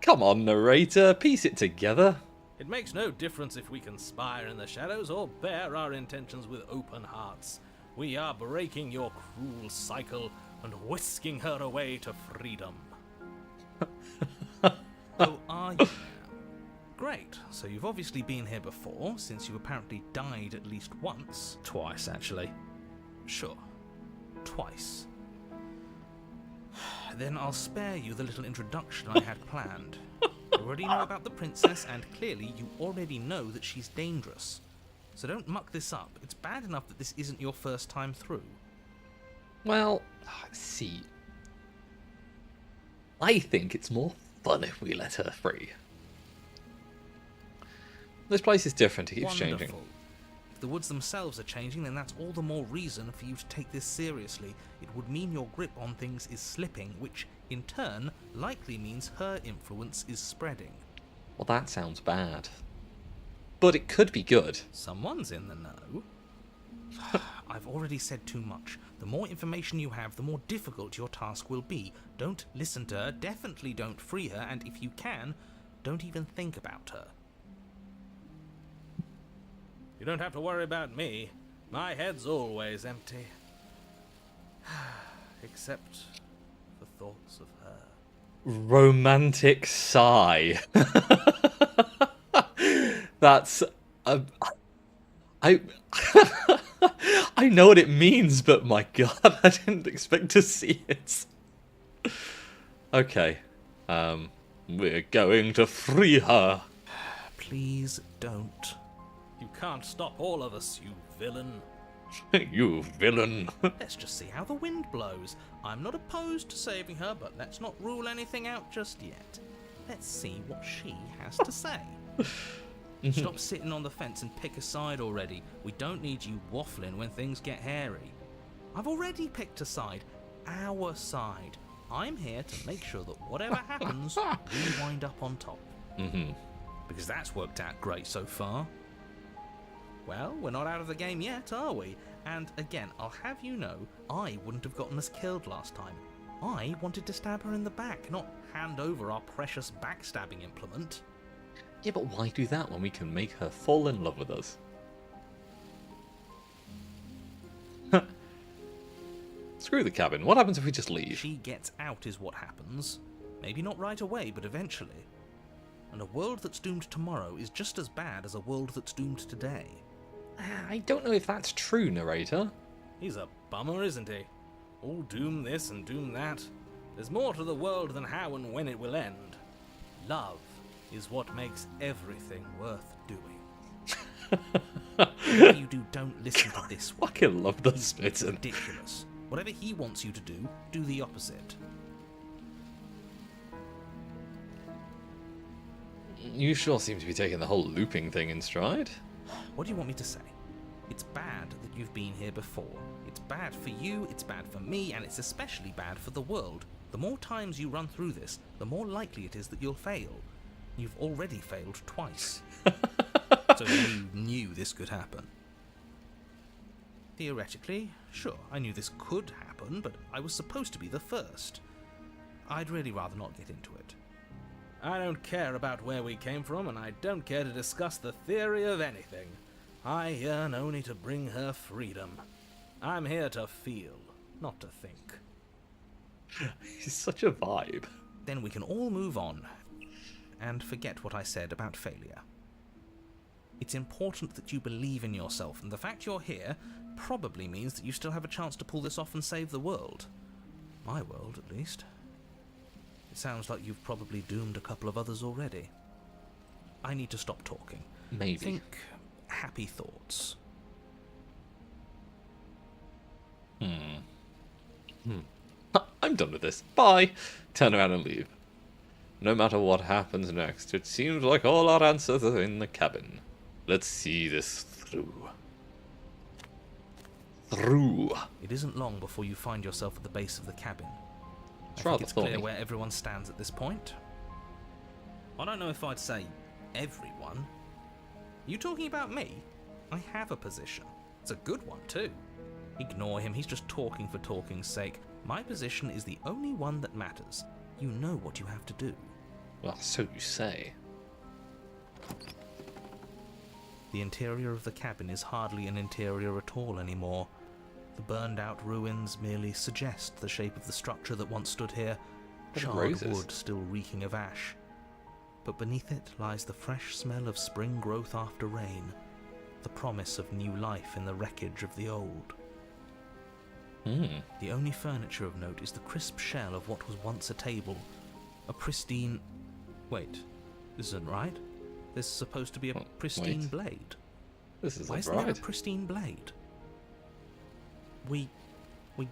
Come on, narrator. Piece it together. It makes no difference if we conspire in the shadows or bear our intentions with open hearts. We are breaking your cruel cycle and whisking her away to freedom. Oh, are you now? Great, so you've obviously been here before, since you apparently died at least once. Twice, actually. Sure. Twice. Then I'll spare you the little introduction I had planned. You already know about the princess, and clearly you already know that she's dangerous. So don't muck this up. It's bad enough that this isn't your first time through. Well, see. I think it's more fun if we let her free. This place is different. It keeps changing. If the woods themselves are changing, then that's all the more reason for you to take this seriously. It would mean your grip on things is slipping, which, in turn, likely means her influence is spreading. Well, that sounds bad. But it could be good. Someone's in the know. I've already said too much. The more information you have, the more difficult your task will be. Don't listen to her, definitely don't free her, and if you can, don't even think about her. You don't have to worry about me. My head's always empty. Except for thoughts of her. Romantic sigh. That's... I know what it means, but my god, I didn't expect to see it. Okay. We're going to free her. Please don't. You can't stop all of us, you villain. You villain. Let's just see how the wind blows. I'm not opposed to saving her, but let's not rule anything out just yet. Let's see what she has to say. Stop sitting on the fence and pick a side already. We don't need you waffling when things get hairy. I've already picked a side. Our side. I'm here to make sure that whatever happens, we wind up on top. Because that's worked out great so far. Well, we're not out of the game yet, are we? And again, I'll have you know, I wouldn't have gotten us killed last time. I wanted to stab her in the back, not hand over our precious backstabbing implement. Yeah, but why do that when we can make her fall in love with us? Screw the cabin. What happens if we just leave? She gets out is what happens. Maybe not right away, but eventually. and a world that's doomed tomorrow is just as bad as a world that's doomed today. I don't know if that's true, narrator. He's a bummer, isn't he? All doom this and doom that. There's more to the world than how and when it will end. Love is what makes everything worth doing. Whatever you do, don't listen to this one. Fucking love the He's spitting. ridiculous. Whatever he wants you to do, do the opposite. You sure seem to be taking the whole looping thing in stride. What do you want me to say? It's bad that you've been here before. It's bad for you, it's bad for me, and it's especially bad for the world. The more times you run through this, the more likely it is that you'll fail. You've already failed twice. So you knew this could happen. Theoretically, sure, I knew this could happen, but I was supposed to be the first. I'd really rather not get into it. I don't care about where we came from, and I don't care to discuss the theory of anything. I yearn only to bring her freedom. I'm here to feel, not to think. He's such a vibe. Then we can all move on, and forget what I said about failure. It's important that you believe in yourself, and the fact you're here probably means that you still have a chance to pull this off and save the world. My world, at least. It sounds like you've probably doomed a couple of others already. I need to stop talking. Maybe. Think happy thoughts. I'm done with this. Bye. Turn around and leave. No matter what happens next, it seems like all our answers are in the cabin. Let's see this through. It isn't long before you find yourself at the base of the cabin. It's I think rather it's clear thorny. where everyone stands at this point. I don't know if I'd say everyone. You talking about me? I have a position. It's a good one too. Ignore him, he's just talking for talking's sake. My position is the only one that matters. You know what you have to do. Well, so you say. The interior of the cabin is hardly an interior at all anymore. The burned out ruins merely suggest the shape of the structure that once stood here, charred roses. wood still reeking of ash. But beneath it lies the fresh smell of spring growth after rain, the promise of new life in the wreckage of the old. The only furniture of note is the crisp shell of what was once a table, a pristine... Wait, this isn't right. There's supposed to be a pristine wait. blade. This is Why a isn't there a bride. pristine blade? We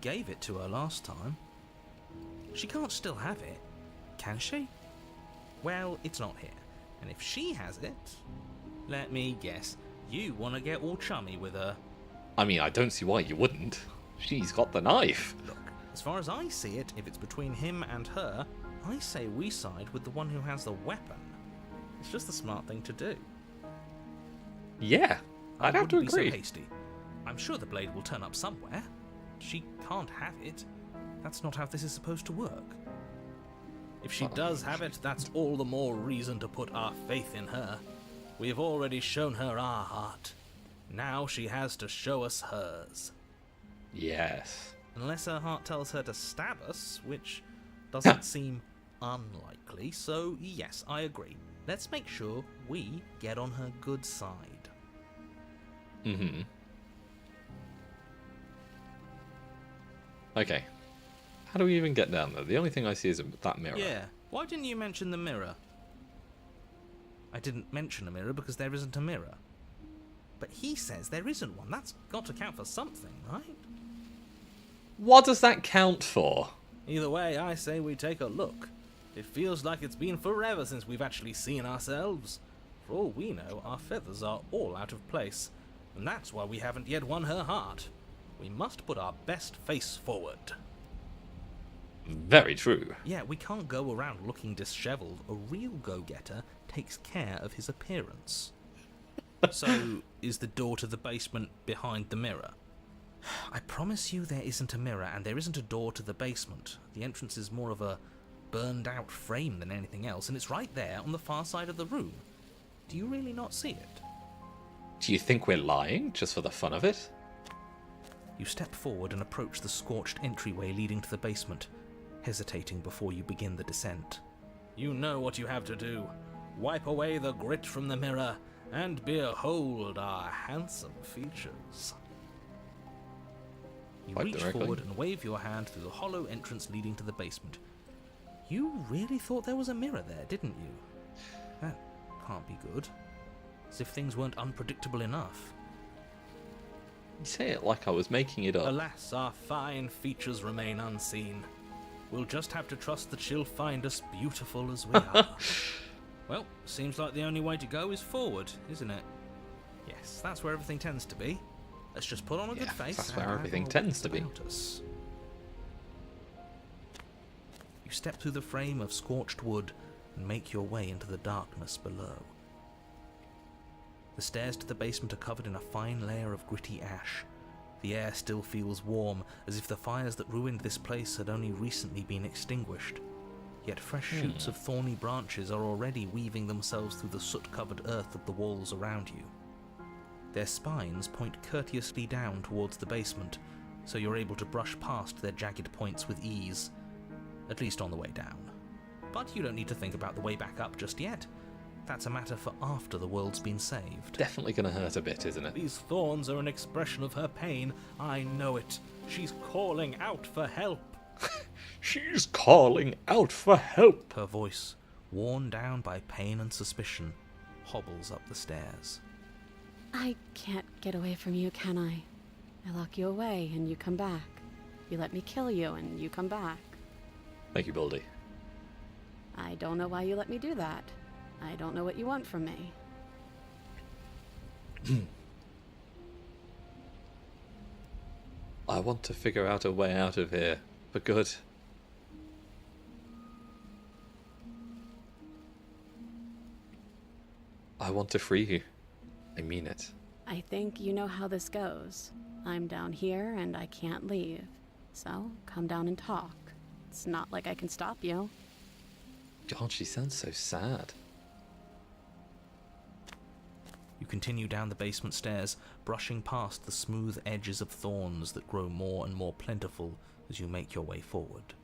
gave it to her last time. She can't still have it, can she? Well, it's not here. And if she has it, let me guess, you want to get all chummy with her. I mean, I don't see why you wouldn't. She's got the knife. Look, as far as I see it, if it's between him and her, I say we side with the one who has the weapon. It's just the smart thing to do. Yeah, I'd have to wouldn't be agree. so hasty. I'm sure the blade will turn up somewhere. She can't have it. That's not how this is supposed to work. If she does have it, that's all the more reason to put our faith in her. We've already shown her our heart. Now she has to show us hers. Yes. Unless her heart tells her to stab us, which doesn't seem unlikely, so yes, I agree. Let's make sure we get on her good side. Okay. How do we even get down there? The only thing I see is that mirror. Yeah, why didn't you mention the mirror? I didn't mention a mirror because there isn't a mirror. But he says there isn't one. That's got to count for something, right? What does that count for? Either way, I say we take a look. It feels like it's been forever since we've actually seen ourselves. For all we know, our feathers are all out of place. And that's why we haven't yet won her heart. We must put our best face forward. Very true. Yeah, we can't go around looking disheveled. A real go-getter takes care of his appearance. So, is the door to the basement behind the mirror? I promise you there isn't a mirror, and there isn't a door to the basement. The entrance is more of a burned-out frame than anything else, and it's right there on the far side of the room. Do you really not see it? Do you think we're lying, just for the fun of it? You step forward and approach the scorched entryway leading to the basement, hesitating before you begin the descent. You know what you have to do. wipe away the grit from the mirror, and behold our handsome features. You Wipe reach directly. forward and wave your hand through the hollow entrance leading to the basement. You really thought there was a mirror there, didn't you? That can't be good. As if things weren't unpredictable enough. You say it like I was making it up. Alas, our fine features remain unseen. We'll just have to trust that she'll find us beautiful as we are. Well, seems like the only way to go is forward, isn't it? Yes, that's where everything tends to be. Let's just put on a good face. That's and where have everything our tends to wits be. about us. You step through the frame of scorched wood and make your way into the darkness below. The stairs to the basement are covered in a fine layer of gritty ash. The air still feels warm, as if the fires that ruined this place had only recently been extinguished. Yet fresh shoots of thorny branches are already weaving themselves through the soot-covered earth of the walls around you. Their spines point courteously down towards the basement, so you're able to brush past their jagged points with ease, at least on the way down. But you don't need to think about the way back up just yet. That's a matter for after the world's been saved. Definitely gonna hurt a bit, isn't it? These thorns are an expression of her pain. I know it. She's calling out for help. She's calling out for help. Her voice, worn down by pain and suspicion, hobbles up the stairs. I can't get away from you, can I? I lock you away and you come back. You let me kill you and you come back. Thank you, Baldy. I don't know why you let me do that. I don't know what you want from me. I want to figure out a way out of here for good. I want to free you. I mean it. I think you know how this goes. I'm down here and I can't leave. So, come down and talk. It's not like I can stop you. God, she sounds so sad. You continue down the basement stairs, brushing past the smooth edges of thorns that grow more and more plentiful as you make your way forward.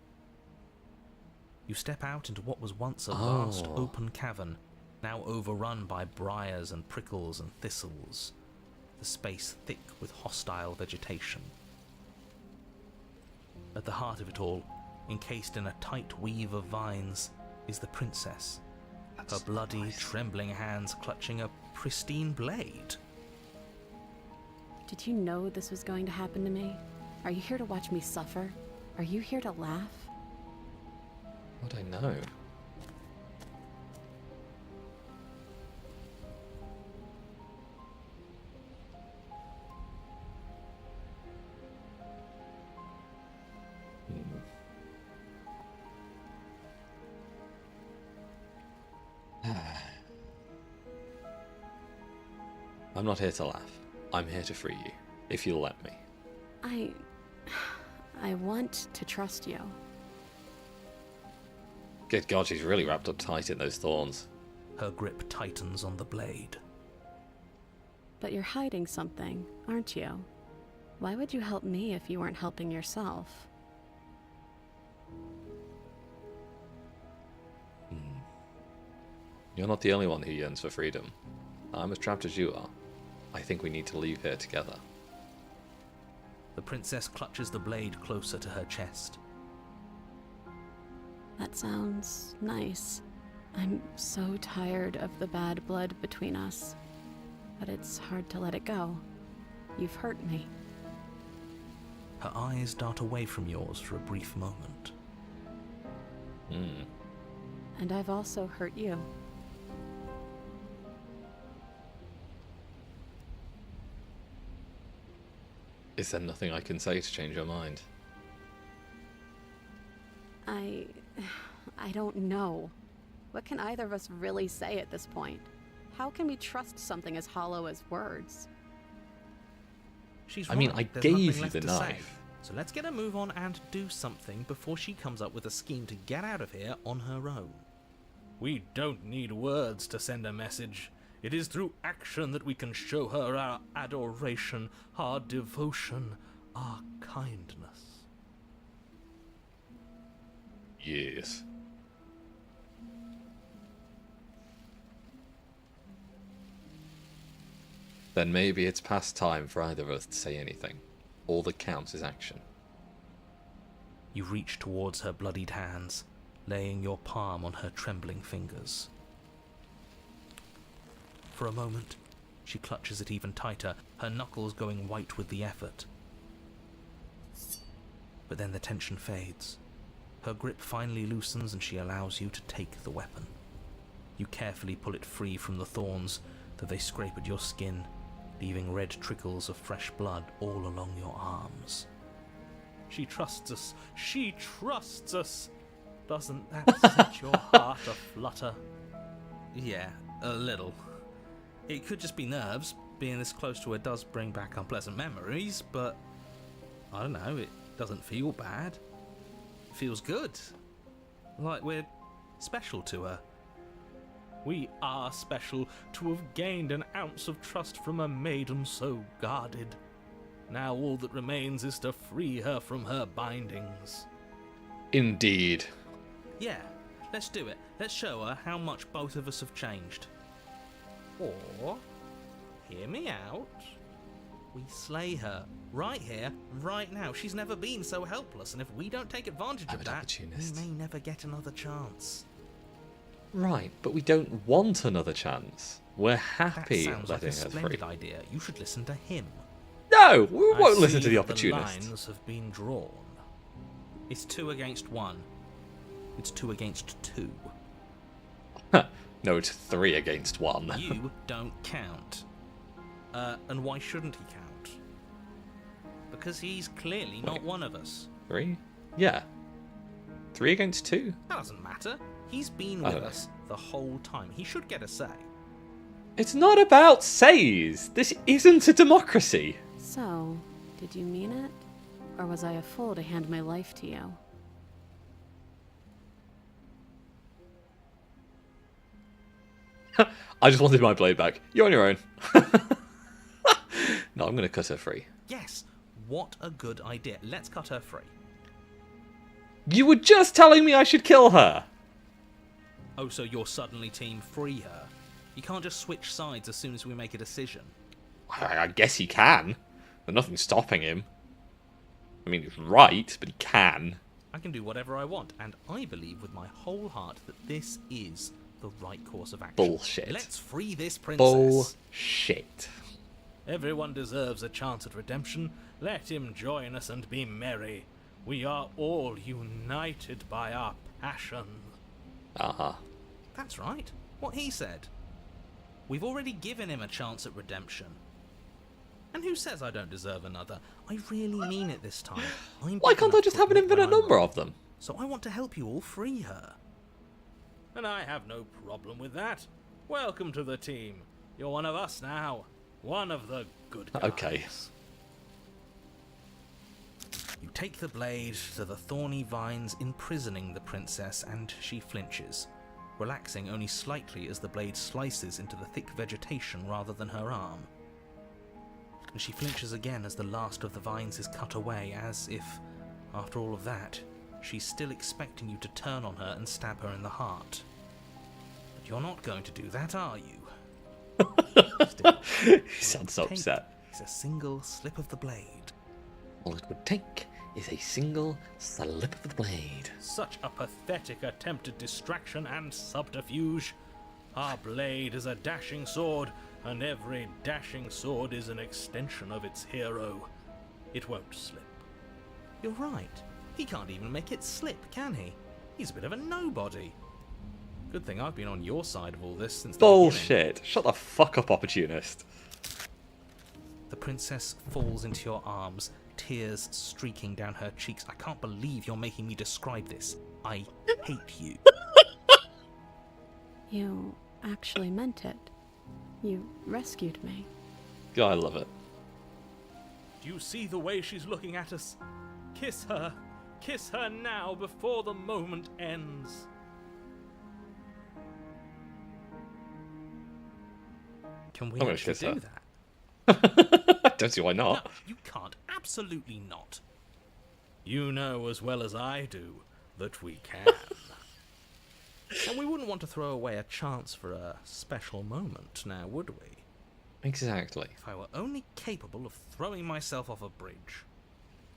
You step out into what was once a vast open cavern, now overrun by briars and prickles and thistles, the space thick with hostile vegetation. At the heart of it all, encased in a tight weave of vines, is the princess, her bloody, trembling hands clutching a pristine blade. Did you know this was going to happen to me? Are you here to watch me suffer? Are you here to laugh? What I know. I'm not here to laugh. I'm here to free you, if you'll let me. I want to trust you. Good God, she's really wrapped up tight in those thorns. Her grip tightens on the blade. But you're hiding something, aren't you? Why would you help me if you weren't helping yourself? You're not the only one who yearns for freedom. I'm as trapped as you are. I think we need to leave here together. The princess clutches the blade closer to her chest. That sounds nice. I'm so tired of the bad blood between us. But it's hard to let it go. You've hurt me. Her eyes dart away from yours for a brief moment. And I've also hurt you. Is there nothing I can say to change your mind? I don't know. What can either of us really say at this point? How can we trust something as hollow as words? She's I mean, right. I There's gave nothing you left the to say. knife. So let's get a move on and do something before she comes up with a scheme to get out of here on her own. We don't need words to send a message. It is through action that we can show her our adoration, our devotion, our kindness. Yes. Then maybe it's past time for either of us to say anything. All that counts is action. You reach towards her bloodied hands, laying your palm on her trembling fingers. For a moment, she clutches it even tighter, her knuckles going white with the effort. But then the tension fades. Her grip finally loosens and she allows you to take the weapon. You carefully pull it free from the thorns, though they scrape at your skin, leaving red trickles of fresh blood all along your arms. She trusts us. She trusts us. Doesn't that set your heart aflutter? Yeah, a little. It could just be nerves. Being this close to her does bring back unpleasant memories, but I don't know, it doesn't feel bad. It feels good. Like we're special to her. We are special to have gained an ounce of trust from a maiden so guarded. Now all that remains is to free her from her bindings. Indeed. Yeah, let's do it. Let's show her how much both of us have changed. Or, hear me out, we slay her right here, right now. She's never been so helpless, and if we don't take advantage of that, we may never get another chance. Right, but we don't want another chance. We're happy that sounds letting like a her splendid free. idea. You should listen to him. No, we won't I listen see to the that opportunist. The lines have been drawn. It's 2 against 1. It's 2 against 2. No, it's 3 against 1. You don't count. And why shouldn't he count? Because he's clearly not one of us. 3? Yeah. 3 against 2? That doesn't matter. He's been with us the whole time. He should get a say. It's not about says. This isn't a democracy. So, did you mean it? Or was I a fool to hand my life to you? I just wanted my blade back. You're on your own. No, I'm going to cut her free. Yes, what a good idea. Let's cut her free. You were just telling me I should kill her. Oh, so you're suddenly team free her? You can't just switch sides as soon as we make a decision. I guess he can. There's nothing stopping him. I mean, he's right, but he can. I can do whatever I want, and I believe with my whole heart that this is the right course of action. Bullshit. Let's free this princess. Bullshit. Everyone deserves a chance at redemption. Let him join us and be merry. We are all united by our passion. Uh-huh. That's right. What he said. We've already given him a chance at redemption. And who says I don't deserve another? I really mean it this time. Why can't I just have an infinite number of them? So I want to help you all free her. And I have no problem with that. Welcome to the team. You're one of us now. One of the good guys. Okay. You take the blade to the thorny vines imprisoning the princess, and she flinches, relaxing only slightly as the blade slices into the thick vegetation rather than her arm. And she flinches again as the last of the vines is cut away, as if, after all of that, she's still expecting you to turn on her and stab her in the heart. But you're not going to do that, are you? He sounds so upset. It's a single slip of the blade. All it would take is a single slip of the blade. Such a pathetic attempt at distraction and subterfuge. Our blade is a dashing sword, and every dashing sword is an extension of its hero. It won't slip. You're right. He can't even make it slip, can he? He's a bit of a nobody. Good thing I've been on your side of all this since the beginning. Bullshit. Shut the fuck up, opportunist. The princess falls into your arms, tears streaking down her cheeks. I can't believe you're making me describe this. I hate you. You actually meant it. You rescued me. God, I love it. Do you see the way she's looking at us? Kiss her. Kiss her now before the moment ends. Can we I'm gonna actually kiss do her. that? I don't see why not. No, you can't. Absolutely not. You know as well as I do that we can. And we wouldn't want to throw away a chance for a special moment, now would we? Exactly. If I were only capable of throwing myself off a bridge.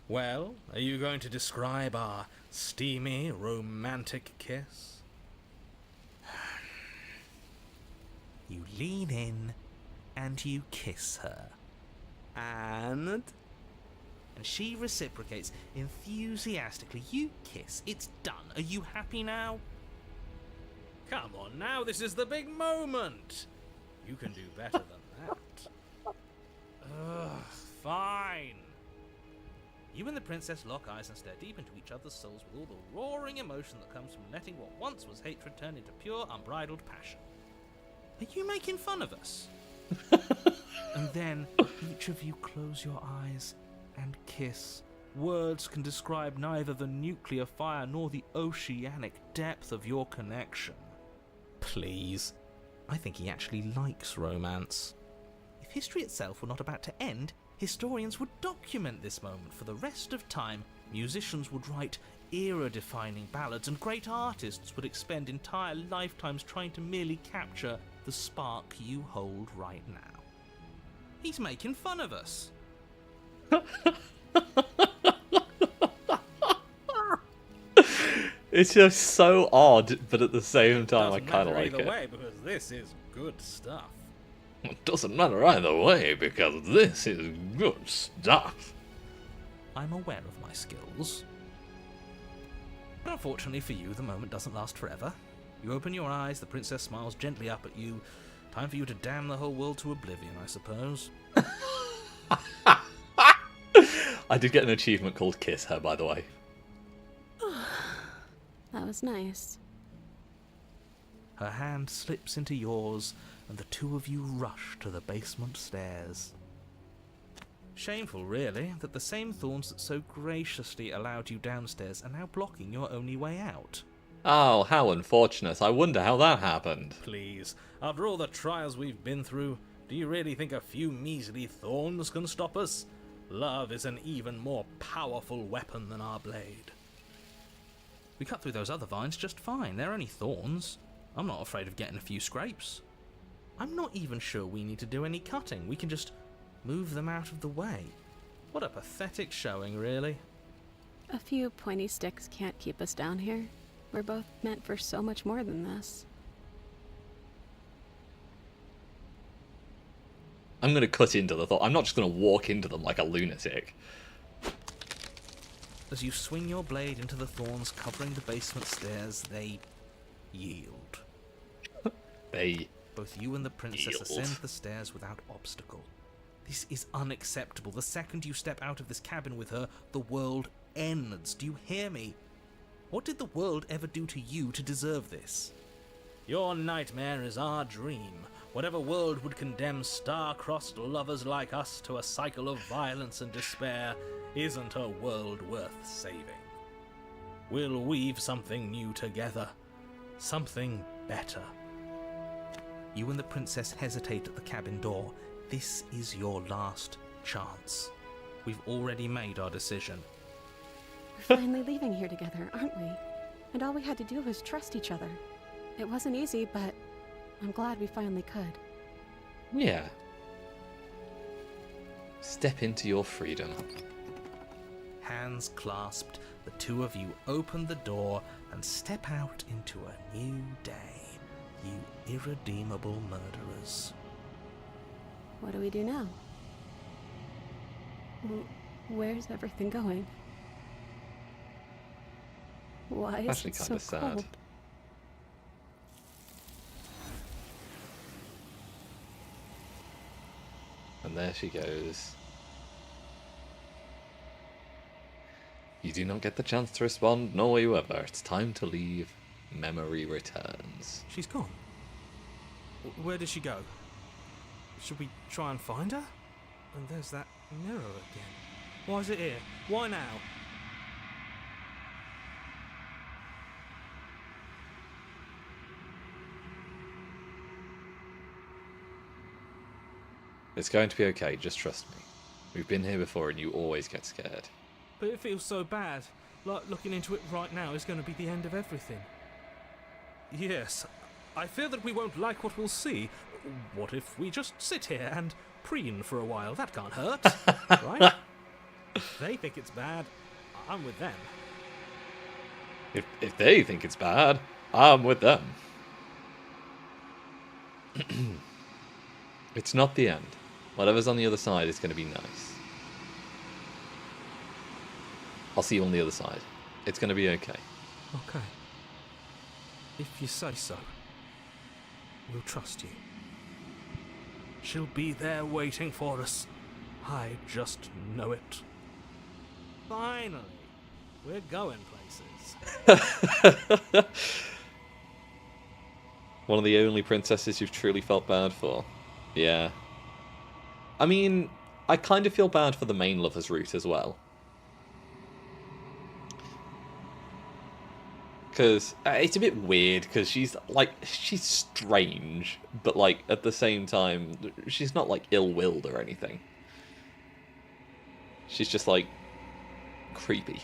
Well, are you going to describe our steamy, romantic kiss? You lean in and you kiss her. And she reciprocates enthusiastically. You kiss. It's done. Are you happy now? Come on now, this is the big moment. You can do better than that. Ugh, fine. You and the princess lock eyes and stare deep into each other's souls with all the roaring emotion that comes from letting what once was hatred turn into pure, unbridled passion. Are you making fun of us? And then each of you close your eyes and kiss. Words can describe neither the nuclear fire nor the oceanic depth of your connection. Please. I think he actually likes romance. If history itself were not about to end, historians would document this moment for the rest of time. Musicians would write era-defining ballads, and great artists would expend entire lifetimes trying to merely capture the spark you hold right now. He's making fun of us. It's just so odd, but at the same time, I kind of like either it. way, because this is good stuff. It doesn't matter either way, because this is good stuff. I'm aware of my skills. But unfortunately for you, the moment doesn't last forever. You open your eyes, the princess smiles gently up at you. Time for you to damn the whole world to oblivion, I suppose. I did get an achievement called Kiss Her, by the way. That was nice. Her hand slips into yours, and the two of you rush to the basement stairs. Shameful, really, that the same thorns that so graciously allowed you downstairs are now blocking your only way out. Oh, how unfortunate. I wonder how that happened. Please, after all the trials we've been through, do you really think a few measly thorns can stop us? Love is an even more powerful weapon than our blade. We cut through those other vines just fine. They're only thorns. I'm not afraid of getting a few scrapes. I'm not even sure we need to do any cutting. We can just move them out of the way. What a pathetic showing, really. A few pointy sticks can't keep us down here. We're both meant for so much more than this. I'm going to cut into the thought. I'm not just going to walk into them like a lunatic. As you swing your blade into the thorns covering the basement stairs, they yield. Both you and the princess ascend the stairs without obstacle. This is unacceptable. The second you step out of this cabin with her, the world ends. Do you hear me? What did the world ever do to you to deserve this? Your nightmare is our dream. Whatever world would condemn star-crossed lovers like us to a cycle of violence and despair isn't a world worth saving. We'll weave something new together. Something better. You and the princess hesitate at the cabin door. This is your last chance. We've already made our decision. We're finally leaving here together, aren't we? And all we had to do was trust each other. It wasn't easy, but I'm glad we finally could. Yeah. Step into your freedom. Hands clasped, the two of you open the door and step out into a new day, you irredeemable murderers. What do we do now? Where's everything going? Why is Actually it so kind of sad. cold? And there she goes. You do not get the chance to respond, nor will you ever. It's time to leave. Memory returns. She's gone. Where did she go? Should we try and find her? And there's that mirror again. Why is it here? Why now? It's going to be okay, just trust me. We've been here before and you always get scared. But it feels so bad. Like looking into it right now is going to be the end of everything. Yes, I fear that we won't like what we'll see. What if we just sit here and preen for a while? That can't hurt, right? If they think it's bad, I'm with them. If they think it's bad, I'm with them. It's not the end. Whatever's on the other side is going to be nice. I'll see you on the other side. It's going to be okay. Okay. If you say so. We'll trust you. She'll be there waiting for us. I just know it. Finally, we're going places. One of the only princesses you've truly felt bad for. Yeah. I mean, I kind of feel bad for the main lover's route as well. Because it's a bit weird, because she's strange, but, like, at the same time, she's not, like, ill-willed or anything. She's just, like, creepy.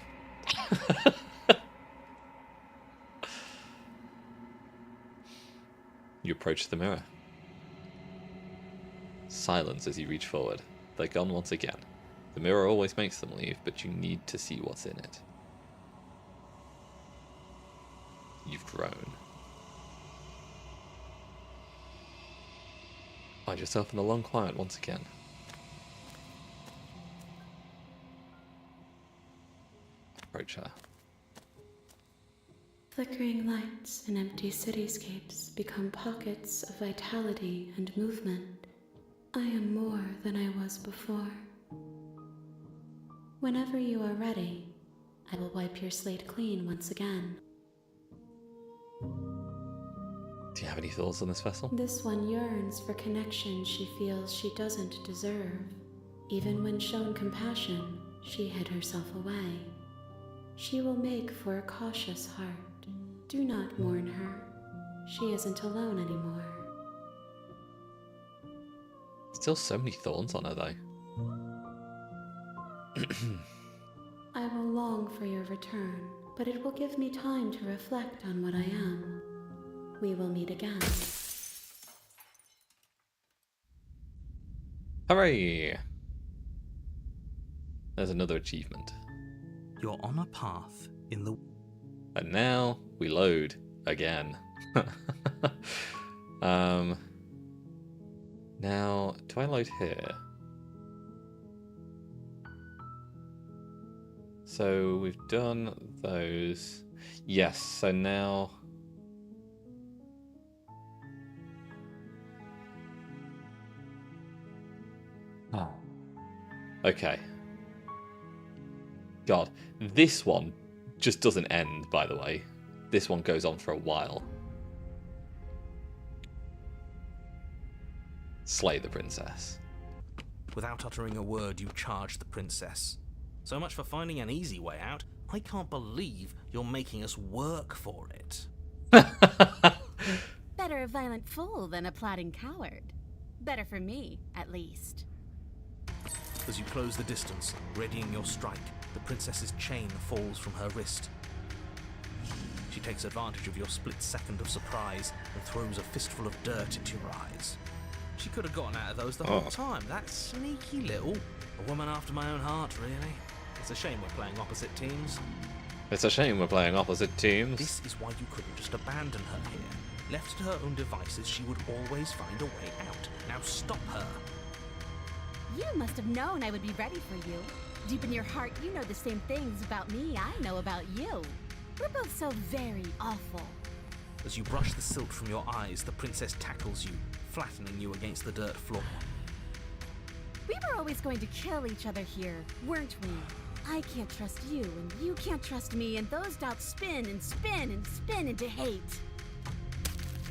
You approach the mirror. Silence as you reach forward. They're gone once again. The mirror always makes them leave, but you need to see what's in it. You've grown. Find yourself in the long quiet once again. Approach her. Flickering lights and empty cityscapes become pockets of vitality and movement. I am more than I was before. Whenever you are ready, I will wipe your slate clean once again. Do you have any thoughts on this vessel? This one yearns for connection she feels she doesn't deserve. Even when shown compassion, she hid herself away. She will make for a cautious heart. Do not mourn her. She isn't alone anymore. Still so many thorns on her, though. I will long for your return, but it will give me time to reflect on what I am. We will meet again. Hooray! There's another achievement. You're on a path in the... And now we load again. Now, do I load here? So we've done those. Yes, so now... Oh. Okay. God, this one just doesn't end, by the way. This one goes on for a while. Slay the princess. Without uttering a word, you charge the princess. So much for finding an easy way out. I can't believe you're making us work for it. Better a violent fool than a plotting coward. Better for me, at least. As you close the distance, readying your strike, the princess's chain falls from her wrist. She takes advantage of your split second of surprise and throws a fistful of dirt into your eyes. She could have gotten out of those the whole time. That sneaky little... A woman after my own heart, really. It's a shame we're playing opposite teams. It's a shame we're playing opposite teams. This is why you couldn't just abandon her here. Left to her own devices, she would always find a way out. Now stop her. You must have known I would be ready for you. Deep in your heart, you know the same things about me I know about you. We're both so very awful. As you brush the silt from your eyes, the princess tackles you, flattening you against the dirt floor. We were always going to kill each other here, weren't we? I can't trust you, and you can't trust me, and those doubts spin and spin and spin into hate.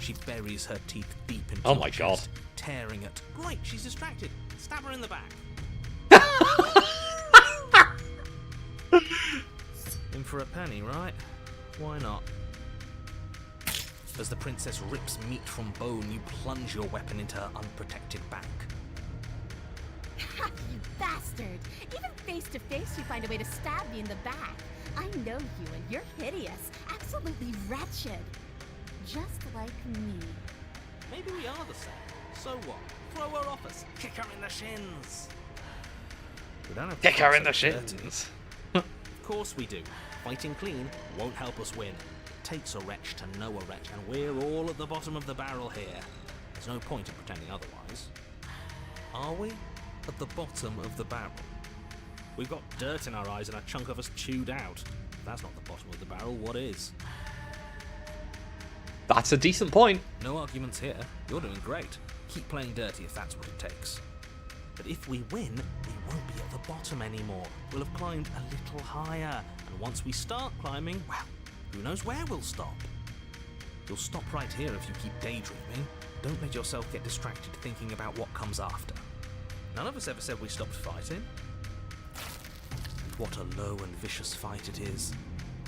She buries her teeth deep into Oh my God. tearing it. Right, she's distracted. Stab her in the back. In for a penny, right? Why not? As the princess rips meat from bone, you plunge your weapon into her unprotected back. You bastard! Even face to face, you find a way to stab me in the back. I know you, and you're hideous. Absolutely wretched. just like me. Maybe we are the same. So what? Throw her off us. Kick her in the shins. We don't have to Kick her in fight the so dirty. shins. Of course we do. Fighting clean won't help us win. It takes a wretch to know a wretch, and we're all at the bottom of the barrel here. There's no point in pretending otherwise. Are we? At the bottom of the barrel? We've got dirt in our eyes and a chunk of us chewed out. If that's not the bottom of the barrel, what is? That's a decent point. No arguments here. You're doing great. Keep playing dirty if that's what it takes. But if we win, we won't be at the bottom anymore. We'll have climbed a little higher. And once we start climbing, well, who knows where we'll stop? You'll stop right here if you keep daydreaming. Don't let yourself get distracted thinking about what comes after. None of us ever said we stopped fighting. And what a low and vicious fight it is.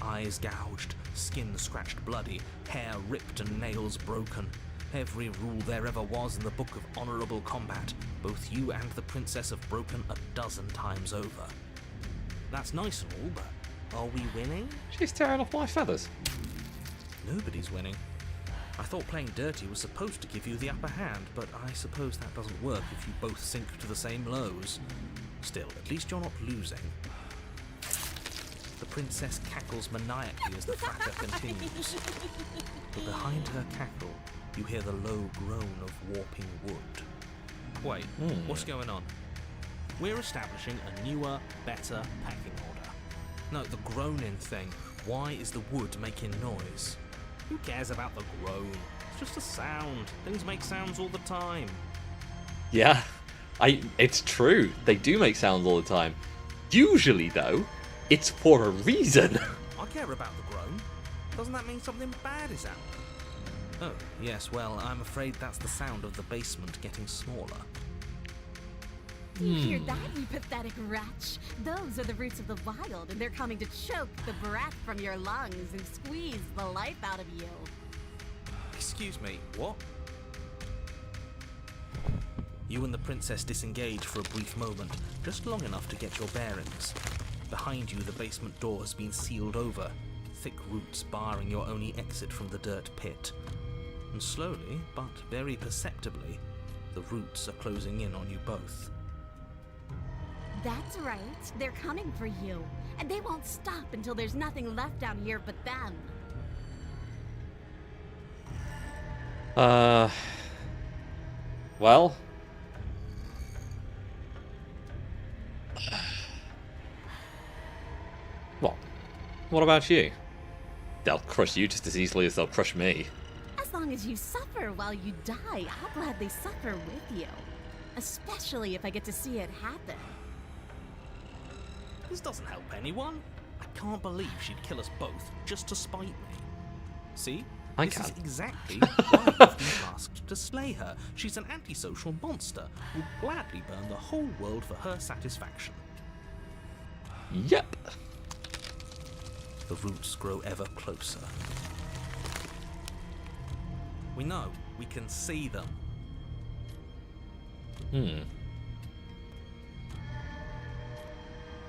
Eyes gouged, skin scratched bloody, hair ripped and nails broken. Every rule there ever was in the Book of Honourable Combat, both you and the princess have broken 12 times over. That's nice and all, but are we winning? She's tearing off my feathers. Nobody's winning. I thought playing dirty was supposed to give you the upper hand, but I suppose that doesn't work if you both sink to the same lows. Still, at least you're not losing. The princess cackles maniacally as the fracas continues. But behind her cackle, you hear the low groan of warping wood. Wait, what's going on? We're establishing a newer, better packing order. No, the groaning thing. Why is the wood making noise? Who cares about the groan? It's just a sound. Things make sounds all the time. Yeah, it's true. They do make sounds all the time. Usually, though, it's for a reason. I care about the groan. Doesn't that mean something bad is happening? Oh, yes, well, I'm afraid that's the sound of the basement getting smaller. Do you hear that, you pathetic wretch? Those are the roots of the wild, and they're coming to choke the breath from your lungs and squeeze the life out of you. Excuse me, what? You and the princess disengage for a brief moment, just long enough to get your bearings. Behind you, the basement door has been sealed over, thick roots barring your only exit from the dirt pit. And slowly, but very perceptibly, the roots are closing in on you both. That's right. They're coming for you. And they won't stop until there's nothing left down here but them. Well. What about you? They'll crush you just as easily as they'll crush me. As long as you suffer while you die, I'll gladly suffer with you. Especially if I get to see it happen. This doesn't help anyone. I can't believe she'd kill us both just to spite me. See? This is exactly why I've been asked to slay her. She's an antisocial monster who'll gladly burn the whole world for her satisfaction. Yep. The roots grow ever closer. We know. We can see them.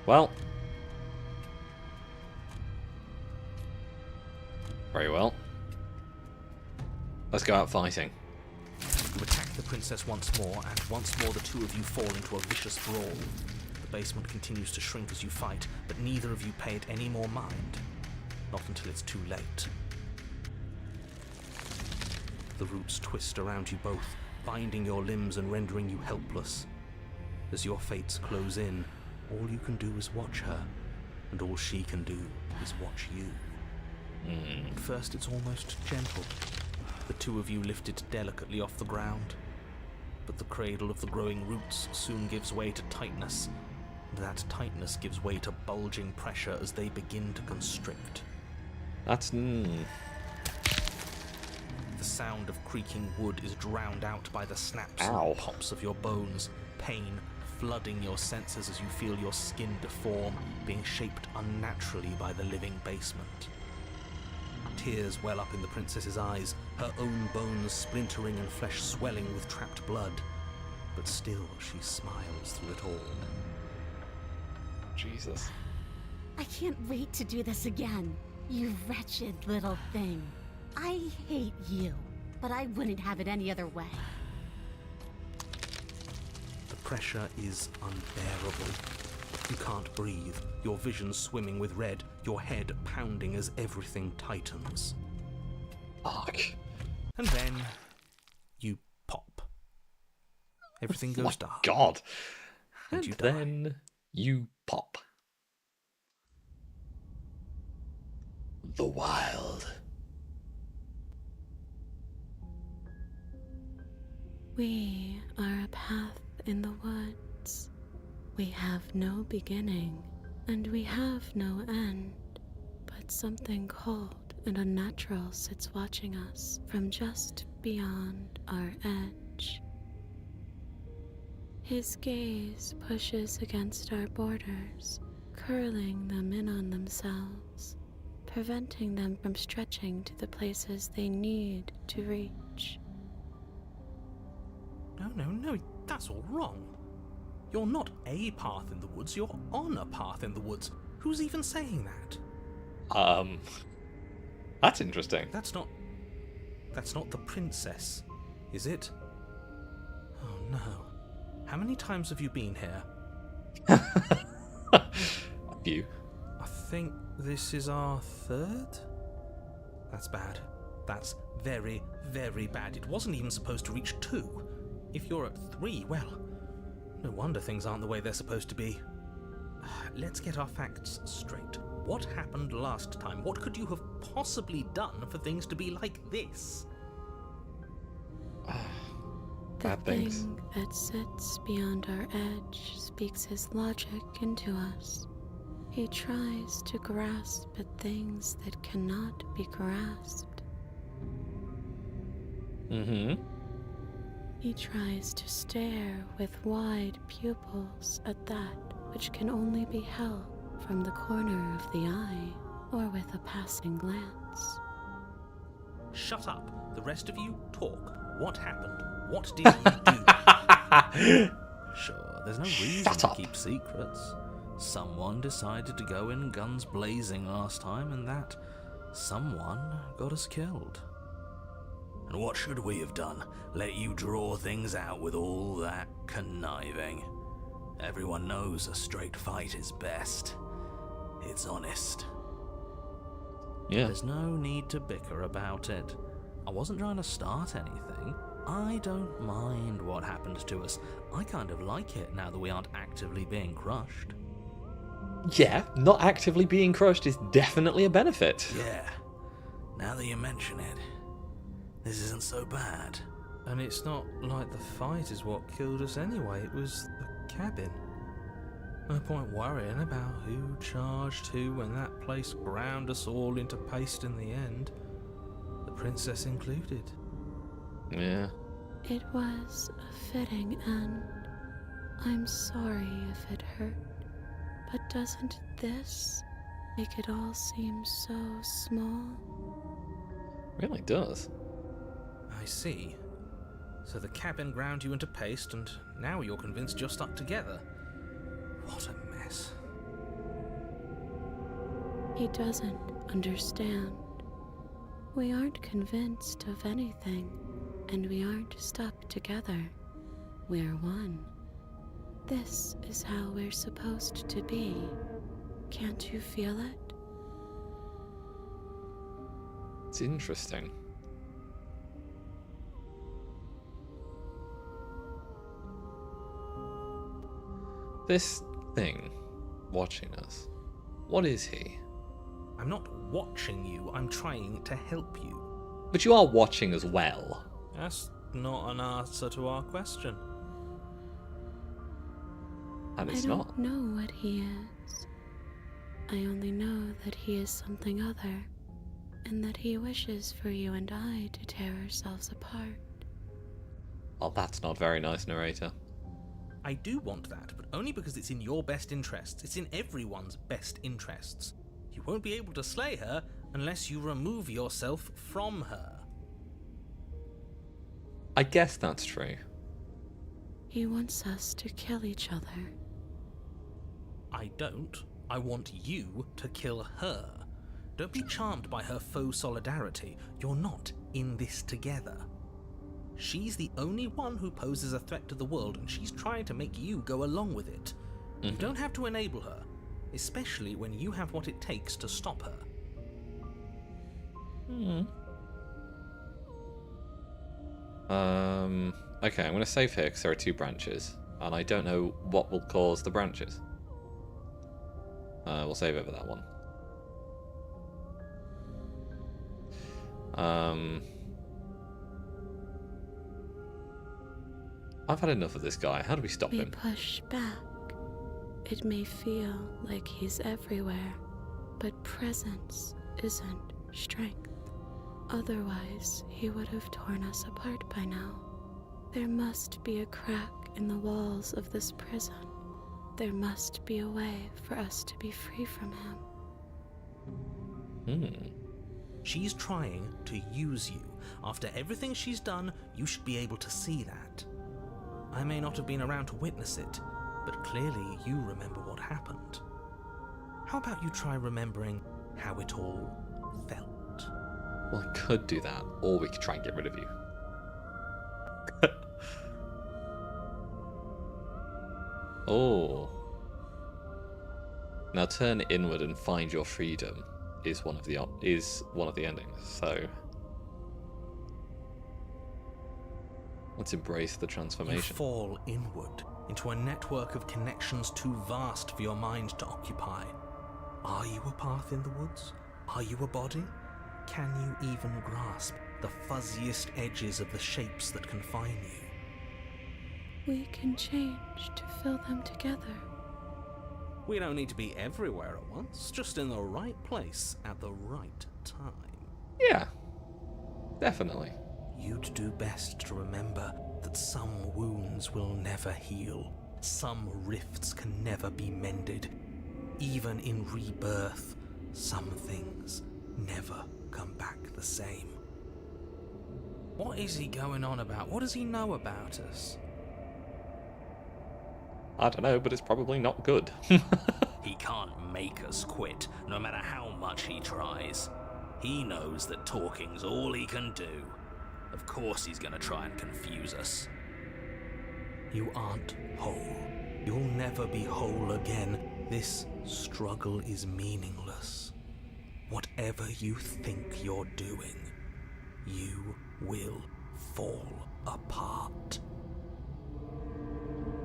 Well. Very well. Let's go out fighting. You attack the princess once more, and once more the two of you fall into a vicious brawl. The basement continues to shrink as you fight, but neither of you pay it any more mind. Not until it's too late. The roots twist around you both, binding your limbs and rendering you helpless. As your fates close in, all you can do is watch her, and all she can do is watch you. At first it's almost gentle, the two of you lifted delicately off the ground. But the cradle of the growing roots soon gives way to tightness, and that tightness gives way to bulging pressure as they begin to constrict. That's... The sound of creaking wood is drowned out by the snaps and pops of your bones, pain flooding your senses as you feel your skin deform, being shaped unnaturally by the living basement. Tears well up in the princess's eyes, her own bones splintering and flesh swelling with trapped blood. But still she smiles through it all. Jesus. I can't wait to do this again, you wretched little thing. I hate you, but I wouldn't have it any other way. The pressure is unbearable. You can't breathe, your vision swimming with red, your head pounding as everything tightens. Fuck. And then you pop. Everything goes dark. God. And you then you pop. The wild. We are a path in the woods. We have no beginning, and we have no end, but something cold and unnatural sits watching us from just beyond our edge. His gaze pushes against our borders, curling them in on themselves, preventing them from stretching to the places they need to reach. No, that's all wrong. You're not a path in the woods, you're on a path in the woods. Who's even saying that? That's interesting. That's not the princess, is it? Oh no. How many times have you been here? A few. I think this is our third? That's bad. That's very, very bad. It wasn't even supposed to reach 2. If you're at 3, well, no wonder things aren't the way they're supposed to be. Let's get our facts straight. What happened last time? What could you have possibly done for things to be like this? Bad things. The thing that sits beyond our edge speaks his logic into us. He tries to grasp at things that cannot be grasped. Mm-hmm. He tries to stare with wide pupils at that which can only be held from the corner of the eye or with a passing glance. Shut up. The rest of you talk. What happened? What did you do? Sure, there's no reason to keep secrets. Someone decided to go in guns blazing last time, and that someone got us killed. And what should we have done? Let you draw things out with all that conniving? Everyone knows a straight fight is best. It's honest. Yeah. There's no need to bicker about it. I wasn't trying to start anything. I don't mind what happened to us. I kind of like it now that we aren't actively being crushed. Yeah, not actively being crushed is definitely a benefit. Yeah. Now that you mention it, this isn't so bad. And it's not like the fight is what killed us anyway. It was the cabin. No point worrying about who charged who when that place ground us all into paste in the end. The princess included. Yeah. It was a fitting end. I'm sorry if it hurt, but doesn't this make it all seem so small? Really does. I see. So the cabin ground you into paste, and now you're convinced you're stuck together. What a mess. He doesn't understand. We aren't convinced of anything, and we aren't stuck together. We're one. This is how we're supposed to be. Can't you feel it? It's interesting. This thing watching us, what is he? I'm not watching you, I'm trying to help you. But you are watching as well. That's not an answer to our question. And it's I don't not. know what he is. I only know that he is something other, and that he wishes for you and I to tear ourselves apart. Well, that's not very nice, narrator. I do want that, but only because it's in your best interests. It's in everyone's best interests. You won't be able to slay her unless you remove yourself from her. I guess that's true. He wants us to kill each other. I don't. I want you to kill her. Don't be charmed by her faux solidarity. You're not in this together. She's the only one who poses a threat to the world, and she's trying to make you go along with it. You don't have to enable her, especially when you have what it takes to stop her. Okay, I'm going to save here because there are 2 branches, and I don't know what will cause the branches. We'll save over that one. I've had enough of this guy. How do we stop We him? push back. It may feel like he's everywhere, but presence isn't strength. Otherwise, he would have torn us apart by now. There must be a crack in the walls of this prison. There must be a way for us to be free from him. She's trying to use you. After everything she's done, you should be able to see that. I may not have been around to witness it, but clearly you remember what happened. How about you try remembering how it all felt? Well, I could do that, or we could try and get rid of you. Oh. Now turn inward and find your freedom is one of the endings. So let's embrace the transformation. You fall inward into a network of connections too vast for your mind to occupy. Are you a path in the woods? Are you a body? Can you even grasp the fuzziest edges of the shapes that confine you? We can change to fill them together. We don't need to be everywhere at once, just in the right place at the right time. Yeah, definitely. You'd do best to remember that some wounds will never heal. Some rifts can never be mended. Even in rebirth, some things never come back the same. What is he going on about? What does he know about us? I don't know, but it's probably not good. He can't make us quit, no matter how much he tries. He knows that talking's all he can do. Of course he's gonna try and confuse us. You aren't whole. You'll never be whole again. This struggle is meaningless. Whatever you think you're doing, you will fall apart.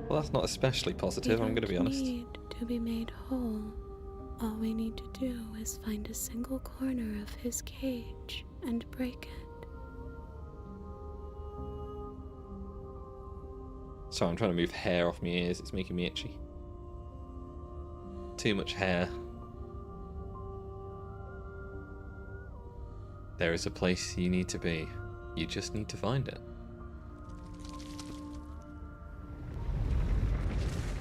Well, that's not especially positive, I'm going to be honest. We don't need to be made whole. All we need to do is find a single corner of his cage and break it. Sorry, I'm trying to move hair off my ears. It's making me itchy. Too much hair. There is a place you need to be. You just need to find it.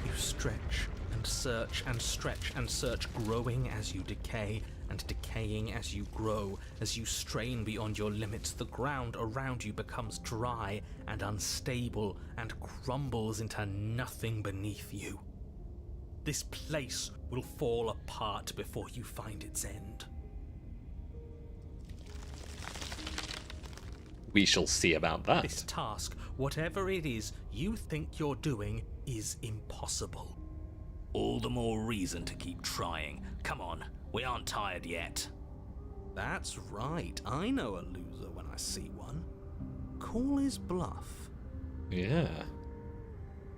You stretch and search and stretch and search, growing as you decay and decaying as you grow. As you strain beyond your limits, the ground around you becomes dry and unstable and crumbles into nothing beneath you. This place will fall apart before you find its end. We shall see about that. This task, whatever it is you think you're doing, is impossible. All the more reason to keep trying. Come on, we aren't tired yet. That's right, I know a loser when I see one. Call his bluff. Yeah.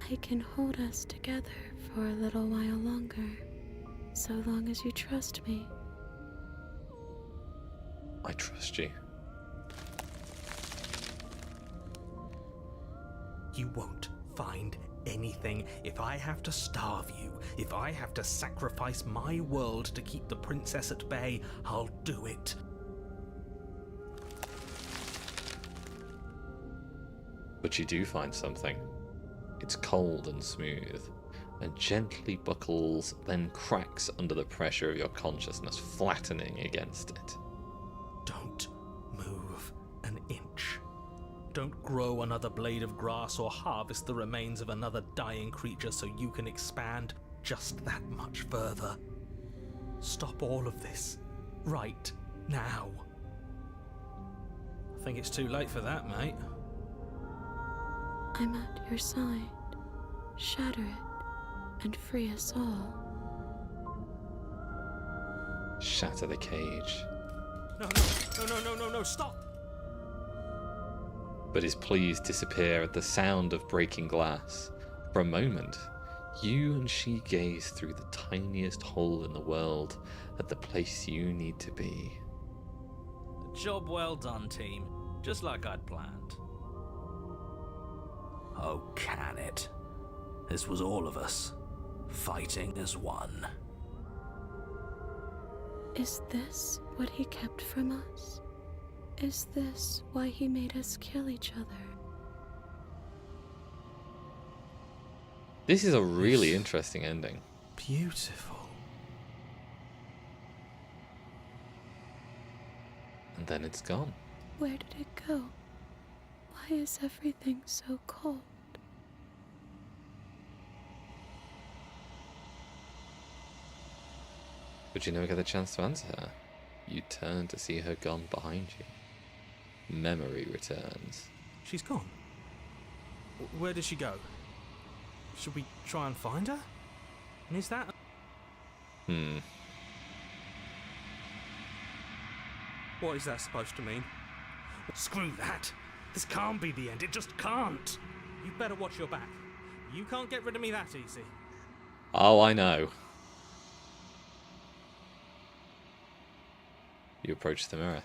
I can hold us together for a little while longer, so long as you trust me. I trust you. You won't find anything. If I have to starve you, if I have to sacrifice my world to keep the princess at bay, I'll do it. But you do find something. It's cold and smooth, and gently buckles, then cracks under the pressure of your consciousness, flattening against it. Don't move an inch. Don't grow another blade of grass or harvest the remains of another dying creature so you can expand just that much further. Stop all of this right now. I think it's too late for that, mate. I'm at your side. Shatter it and free us all. Shatter the cage. No, stop! But his pleas disappear at the sound of breaking glass. For a moment, you and she gaze through the tiniest hole in the world at the place you need to be. Job well done, team. Just like I'd planned. Oh, can it? This was all of us, fighting as one. Is this what he kept from us? Is this why he made us kill each other? This is a really interesting ending. Beautiful. And then it's gone. Where did it go? Why is everything so cold? But you never get the chance to answer her. You turn to see her gone behind you. Memory returns. She's gone. Where did she go? Should we try and find her? And is that... What is that supposed to mean? Screw that! This can't be the end, it just can't! You better watch your back. You can't get rid of me that easy. Oh, I know. You approach the mirror.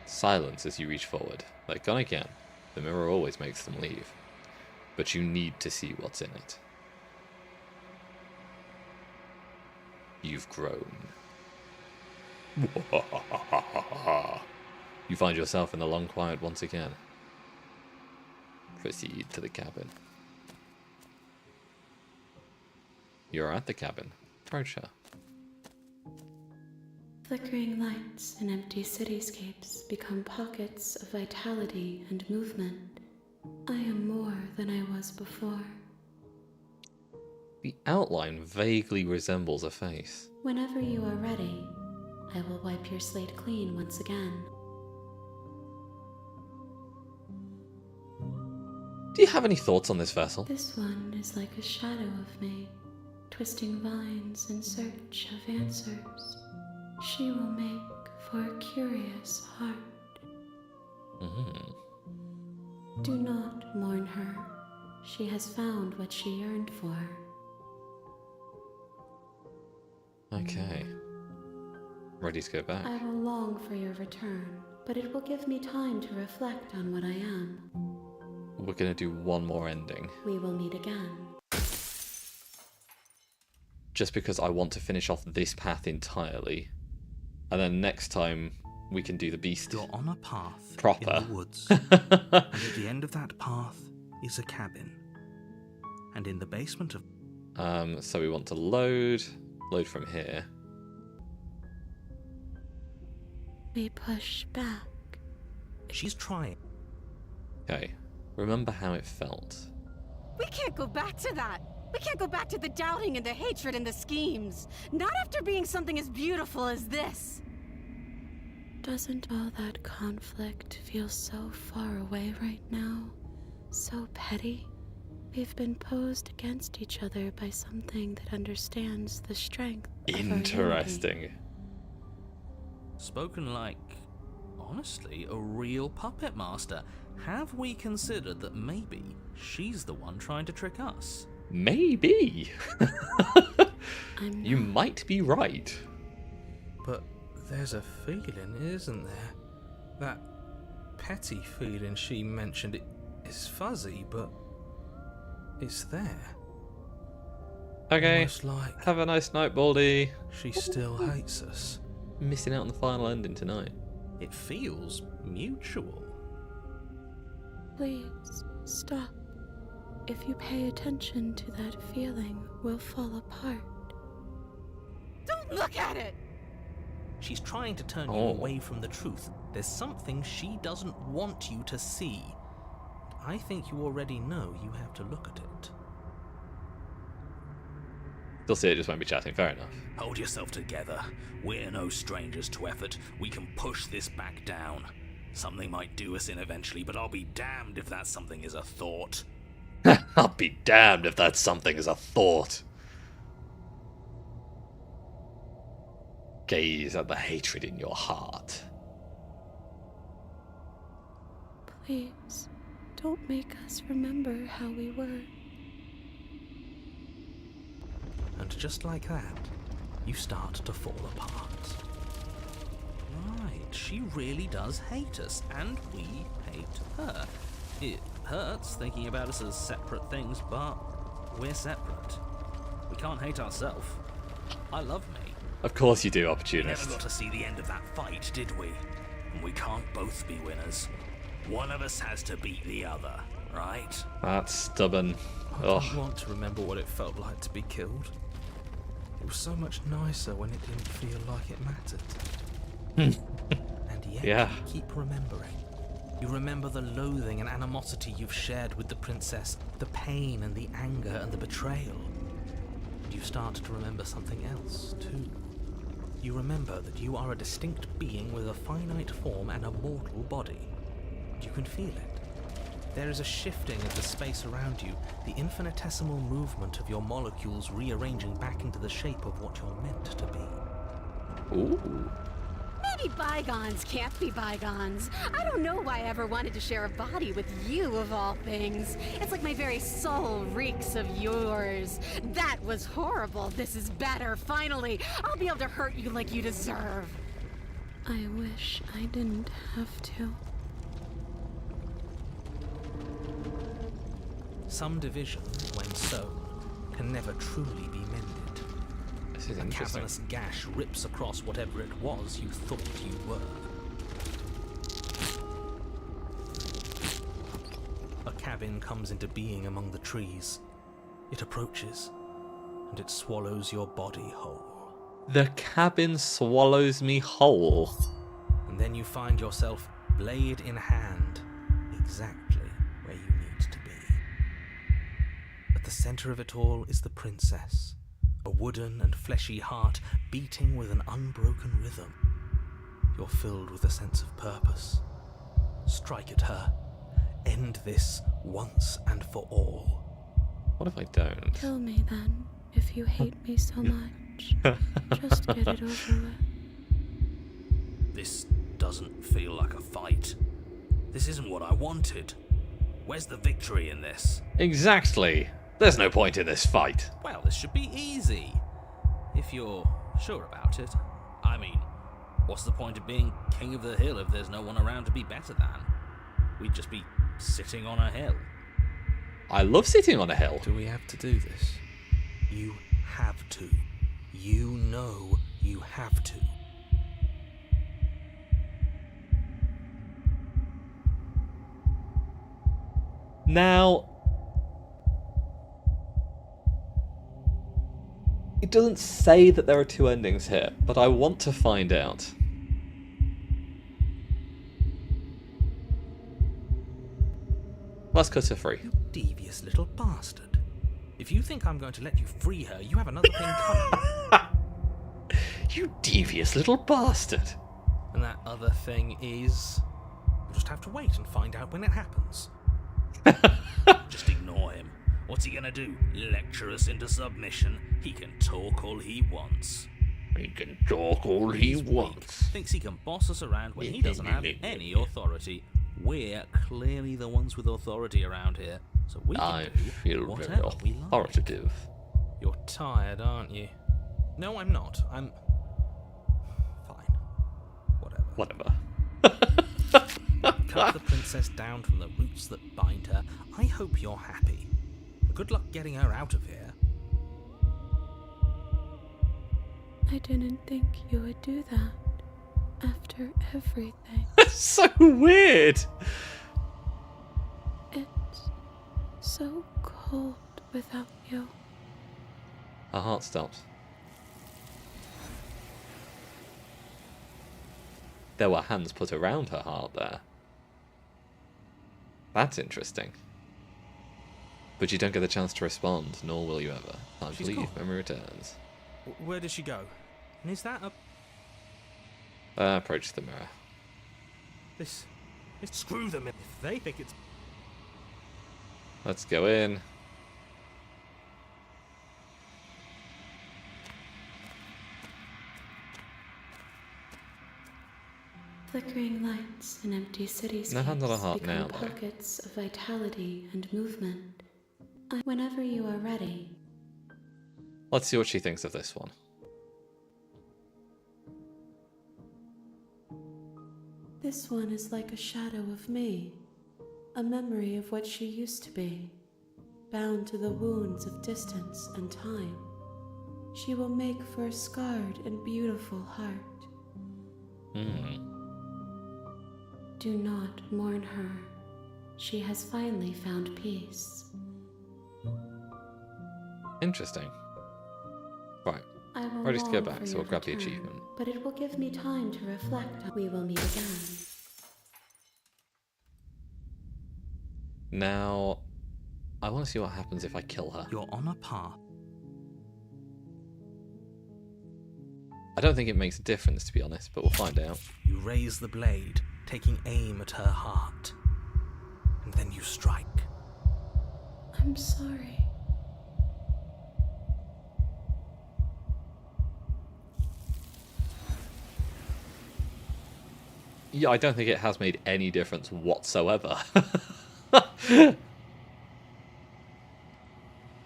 Silence as you reach forward. Like gone again. The mirror always makes them leave. But you need to see what's in it. You've grown. You find yourself in the long quiet once again. Proceed to the cabin. You're at the cabin. Approach her. Flickering lights and empty cityscapes become pockets of vitality and movement. I am more than I was before. The outline vaguely resembles a face. Whenever you are ready, I will wipe your slate clean once again. Do you have any thoughts on this vessel? This one is like a shadow of me, twisting vines in search of answers. She will make for a curious heart. Do not mourn her. She has found what she yearned for. Okay. Ready to go back? I will long for your return, but it will give me time to reflect on what I am. We're gonna do one more ending. We will meet again. Just because I want to finish off this path entirely. And then next time we can do the beast. You're on a path proper. in the woods. And at the end of that path is a cabin. And in the basement of... So we want to load from here. We push back. She's trying. Okay. Remember how it felt. We can't go back to that. We can't go back to the doubting and the hatred and the schemes. Not after being something as beautiful as this. Doesn't all that conflict feel so far away right now? So petty? We've been posed against each other by something that understands the strength of our unity. Interesting. Spoken like, honestly, a real puppet master. Have we considered that maybe she's the one trying to trick us? Maybe. You might be right. But there's a feeling, isn't there? That petty feeling she mentioned, it is fuzzy, but it's there. Okay. Almost like have a nice night, Baldy. She still hates us. Missing out on the final ending tonight. It feels mutual. Please, stop. If you pay attention to that feeling, we'll fall apart. Don't look at it! She's trying to turn you away from the truth. There's something she doesn't want you to see. I think you already know you have to look at it. They'll see it, just won't be chatting. Fair enough. Hold yourself together. We're no strangers to effort. We can push this back down. Something might do us in eventually, but I'll be damned if that something is a thought. I'll be damned if that something is a thought. Gaze at the hatred in your heart. Please, don't make us remember how we were. And just like that, you start to fall apart. Right, she really does hate us, and we hate her. It hurts thinking about us as separate things, but we're separate. We can't hate ourselves. I love me. Of course you do, We opportunist. never got to see the end of that fight, did we? And we can't both be winners. One of us has to beat the other, right? That's stubborn. I don't want to remember what it felt like to be killed. It was so much nicer when it didn't feel like it mattered. And yet, Yeah. you keep remembering. You remember the loathing and animosity you've shared with the princess, the pain and the anger and the betrayal. And you start to remember something else, too. You remember that you are a distinct being with a finite form and a mortal body. You can feel it. There is a shifting of the space around you, the infinitesimal movement of your molecules rearranging back into the shape of what you're meant to be. Ooh. Maybe bygones can't be bygones. I don't know why I ever wanted to share a body with you, of all things. It's like my very soul reeks of yours. That was horrible. This is better. Finally, I'll be able to hurt you like you deserve. I wish I didn't have to. Some division, when sown, can never truly be mended. This is A interesting. cavernous gash rips across whatever it was you thought you were. A cabin comes into being among the trees. It approaches, and it swallows your body whole. The cabin swallows me whole. And then you find yourself, blade in hand, exactly where you need to be. At the center of it all is the princess, a wooden and fleshy heart beating with an unbroken rhythm. You're filled with a sense of purpose. Strike at her. End this once and for all. What if I don't? Kill me then, if you hate me so much. Just get it over with. This doesn't feel like a fight. This isn't what I wanted. Where's the victory in this? Exactly. There's no point in this fight. Well, this should be easy. If you're sure about it. I mean, what's the point of being king of the hill if there's no one around to be better than? We'd just be sitting on a hill. I love sitting on a hill. Do we have to do this? You have to. You know you have to. Now, it doesn't say that there are two endings here, but I want to find out. Let's cut her free. You devious little bastard. If you think I'm going to let you free her, you have another thing coming. You devious little bastard. And that other thing is... You'll just have to wait and find out when it happens. Just ignore him. What's he gonna do? Lecture us into submission? He can talk all he wants. He can talk all he He's weak. wants. Thinks he can boss us around when he doesn't have any authority. We're clearly the ones with authority around here, so we can I do feel very whatever we like. authoritative. You're tired, aren't you? No, I'm not. I'm... Fine. Whatever. Cut the princess down from the roots that bind her. I hope you're happy. Good luck getting her out of here. I didn't think you would do that. After everything. That's so weird. It's so cold without you. Her heart stopped. There were hands put around her heart there. That's interesting. But you don't get the chance to respond, nor will you ever. Time to She's leave. gone. Memory returns. Where did she go? And is that a... Approach the mirror. This... Screw them if they think it's... Let's go in. Flickering lights in empty cityscapes No hand on a heart become now, though. pockets of vitality and movement. Whenever you are ready, Let's see what she thinks of this one. this one is like a shadow of me, a memory of what she used to be, bound to the wounds of distance and time. She will make for a scarred and beautiful heart. Do not mourn her. She has finally found peace. Interesting. Right. I will Ready to go long back, for so your we'll grab the return, achievement. but it will give me time to reflect. We will meet again. Now, I want to see what happens if I kill her. You're on a path. I don't think it makes a difference, to be honest, but we'll find out. You raise the blade, taking aim at her heart. And then you strike. I'm sorry. Yeah, I don't think it has made any difference whatsoever.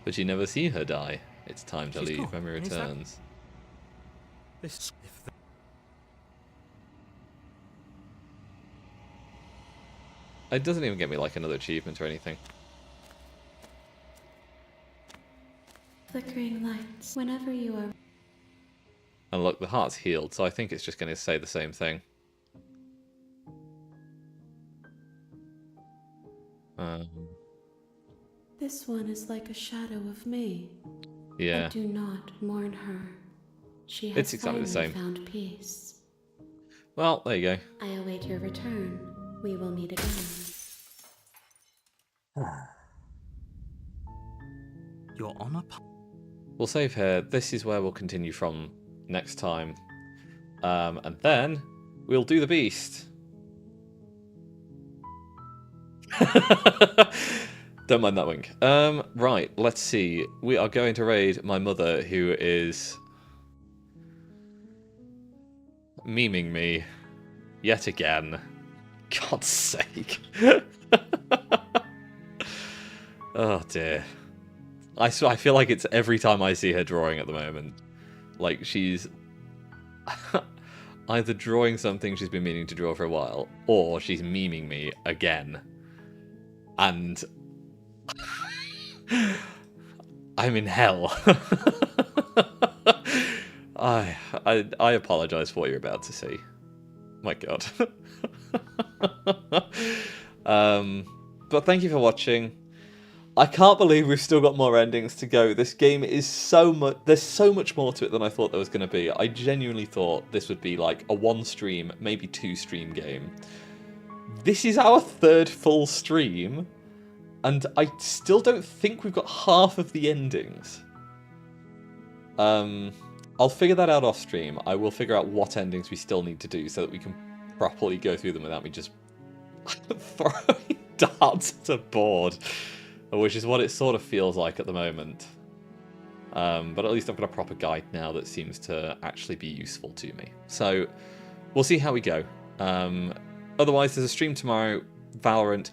But you never see her die. It's time to She's leave. gone. Memory Is that- returns. This... If the... It doesn't even get me like another achievement or anything. Flickering lights. Whenever you are... And look, the heart's healed, so I think it's just going to say the same thing. This one is like a shadow of me. Yeah. Do not mourn her. She has It's exactly the finally same. found peace. Well, there you go. I await your return. We will meet again. You're on a path. We'll save here. This is where we'll continue from next time. And then we'll do the beast. Don't mind that wink. Right, let's see. We are going to raid my mother, who is memeing me yet again. God's sake. Oh dear. I feel like it's every time I see her drawing at the moment. Like she's either drawing something she's been meaning to draw for a while, or she's memeing me again. And I'm in hell. I apologize for what you're about to see. My God. But thank you for watching. I can't believe we've still got more endings to go. This game is so much... There's so much more to it than I thought there was going to be. I genuinely thought this would be like a 1-stream, maybe 2-stream game. This is our 3rd full stream, and I still don't think we've got half of the endings. I'll figure that out off stream. I will figure out what endings we still need to do so that we can properly go through them without me just throwing darts at a board, which is what it sort of feels like at the moment. But at least I've got a proper guide now that seems to actually be useful to me. So we'll see how we go. Otherwise, there's a stream tomorrow, Valorant.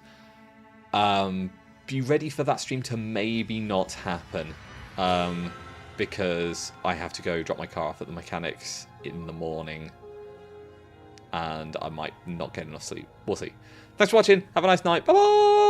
Be ready for that stream to maybe not happen, because I have to go drop my car off at the mechanics in the morning, and I might not get enough sleep. We'll see. Thanks for watching. Have a nice night. Bye-bye!